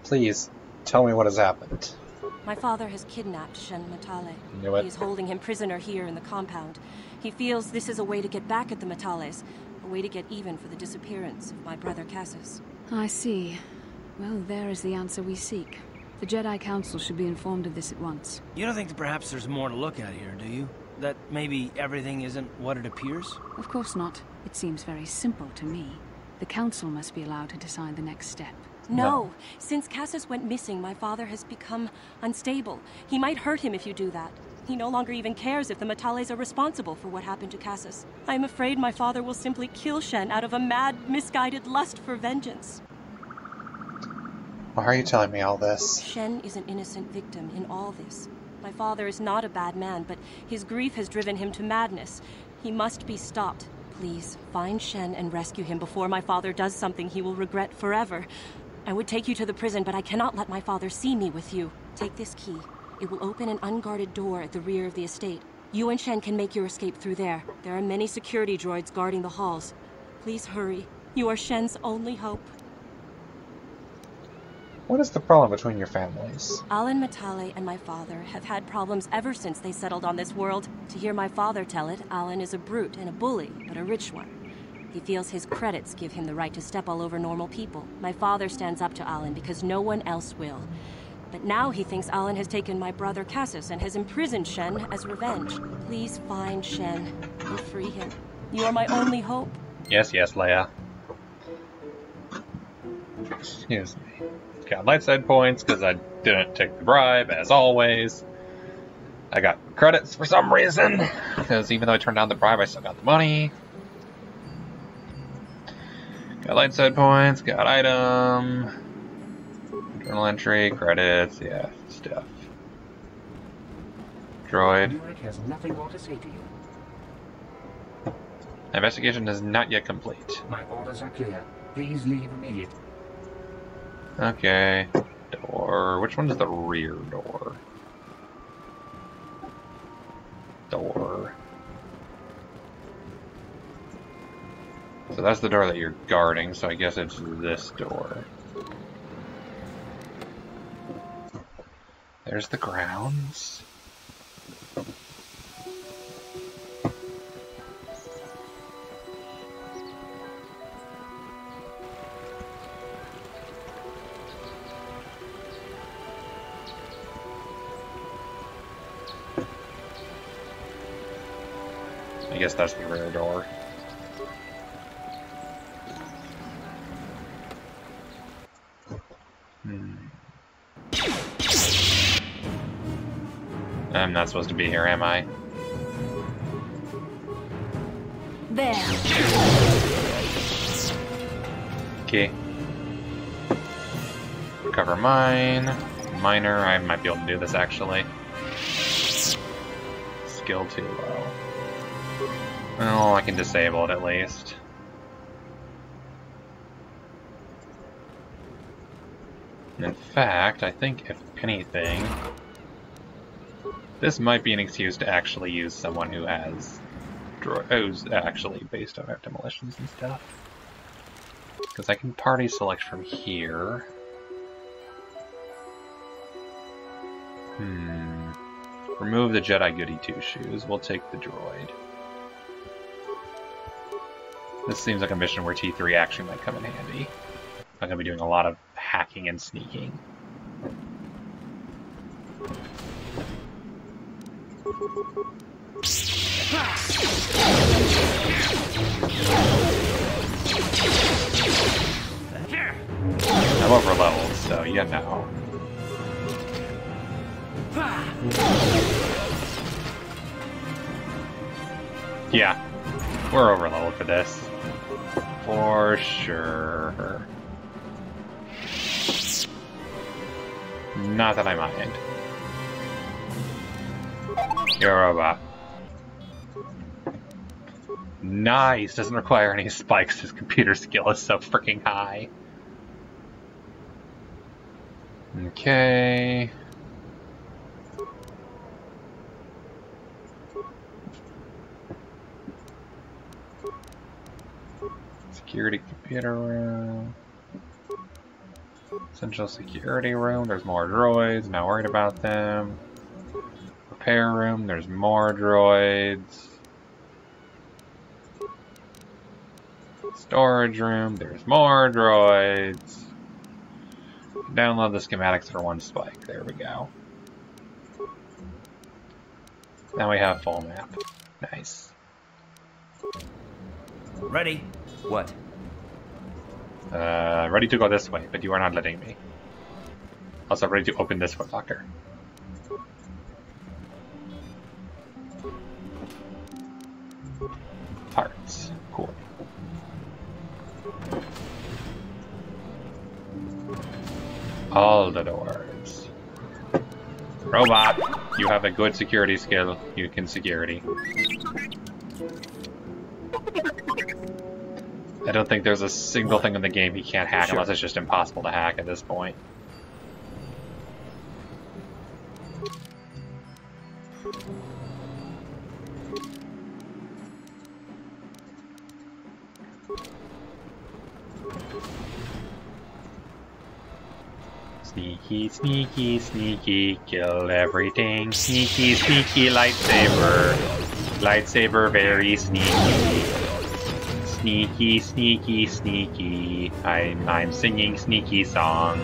Please, tell me what has happened. My father has kidnapped Shen Matale. Knew it. He is holding him prisoner here in the compound. He feels this is a way to get back at the Matales, a way to get even for the disappearance of my brother Cassius. I see. Well, there is the answer we seek. The Jedi Council should be informed of this at once. You don't think that perhaps there's more to look at here, do you? That maybe everything isn't what it appears? Of course not. It seems very simple to me. The Council must be allowed to decide the next step. No. Since Cassius went missing, my father has become unstable. He might hurt him if you do that. He no longer even cares if the Matales are responsible for what happened to Cassius. I am afraid my father will simply kill Shen out of a mad, misguided lust for vengeance. Why are you telling me all this? Shen is an innocent victim in all this. My father is not a bad man, but his grief has driven him to madness. He must be stopped. Please, find Shen and rescue him before my father does something he will regret forever. I would take you to the prison, but I cannot let my father see me with you. Take this key. It will open an unguarded door at the rear of the estate. You and Shen can make your escape through there. There are many security droids guarding the halls. Please hurry. You are Shen's only hope. What is the problem between your families? Alan Matale and my father have had problems ever since they settled on this world. To hear my father tell it, Alan is a brute and a bully, but a rich one. He feels his credits give him the right to step all over normal people. My father stands up to Alan because no one else will. But now he thinks Alan has taken my brother Cassius and has imprisoned Shen as revenge. Please find Shen and free him. You are my only hope. Yes, Leia. Excuse me. Got light side points because I didn't take the bribe, as always. I got credits for some reason, because even though I turned down the bribe, I still got the money. Got light side points, got item. Journal entry, credits, yeah, stuff. Droid. Nurek has nothing more to say to you. Investigation is not yet complete. My orders are clear. Please leave immediately. Okay. Door. Which one is the rear door? Door. So that's the door that you're guarding, so I guess it's this door. There's the grounds. I guess that's the rear door. I'm not supposed to be here, am I? There. Okay. Recover mine. Miner, I might be able to do this actually. Skill too low. Well, I can disable it at least. In fact, I think if anything, this might be an excuse to actually use someone who has who's actually based on our demolitions and stuff. Because I can party select from here. Remove the Jedi Goody 2-Shoes. We'll take the droid. This seems like a mission where T3 actually might come in handy. I'm going to be doing a lot of hacking and sneaking. I'm over leveled, so you know. Yeah, we're over leveled for this. For sure. Not that I mind. You're a robot. Nice! Doesn't require any spikes. His computer skill is so freaking high. Okay. Security computer room. Central security room. There's more droids. Not worried about them. Repair room. There's more droids. Storage room. There's more droids. Download the schematics for one spike. There we go. Now we have full map. Nice. Ready? What? Ready to go this way, but you are not letting me. Also ready to open this footlocker. Parts. Cool. All the doors. Robot, you have a good security skill. You can security. I don't think there's a single thing in the game he can't hack unless it's just impossible to hack at this point. Sneaky, sneaky, sneaky, kill everything. Sneaky, sneaky lightsaber. Lightsaber very sneaky. Sneaky, sneaky, sneaky. I'm singing sneaky song.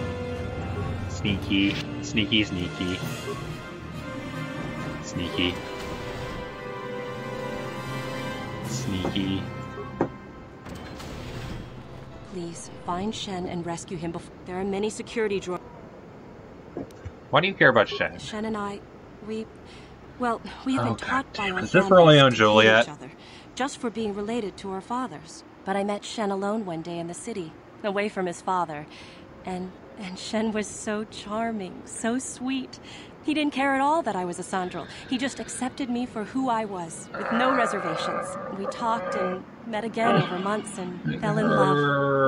Sneaky, sneaky, sneaky. Sneaky. Sneaky. Please, find Shen and rescue him before... There are many security droids. Why do you care about Shen? Shen and I, we have been taught by our Is this families Romeo and to kill Juliet? each other, just for being related to our fathers. But I met Shen alone one day in the city, away from his father, And Shen was so charming, so sweet. He didn't care at all that I was a Sandral. He just accepted me for who I was, with no reservations. We talked and met again over months and fell in love.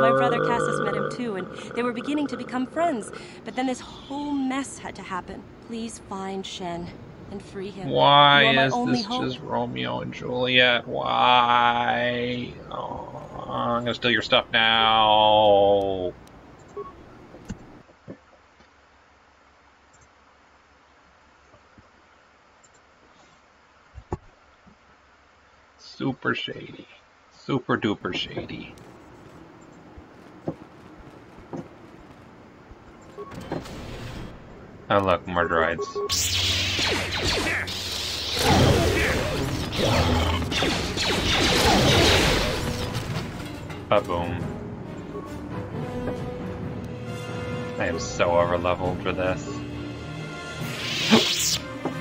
My brother Cassius met him too, and they were beginning to become friends. But then this whole mess had to happen. Please find Shen and free him. Why You are my is only this hope. just Romeo and Juliet? Why? Oh, I'm gonna steal your stuff now. Super shady. Super duper shady. Oh look, more droids. Ba-boom. I am so over-leveled for this.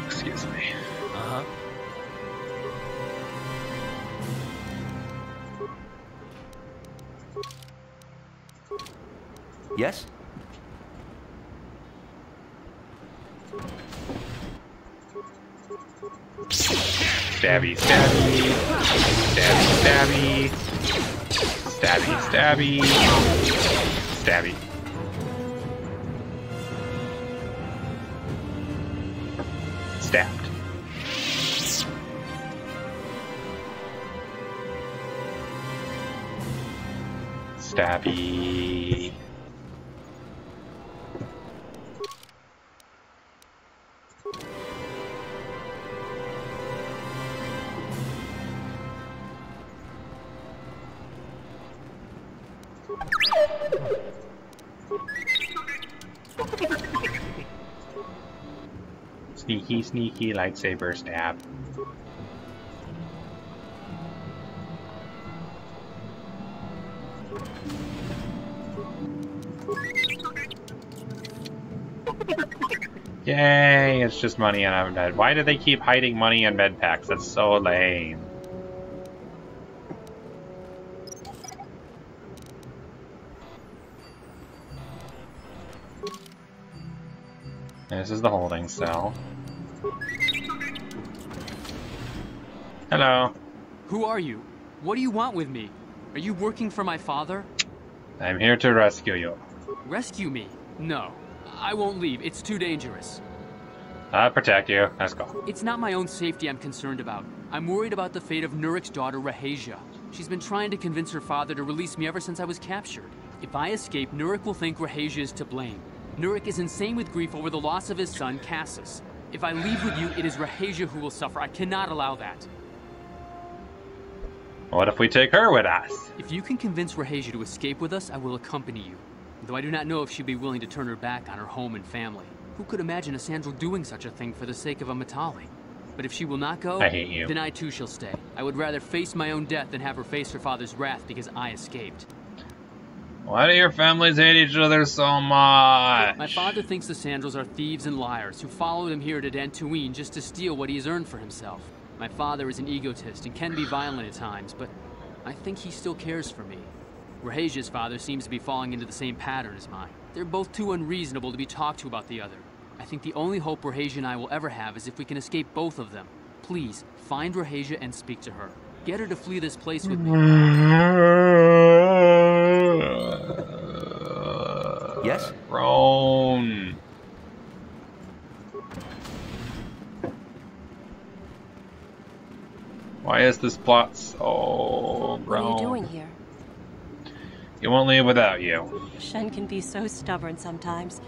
Excuse me. Uh-huh. Yes? Stabby, stabby. Stabby, stabby. Stabby, stabby. Stabby. Stabbed. Stabby. Sneaky, sneaky lightsaber stab. Yay, it's just money and I'm dead. Why do they keep hiding money in med packs? That's so lame. This is the holding cell. Hello. Who are you? What do you want with me? Are you working for my father? I'm here to rescue you. Rescue me? No. I won't leave. It's too dangerous. I'll protect you. Let's go. It's not my own safety I'm concerned about. I'm worried about the fate of Nurik's daughter, Rahasia. She's been trying to convince her father to release me ever since I was captured. If I escape, Nurik will think Rahasia is to blame. Nurik is insane with grief over the loss of his son, Cassius. If I leave with you, it is Rahasia who will suffer. I cannot allow that. What if we take her with us? If you can convince Rahasia to escape with us, I will accompany you. Though I do not know if she'd be willing to turn her back on her home and family. Who could imagine a Sandral doing such a thing for the sake of a Matali? But if she will not go, I hate you. Then I too shall stay. I would rather face my own death than have her face her father's wrath because I escaped. Why do your families hate each other so much? My father thinks the Sandrals are thieves and liars who followed him here to Dantooine just to steal what he has earned for himself. My father is an egotist and can be violent at times, but I think he still cares for me. Rahasia's father seems to be falling into the same pattern as mine. They're both too unreasonable to be talked to about the other. I think the only hope Rahasia and I will ever have is if we can escape both of them. Please, find Rahasia and speak to her. Get her to flee this place with me. Yes? Roan. Why is this plot so What are you wrong? doing here? You won't leave without you. Shen can be so stubborn sometimes.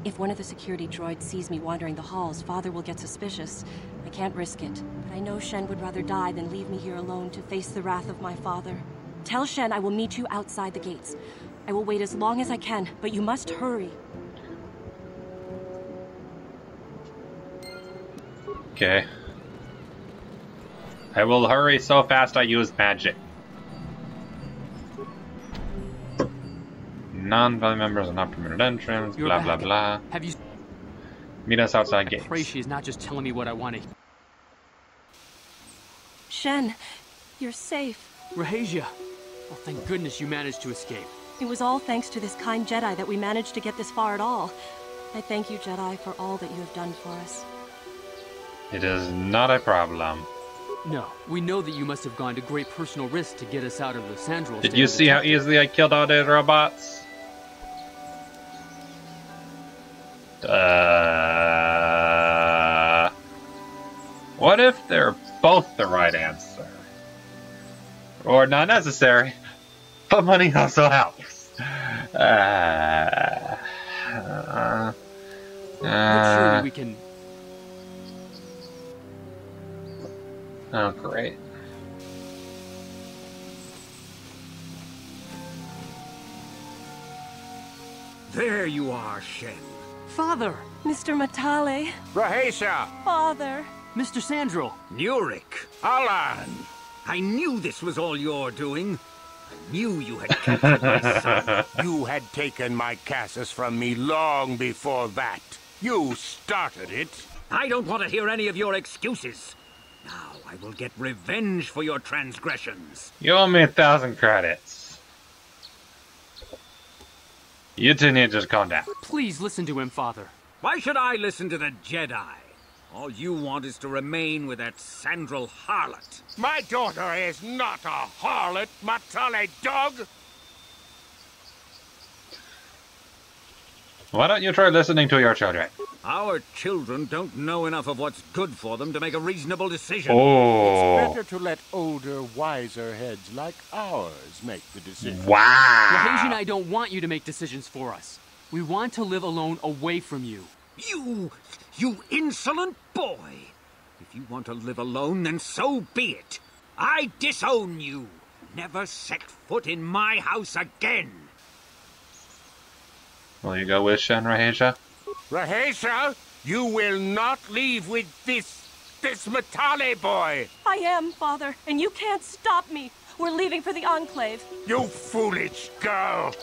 If one of the security droids sees me wandering the halls, Father will get suspicious. I can't risk it, but I know Shen would rather die than leave me here alone to face the wrath of my father. Tell Shen I will meet you outside the gates. I will wait as long as I can, but you must hurry. Okay. I will hurry so fast I use magic. Non-family members are not permitted entrance, You're blah blah back. blah. Have you... Meet us outside gates. Pray she is not just telling me what I want to... Shen, you're safe. Rahasia! Oh, thank goodness you managed to escape. It was all thanks to this kind Jedi that we managed to get this far at all. I thank you, Jedi, for all that you have done for us. It is not a problem. No, we know that you must have gone to great personal risk to get us out of the Sandral. Did you see how easily I killed all those robots? What if they're both the right answer? Or not necessary, but money also helps. Surely we can... Oh, great. There you are, Shen. Father! Mr. Matale. Rahesia! Father. Mr. Sandral. Nurik! Alan! I knew this was all your doing. I knew you had captured my son. You had taken my Cassus from me long before that. You started it. I don't want to hear any of your excuses. Now I will get revenge for your transgressions. You owe me 1,000 credits. You two need to just calm down. Please listen to him, Father. Why should I listen to the Jedi? All you want is to remain with that Sandral harlot. My daughter is not a harlot, Matale dog! Why don't you try listening to your children? Our children don't know enough of what's good for them to make a reasonable decision. Oh. It's better to let older, wiser heads like ours make the decision. Wow. Rahesia and I don't want you to make decisions for us. We want to live alone away from you. You insolent boy! If you want to live alone, then so be it. I disown you. Never set foot in my house again. Will you go with Shen, Rahesia? Rahesia, you will not leave with this Matale boy. I am, Father, and you can't stop me. We're leaving for the Enclave. You foolish girl.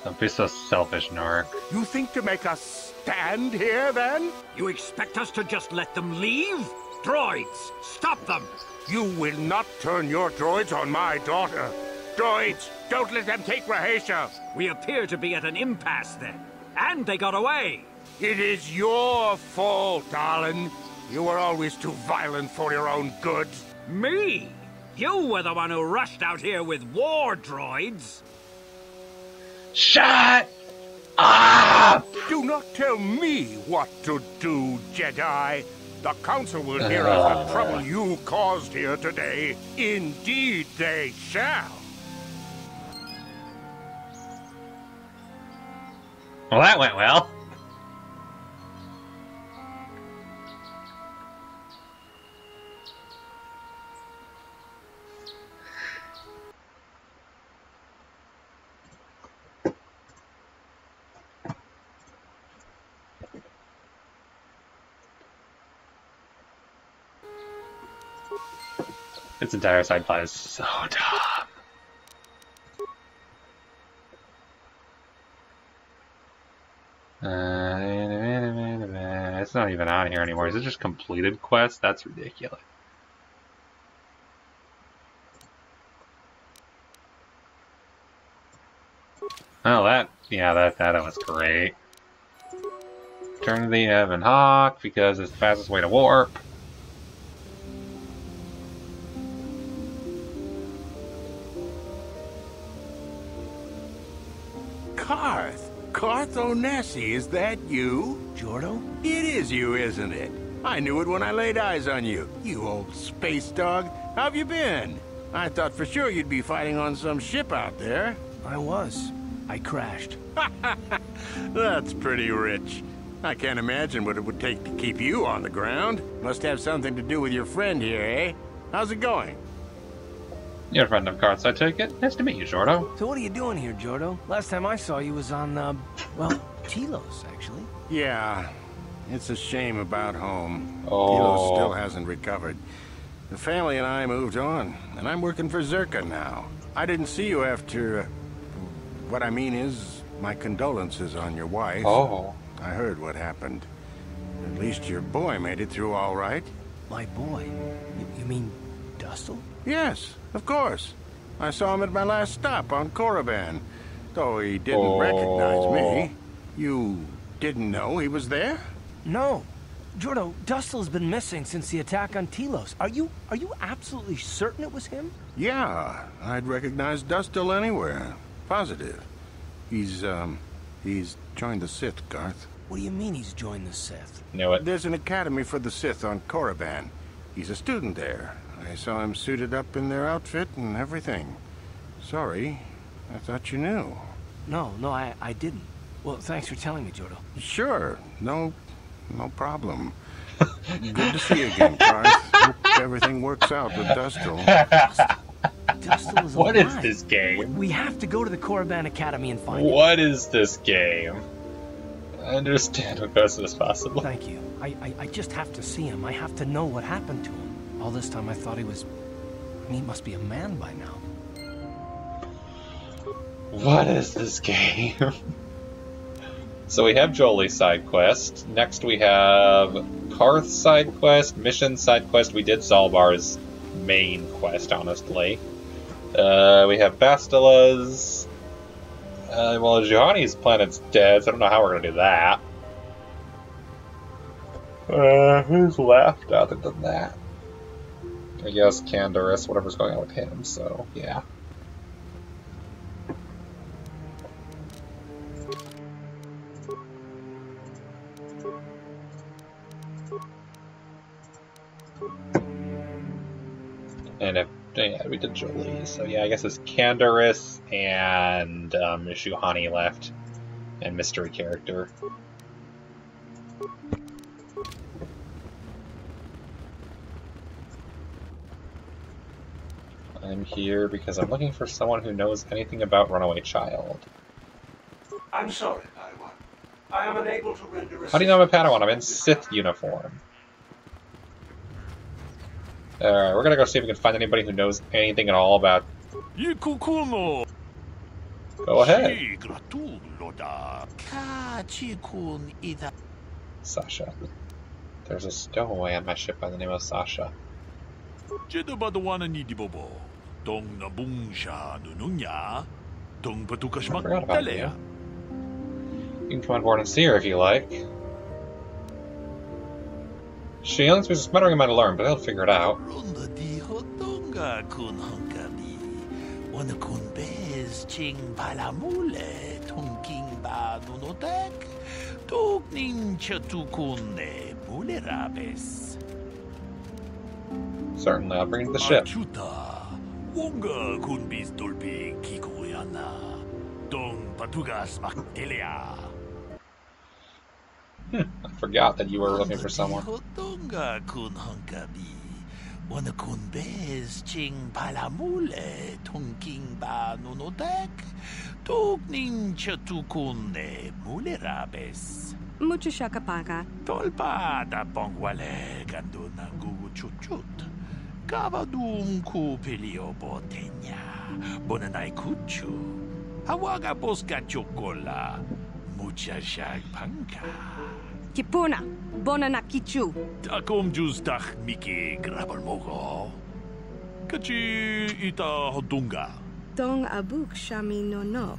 Don't be so selfish, Norik. You think to make us stand here, then? You expect us to just let them leave? Droids, stop them! You will not turn your droids on my daughter. Droids, don't let them take Rahesia. We appear to be at an impasse then. And they got away. It is your fault, darling. You were always too violent for your own good. Me? You were the one who rushed out here with war droids. Shut up! Do not tell me what to do, Jedi. The Council will hear of the trouble you caused here today. Indeed they shall. Well, that went well. This entire side plot is so dumb. It's not even on here anymore. Is it just completed quest? That's ridiculous. Oh, that was great. Turn to the Yavin Hawk because it's the fastest way to warp. Carth Onesi, is that you? Jordo? It is you, isn't it? I knew it when I laid eyes on you. You old space dog. How've you been? I thought for sure you'd be fighting on some ship out there. I was. I crashed. That's pretty rich. I can't imagine what it would take to keep you on the ground. Must have something to do with your friend here, eh? How's it going? You're a friend of Carth's, I take it. Nice to meet you, Jordo. So what are you doing here, Jordo? Last time I saw you was on, well, Telos, actually. Yeah, it's a shame about home. Oh. Telos still hasn't recovered. The family and I moved on, and I'm working for Zerka now. I didn't see you after... what I mean is, my condolences on your wife. Oh. I heard what happened. At least your boy made it through all right. My boy? You mean Dustle? Yes, of course. I saw him at my last stop on Korriban. Though he didn't recognize me. You didn't know he was there? No. Jordo, Dustel's been missing since the attack on Telos. Are you absolutely certain it was him? Yeah, I'd recognize Dustel anywhere. Positive. He's joined the Sith, Garth. What do you mean he's joined the Sith? Knew it. There's an academy for the Sith on Korriban. He's a student there. I saw him suited up in their outfit and everything. Sorry, I thought you knew. No, I didn't. Well, thanks for telling me, Jordo. Sure, no problem. Good to see you again, Garth. Hope everything works out with Dustel. Dustel is What alive. is this game? We have to go to the Korriban Academy and find him. What is this game? I understand what best is possible. Thank you. I just have to see him. I have to know what happened to him. All this time I thought he was... he must be a man by now. What is this game? So we have Jolie's side quest. Next we have Karth's side quest, Mission side quest. We did Zalbar's main quest, honestly. We have Bastila's. Well, Juhani's planet's dead, so I don't know how we're gonna do that. Who's left other than that? I guess Candaris, whatever's going on with him, so yeah. And if, yeah, we did Jolie, so yeah, I guess it's Candaris and Juhani left, and mystery character. I'm here because I'm looking for someone who knows anything about Runaway Child. I'm sorry, Padawan. I am unable to render assistance. How do you know I'm a Padawan? I'm in Sith uniform. Alright, we're gonna go see if we can find anybody who knows anything at all about... Go ahead. Sasha. There's a stowaway on my ship by the name of Sasha. I forgot about you. You can come on board and see her if you like. She only speaks a smattering amount of learn, but I'll figure it out. Certainly, I'll bring you to the ship. I forgot that you were looking for someone. Mucho shakapaga. Tolpa da bongwale ganduna gugu chuchut. Gabadum ku pelio botenya. Bonanai kuchu. Hawaga boska chocola. Mucha shag panka. Kipuna, bonanakichu. Takom justach miki grabalmogo. Kachi ita hodunga. Tong abuk shami nonok.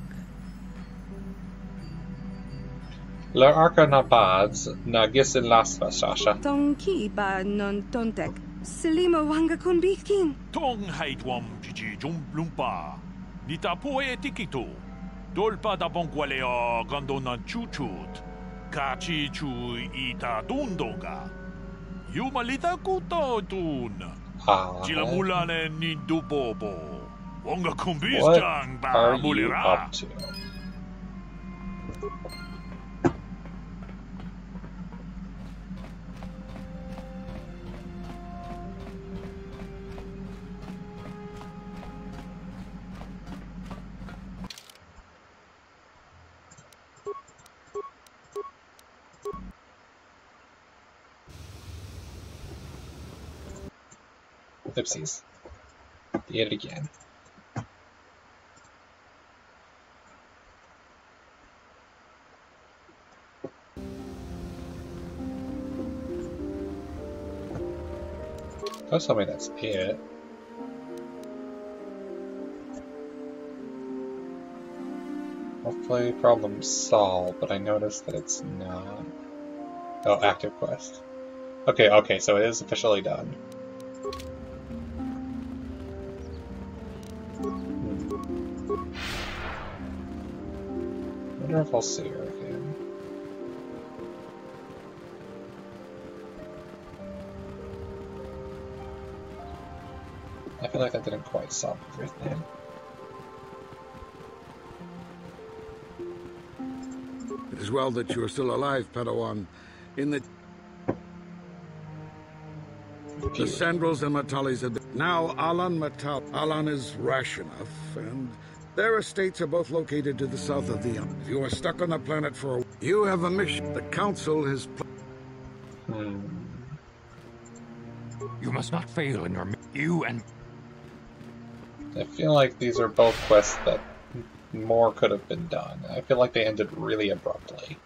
La arca nabads na gisin lasva, Sasha. Tong ki ba non tontek. Selima wanga kun bikin. Tong haitwam chichi jumplumpa. Nita poe tikito. Dolpa da bongualeo gandona chuchut. Kachi chu ita dundonga. Yumalita kuto tun. Chilamulane ni dubobo. Wonga kumbistang ba mulira. Oopsies. Did it again. Don't tell me that's it. Hopefully problem solved, but I noticed that it's not. Oh, active quest. Okay, so it is officially done. I wonder if I'll see her again. I feel like that didn't quite solve everything. It is well that you are still alive, Padawan. In the Sandals and Matalis have been... Now Alan is rash enough, and their estates are both located to the south of the... If you are stuck on the planet for a... You have a mission. The Council has... You must not fail in your... You and... I feel like these are both quests that more could have been done. I feel like they ended really abruptly.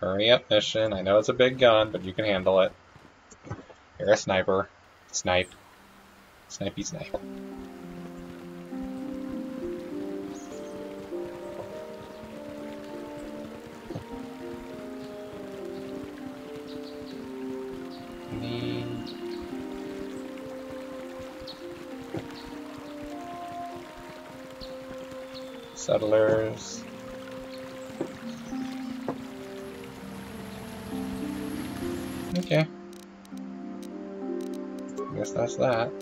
Hurry up, mission. I know it's a big gun, but you can handle it. You're a sniper. Snipe. Snipey snipe. Settlers. Okay. I guess that's that.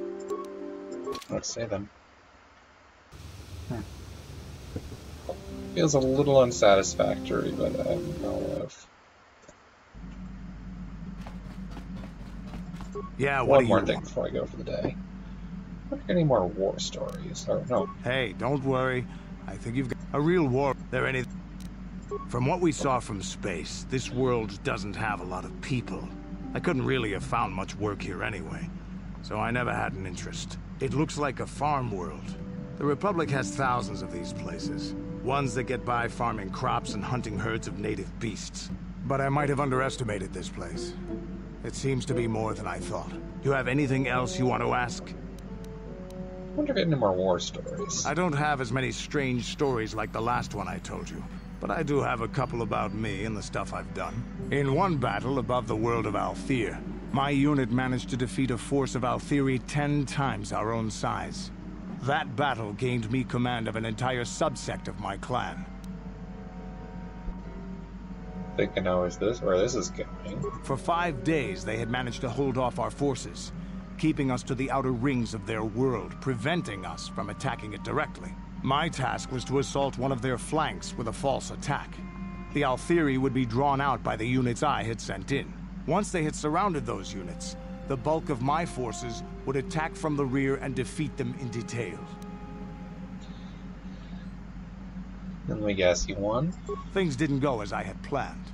Let's say them. Feels a little unsatisfactory, but I don't know if... Yeah, one more thing before I go for the day. Are there any more war stories? Or no? Hey, don't worry. I think you've got a real war. There any... From what we saw from space, this world doesn't have a lot of people. I couldn't really have found much work here anyway, so I never had an interest. It looks like a farm world. The Republic has thousands of these places. Ones that get by farming crops and hunting herds of native beasts. But I might have underestimated this place. It seems to be more than I thought. Do you have anything else you want to ask? I wonder if any more war stories. I don't have as many strange stories like the last one I told you, but I do have a couple about me and the stuff I've done. In one battle above the world of Althir, my unit managed to defeat a force of Althiri 10 times our own size. That battle gained me command of an entire subsect of my clan. I think I know where this is going. For 5 days, they had managed to hold off our forces, keeping us to the outer rings of their world, preventing us from attacking it directly. My task was to assault one of their flanks with a false attack. The Althiri would be drawn out by the units I had sent in. Once they had surrounded those units, the bulk of my forces would attack from the rear and defeat them in detail. Let me guess, you won? Things didn't go as I had planned.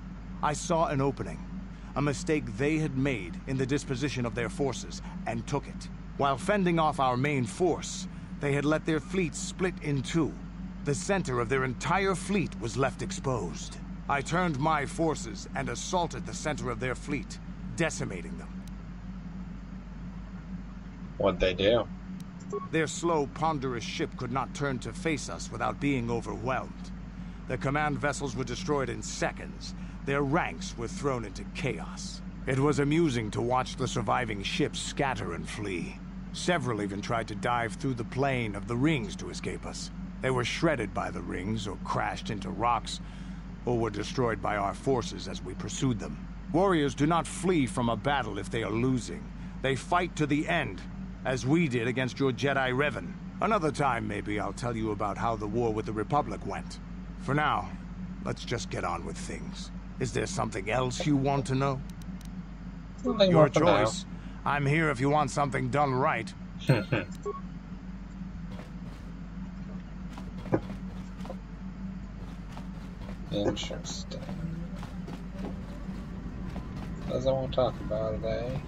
I saw an opening, a mistake they had made in the disposition of their forces, and took it. While fending off our main force, they had let their fleet split in two. The center of their entire fleet was left exposed. I turned my forces and assaulted the center of their fleet, decimating them. What'd they do? Their slow, ponderous ship could not turn to face us without being overwhelmed. The command vessels were destroyed in seconds. Their ranks were thrown into chaos. It was amusing to watch the surviving ships scatter and flee. Several even tried to dive through the plane of the rings to escape us. They were shredded by the rings, or crashed into rocks, or were destroyed by our forces as we pursued them. Warriors do not flee from a battle if they are losing. They fight to the end, as we did against your Jedi Revan. Another time, maybe, I'll tell you about how the war with the Republic went. For now, let's just get on with things. Is there something else you want to know? Your choice. I'm here if you want something done right. Interesting. Doesn't want to talk about today.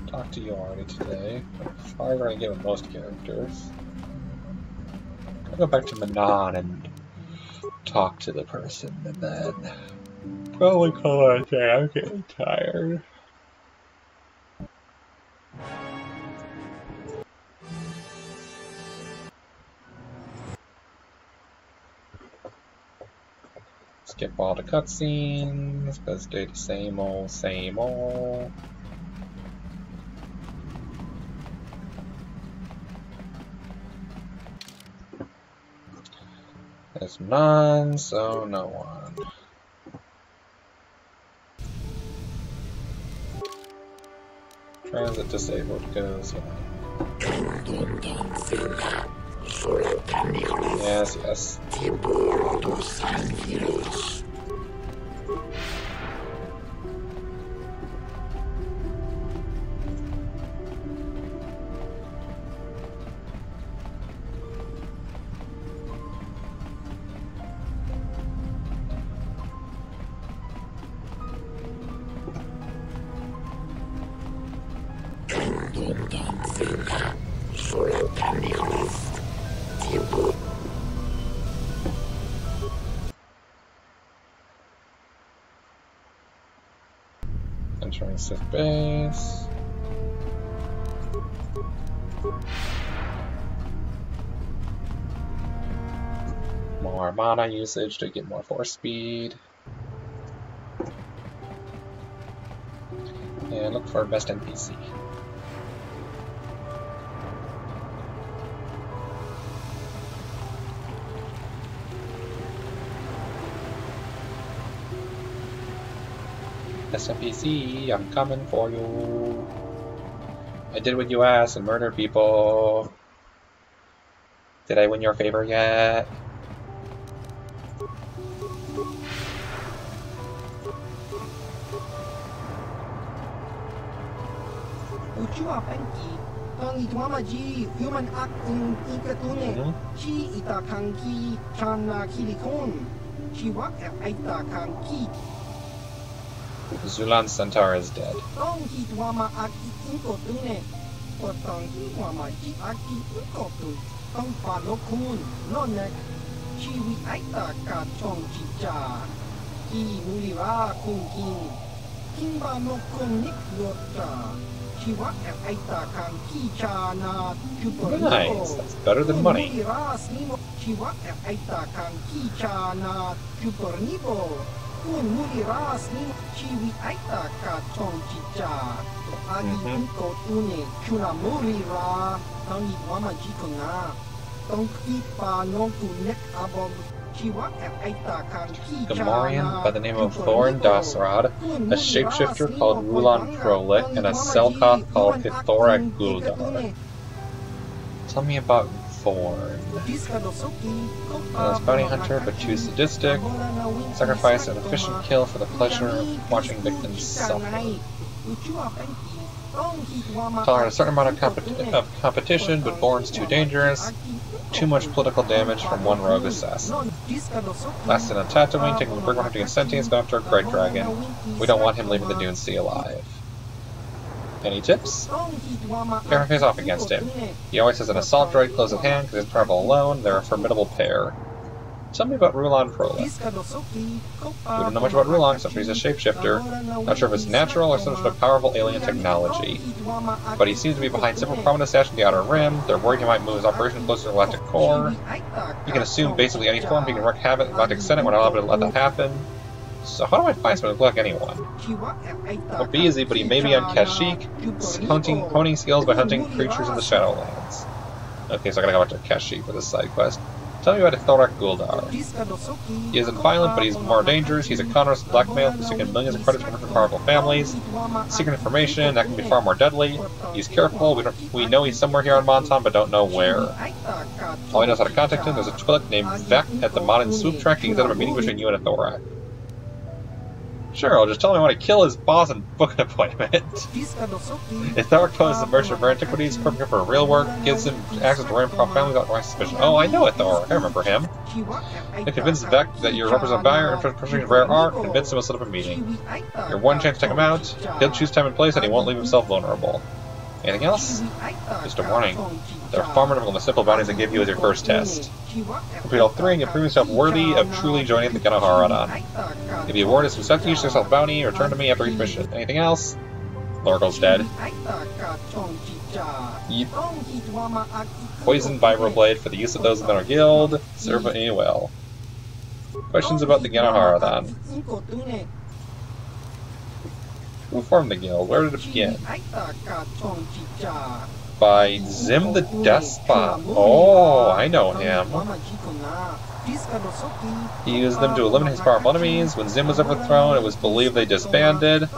Talk to you already today. Probably going to give it most characters. I'll go back to Manaan and talk to the person and then probably call it a day. I'm getting tired. Skip all the cutscenes, but stay the same old, same old. There's none, so no one. Transit disabled goes, Yes, yes. Entering Sith base. More mana usage to get more force speed. And look for best NPC. SMPC, I'm coming for you. I did what you asked and murdered people. Did I win your favor yet? Zulan Centaur is dead. Nice, that's better than money. Gamorrean by the name of Thorin Dasrad, a shapeshifter called Rulan Prolik, and a Selkoth called Hithorak Guldar. Tell me about Thorn. A bounty hunter, but too sadistic. Sacrifice an efficient kill for the pleasure of watching victims suffer. Tolerate a certain amount of competition, but Born's too dangerous. Too much political damage from one rogue assassin. Lasted on Tatooine, taking the Burger hunting and sentience, going after a great dragon. We don't want him leaving the Dune Sea alive. Any tips? Never face off against him. He always has an assault droid close at hand because he's travel alone. They're a formidable pair. Tell me about Rulan Prolik. We don't know much about Rulan except he's a shapeshifter. Not sure if it's natural or some sort of powerful alien technology. But he seems to be behind several prominent stash in the Outer Rim. They're worried he might move his operation closer to the Galactic Core. You can assume basically any form he can wreak havoc in the Galactic Senate. We're not allowed to let that happen. So how do I find someone who looks like anyone? Won't be easy, but he may be on Kashyyyk, honing skills by hunting creatures in the Shadowlands. Okay, so I gotta go back to Kashyyyk for this side quest. Tell me about Hithorak Guldar. He isn't violent, but he's more dangerous. He's a con blackmail who's taken millions of credits from powerful families. Secret information that can be far more deadly. He's careful. We know he's somewhere here on Manaan, but don't know where. All he knows how to contact him. There's a Twi'lek named Vec at the Manaan swoop track. He can set up a meeting between you and Hithorak. Sure, I'll just tell him I want to kill his boss and book an appointment. Hithorak poses a merchant for antiquities, perfect for real work, gives him access to random family without my suspicion. Oh, I know Hithorak, I remember him. They convince Vec that you're a representative buyer and pursuing rare art, convince him to set up a meeting. Your one chance to take him out, he'll choose time and place and he won't leave himself vulnerable. Anything else? Just a warning. There are far more difficult than the simple bounties I give you as your first test. Complete all 3 and you prove yourself worthy of truly joining the Genoharadan. If you award a prestige yourself bounty, return to me after each mission. Anything else? Lorgo's dead. Yep. Poison vibroblade for the use of those in our guild. Serve me well. Questions about the Genoharadan. Who formed the guild? Where did it begin? By Zim the Despot. Oh, I know him. He used them to eliminate his powerful enemies. When Zim was overthrown, it was believed they disbanded.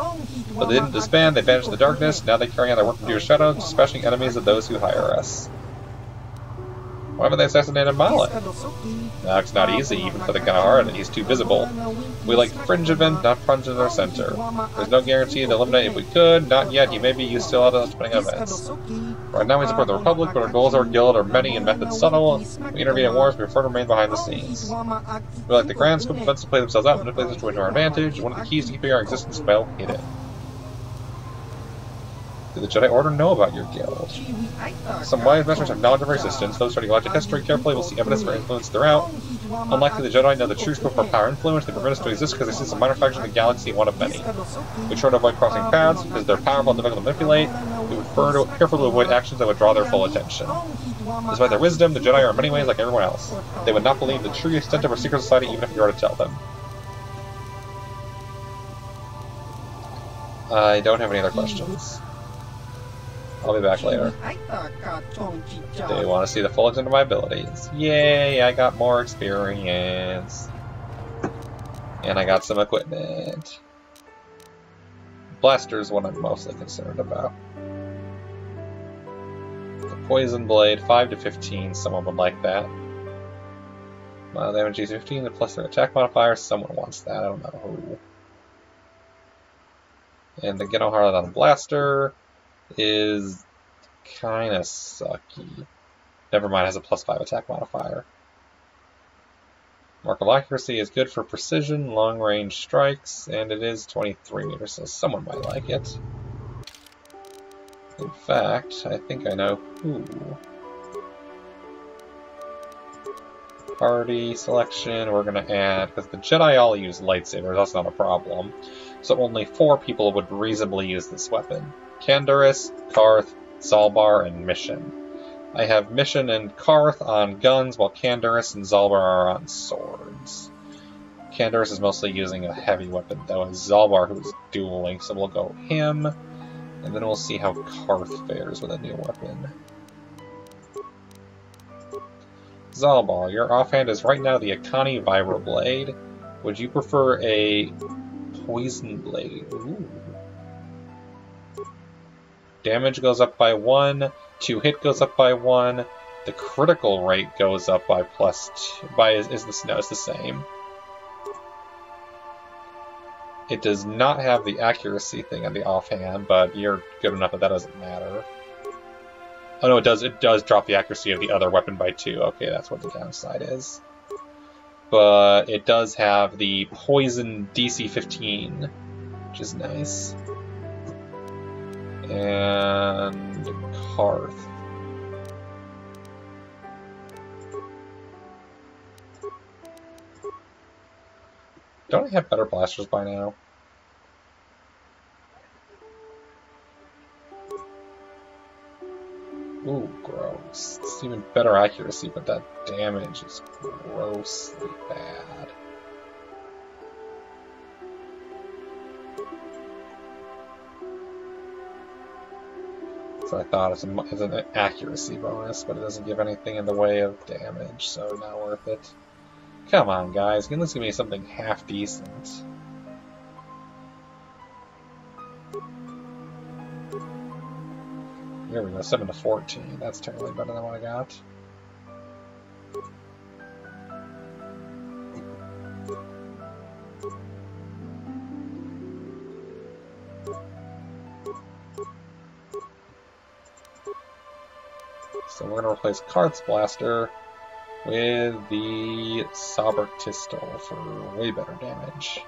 But they didn't disband, they vanished in the darkness. Now they carry on their work into your shadow, dispatching enemies of those who hire us. Why haven't they assassinated Malak? No, it's not easy, even for the Genoharadan. He's too visible. We like fringe event, not front in our center. There's no guarantee to eliminate if we could. Not yet. He may be used to a lot of spinning events. Right now we support the Republic, but our goals of our guild are many and methods subtle. We intervene in wars, we prefer to remain behind the scenes. We like the grand scope of events to play themselves out and manipulate the situation to our advantage. One of the keys to keeping our existence well hidden. Did the Jedi Order know about your guild? Some wise masters have knowledge of our existence. Those studying logic history carefully will see evidence for influence throughout. Unlikely the Jedi know the true scope of our power influence. They prevent us to exist because they see some minor faction in the galaxy, one of many. We try to avoid crossing paths because they're powerful and difficult to manipulate. We prefer to carefully avoid actions that would draw their full attention. Despite their wisdom, the Jedi are in many ways like everyone else. They would not believe the true extent of our secret society even if you were to tell them. I don't have any other questions. I'll be back later. Do you want to see the full extent of my abilities? Yay, I got more experience. And I got some equipment. Blaster is what I'm mostly concerned about. The Poison Blade, 5 to 15, someone would like that. Damage is 15, the plus their attack modifier, someone wants that, I don't know who. And the Genoharadan Blaster is kinda sucky. Never mind, it has a plus 5 attack modifier. Mark of Accuracy is good for precision, long range strikes, and it is 23 meters, so someone might like it. In fact, I think I know who. Party selection, we're gonna add, because the Jedi all use lightsabers, that's not a problem. So only 4 people would reasonably use this weapon. Canderous, Karth, Zalbar, and Mission. I have Mission and Karth on guns, while Canderous and Zalbar are on swords. Canderous is mostly using a heavy weapon, though, as Zalbar, who's dueling, so we'll go him, and then we'll see how Karth fares with a new weapon. Zalbar, your offhand is right now the Akani Vibroblade. Would you prefer a Poison Blade? Ooh. Damage goes up by 1, 2 hit goes up by 1, the critical rate goes up by +2, it's the same. It does not have the accuracy thing on the offhand, but you're good enough that that doesn't matter. Oh no, it does drop the accuracy of the other weapon by 2, okay, that's what the downside is. But it does have the poison DC 15, which is nice. And Karth. Don't I have better blasters by now? Ooh, gross. It's even better accuracy, but that damage is grossly bad. So I thought it's an accuracy bonus, but it doesn't give anything in the way of damage, so not worth it. Come on, guys, you can at least give me something half decent. Here we go, 7 to 14. That's terribly better than what I got. So we're going to replace Karth's Blaster with the Saber Pistol for way better damage.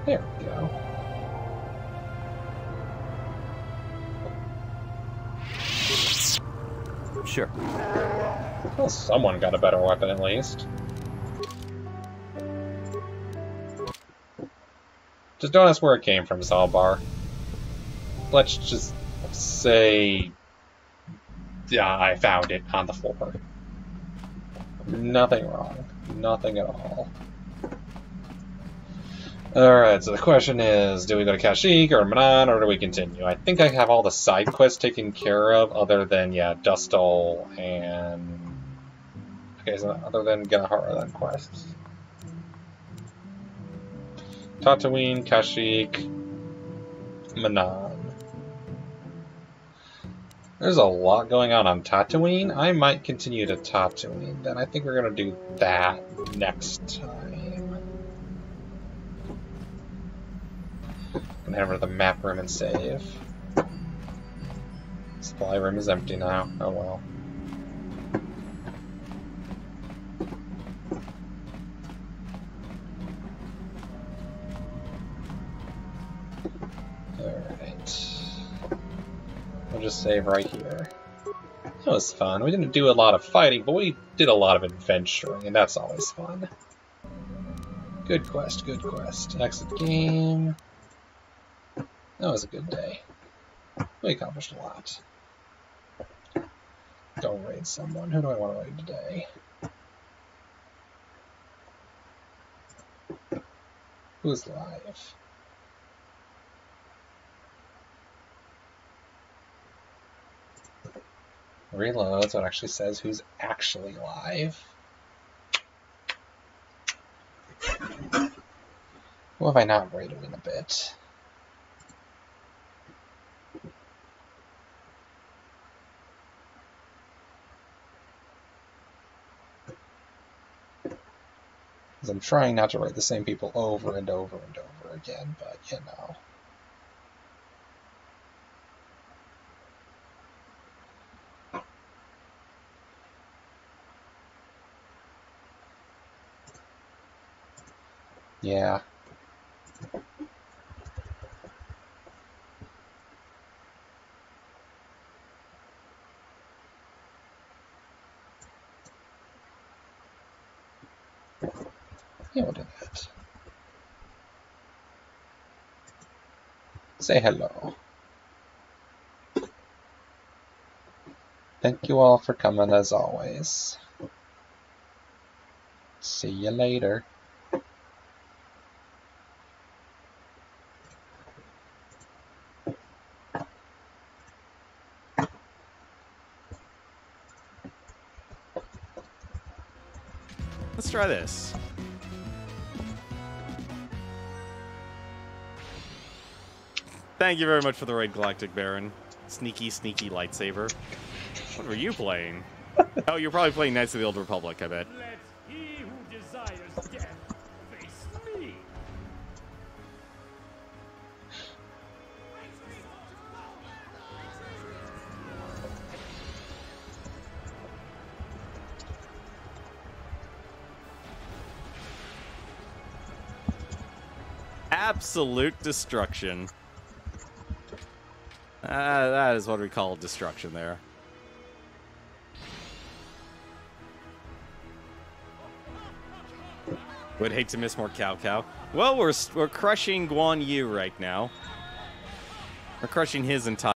There we go. Sure. Well, someone got a better weapon at least. Just don't ask where it came from, Zalbar. Let's just say... yeah, I found it on the floor. Nothing wrong. Nothing at all. Alright, so the question is, do we go to Kashyyyk or Manaan, or do we continue? I think I have all the side quests taken care of, other than, yeah, Dustol and... okay, so other than Ganahara quests. Tatooine, Kashyyyk, Manaan. There's a lot going on Tatooine. I might continue to Tatooine, then I think we're gonna do that next time. Gonna head over to the map room and save. Supply room is empty now. Oh well. Alright. We'll just save right here. That was fun. We didn't do a lot of fighting, but we did a lot of adventuring, and that's always fun. Good quest, good quest. Exit game. That was a good day. We accomplished a lot. Go raid someone. Who do I want to raid today? Who's live? Reload, so it actually says who's actually live. Who have I not raided in a bit? Because I'm trying not to raid the same people over and over and over again, but you know. Yeah. Yeah, we'll do that. Say hello. Thank you all for coming as always. See you later. Let's try this. Thank you very much for the raid, Galactic Baron. Sneaky, sneaky lightsaber. What were you playing? Oh, you're probably playing Knights of the Old Republic, I bet. Let he who desires death face me. Absolute destruction. That is what we call destruction there. Would hate to miss more Cow Cow. Well, we're crushing Guan Yu right now. We're crushing his entire